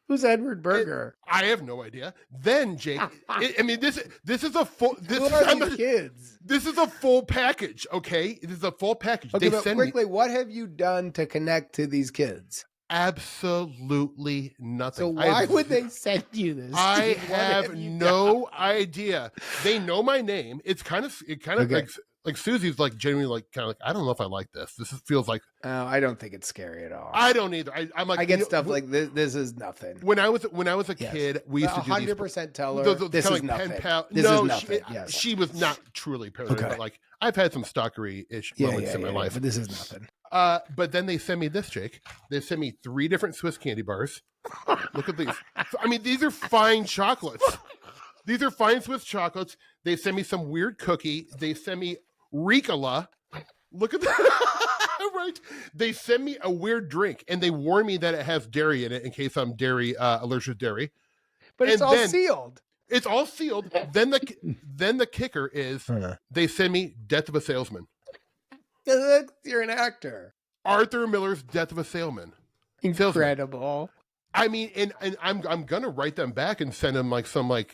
Who's Edward Berger? I have no idea. Then Jake, this is a full. Kids? This is a full package. Okay, this is a full package. Okay, but quickly, what have you done to connect to these kids? Absolutely nothing. So why would they send you this? I have no idea. They know my name. It kind of okay. like Susie's like genuinely like kind of like, I don't know if I like this. This feels like. Oh, I don't think it's scary at all. I don't either. I'm like, I get stuff like this. This is nothing. When I was a kid, we used to do 100% tell her this is nothing. This is nothing. She was not truly paranoid, but like I've had some stalkery-ish moments in my life. But this is nothing. But then they send me this, Jake. They send me 3 different Swiss candy bars. Look at these. I mean, these are fine chocolates. These are fine Swiss chocolates. They send me some weird cookie. They send me Ricola. Look at that. Right. They send me a weird drink, and they warn me that it has dairy in it in case I'm allergic to dairy. But it's all sealed. It's all sealed. Then the kicker is they send me Death of a Salesman. You're an actor. Arthur Miller's Death of a Salesman. Incredible. I mean, and I'm gonna write them back and send them like some I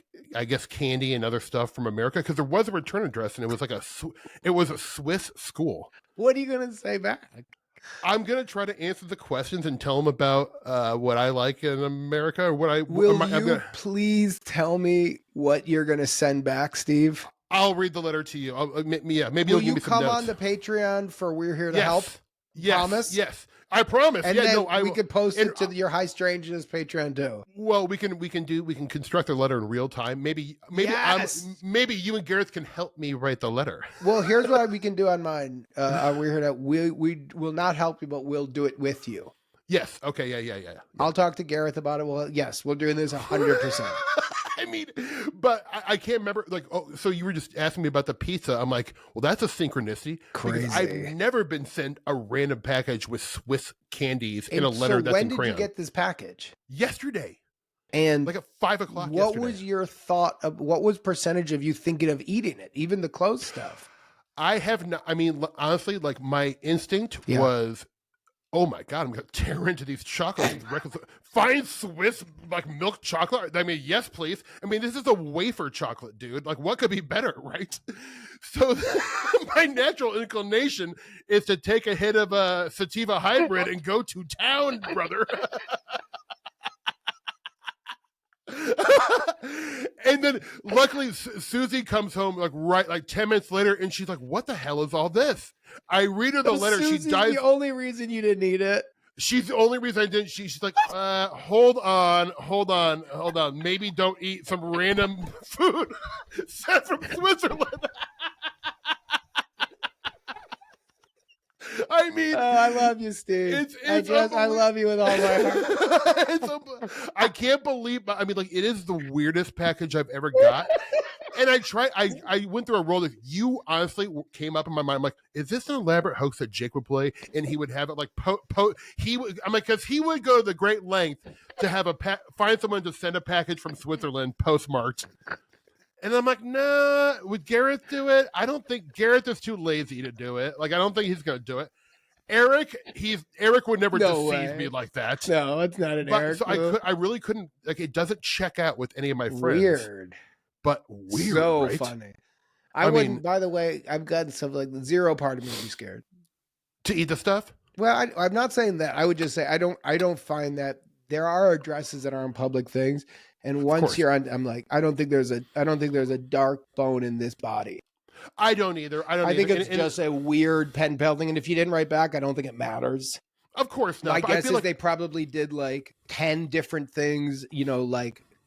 guess candy and other stuff from America, because there was a return address and it was like a Swiss school. What are you gonna say back? I'm gonna try to answer the questions and tell them about what I like in America, or what I please tell me what you're gonna send back, Steve? I'll read the letter to you. Maybe will you'll give me some come notes. on the Patreon for We're Here to Help? Yes. Promise? Yes. I promise. And then we could post it to your High Strangeness Patreon too. Well, we can construct a letter in real time. Maybe you and Gareth can help me write the letter. Well, here's what we can do on mine. We're here to we will not help you, but we'll do it with you. Yes. Okay. Yeah. I'll talk to Gareth about it. Well, yes, we're doing this 100%. I mean, but I can't remember. So you were just asking me about the pizza. I'm like, well, that's a synchronicity. Crazy. I've never been sent a random package with Swiss candies in a letter that's in crayon. When did you get this package? Yesterday. And like at 5 o'clock. What was your thought of? What was percentage of you thinking of eating it? Even the closed stuff. I have not. I mean, honestly, my instinct was, oh my God, I'm going to tear into these chocolates. Fine Swiss, milk chocolate. I mean, yes, please. I mean, this is a wafer chocolate, dude. What could be better, right? So my natural inclination is to take a hit of a sativa hybrid and go to town, brother. And then luckily Susie comes home 10 minutes later, and she's like, what the hell is all this? I read her the letter. Susie's she dies. The only reason you didn't eat it. She's the only reason I didn't. She's like, hold on. Maybe don't eat some random food sent from Switzerland. I mean, I love you, Steve. I love you with all my heart. I can't believe. I mean, it is the weirdest package I've ever got. And I went through a roll that you honestly came up in my mind. I'm like, is this an elaborate hoax that Jake would play? And he would have it because he would go to the great length to have find someone to send a package from Switzerland postmarked. And I'm like, nah, would Gareth do it? I don't think Gareth is too lazy to do it. I don't think he's going to do it. Eric would never deceive me like that. No, it's not an Eric. So I really couldn't, it doesn't check out with any of my friends. Weird. But weird, so right? funny. I wouldn't. By the way, I've gotten stuff zero part of me would be scared to eat the stuff. Well, I'm not saying that. I would just say I don't find that there are addresses that aren't public things, and once you're on, I'm like, I don't think there's a dark bone in this body. I don't either. I think it's just a weird pen pal thing, and if you didn't write back, I don't think it matters. Of course not. My guess is they probably did 10 different things.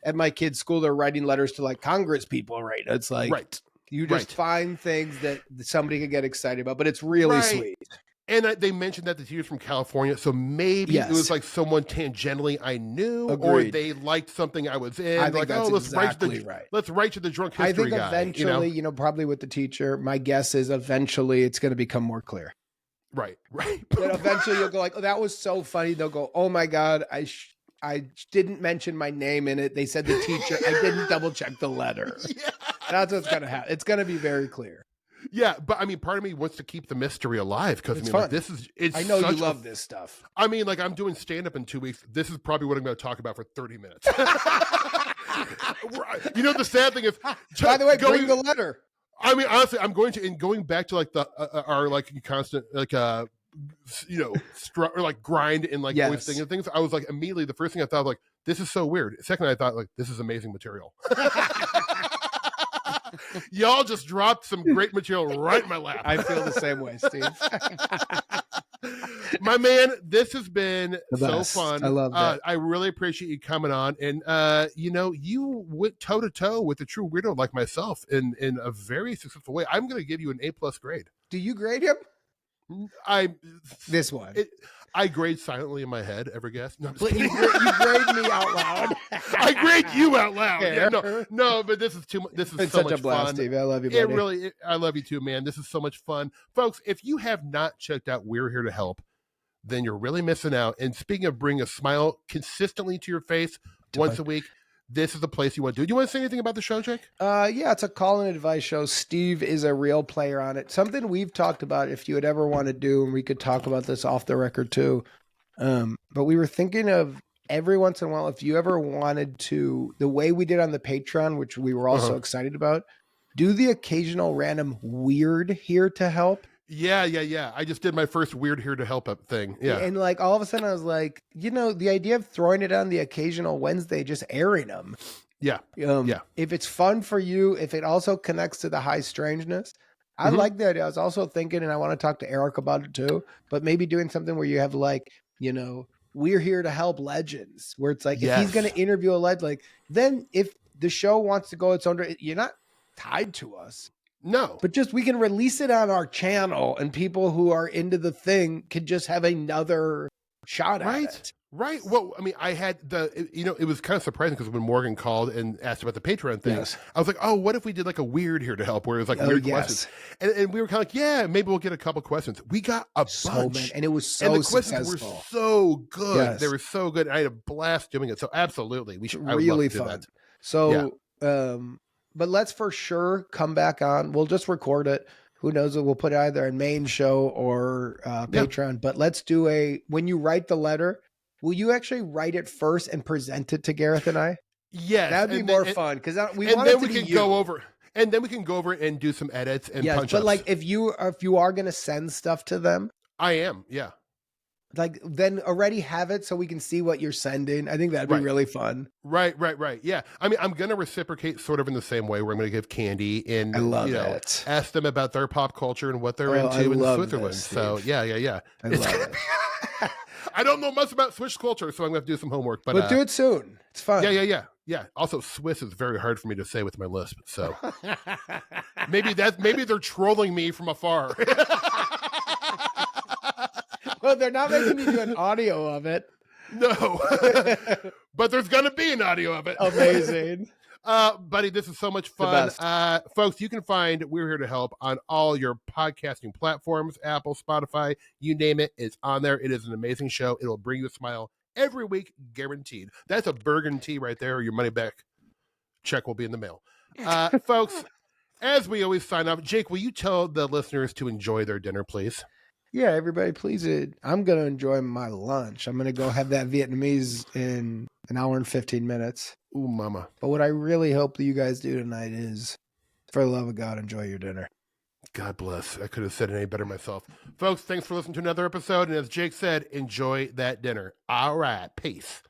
At my kid's school, they're writing letters to Congress people, right? It's right. You just find things that somebody could get excited about, but it's really sweet. And they mentioned that the teacher's from California, so maybe it was someone tangentially I knew, or they liked something I was in. I think that's exactly right. Let's write to the drunk history guy. I think eventually, probably with the teacher, my guess is eventually it's going to become more clear. Right. Then eventually you'll go oh, that was so funny. They'll go, oh my God, I didn't mention my name in it. They said the teacher. I didn't double check the letter. Yeah, that's what's going to happen. It's going to be very clear. Yeah, but I mean, part of me wants to keep the mystery alive because I know you love this stuff. I mean, I'm doing stand up in 2 weeks. This is probably what I'm going to talk about for 30 minutes. The sad thing is, by the way, bring the letter. I mean, honestly, I'm going back to our constant grind and voice thing and things. I was immediately the first thing I thought was this is so weird. Second, I thought this is amazing material. Y'all just dropped some great material right in my lap. I feel the same way, Steve. My man, this has been so fun. I love that. I really appreciate you coming on. And, you went toe to toe with a true weirdo like myself in a very successful way. I'm going to give you an A+ grade. Do you grade him? This one. I grade silently in my head. Ever guess? No, but you grade me out loud. I grade Thank you out loud. Yeah, no, but this is too much. This is it's so such much a blast, fun. Steve. I love you, buddy. I love you too, man. This is so much fun. Folks, if you have not checked out We're Here to Help, then you're really missing out. And speaking of bringing a smile consistently to your face once a week, this is the place you want to do. Do you want to say anything about the show, Jake? Yeah, it's a call and advice show. Steve is a real player on it. Something we've talked about if you would ever want to do, and we could talk about this off the record too. But we were thinking of every once in a while, if you ever wanted to, the way we did on the Patreon, which we were also excited about, do the occasional random weird Here to Help. Yeah. I just did my first Weird Here to Help up thing. Yeah. And like all of a sudden I was like, the idea of throwing it on the occasional Wednesday, just airing them. Yeah. If it's fun for you, if it also connects to the high strangeness, I like that. I was also thinking, and I want to talk to Eric about it too, but maybe doing something where you have like, We're Here to Help legends, where it's like, if he's going to interview a legend, like then if the show wants to go its own, you're not tied to us. No, but just we can release it on our channel, and people who are into the thing could just have another shot at it. Right. Well, I mean, I had it was kind of surprising because when Morgan called and asked about the Patreon thing, I was like, oh, what if we did like a weird Here to Help where it was like weird questions? And we were kind of like, yeah, maybe we'll get a couple questions. We got a bunch. And it was so and the successful. Questions were so good. Yes. They were so good. I had a blast doing it. So absolutely. We should really fun. So, but let's for sure come back on. We'll just record it. Who knows? We'll put it either in main show or Patreon. But let's do when you write the letter, will you actually write it first and present it to Gareth and I? Yes. That'd be more fun because we want then it to we be can you. go over. And then we can go over and do some edits and punch ups. But like if you are going to send stuff to them. I am. Yeah. Like then already have it so we can see what you're sending. I think that'd be really fun. Right. Yeah. I mean, I'm going to reciprocate sort of in the same way where I'm going to give candy and ask them about their pop culture and what they're into in Switzerland. So yeah. I love it. I don't know much about Swiss culture, so I'm going to have to do some homework. But we'll do it soon. It's fun. Yeah. Also, Swiss is very hard for me to say with my lisp. So maybe they're trolling me from afar. Well, they're not making me do an audio of it. No, but there's going to be an audio of it. Amazing. Buddy, this is so much fun. Folks, you can find We're Here to Help on all your podcasting platforms, Apple, Spotify, you name it, it's on there. It is an amazing show. It'll bring you a smile every week, guaranteed. That's a Berg tea right there. Your money back check will be in the mail. Folks, as we always sign off, Jake, will you tell the listeners to enjoy their dinner, please? Yeah, everybody, please. I'm going to enjoy my lunch. I'm going to go have that Vietnamese in an hour and 15 minutes. Ooh, mama. But what I really hope that you guys do tonight is, for the love of God, enjoy your dinner. God bless. I could have said it any better myself. Folks, thanks for listening to another episode. And as Jake said, enjoy that dinner. All right. Peace.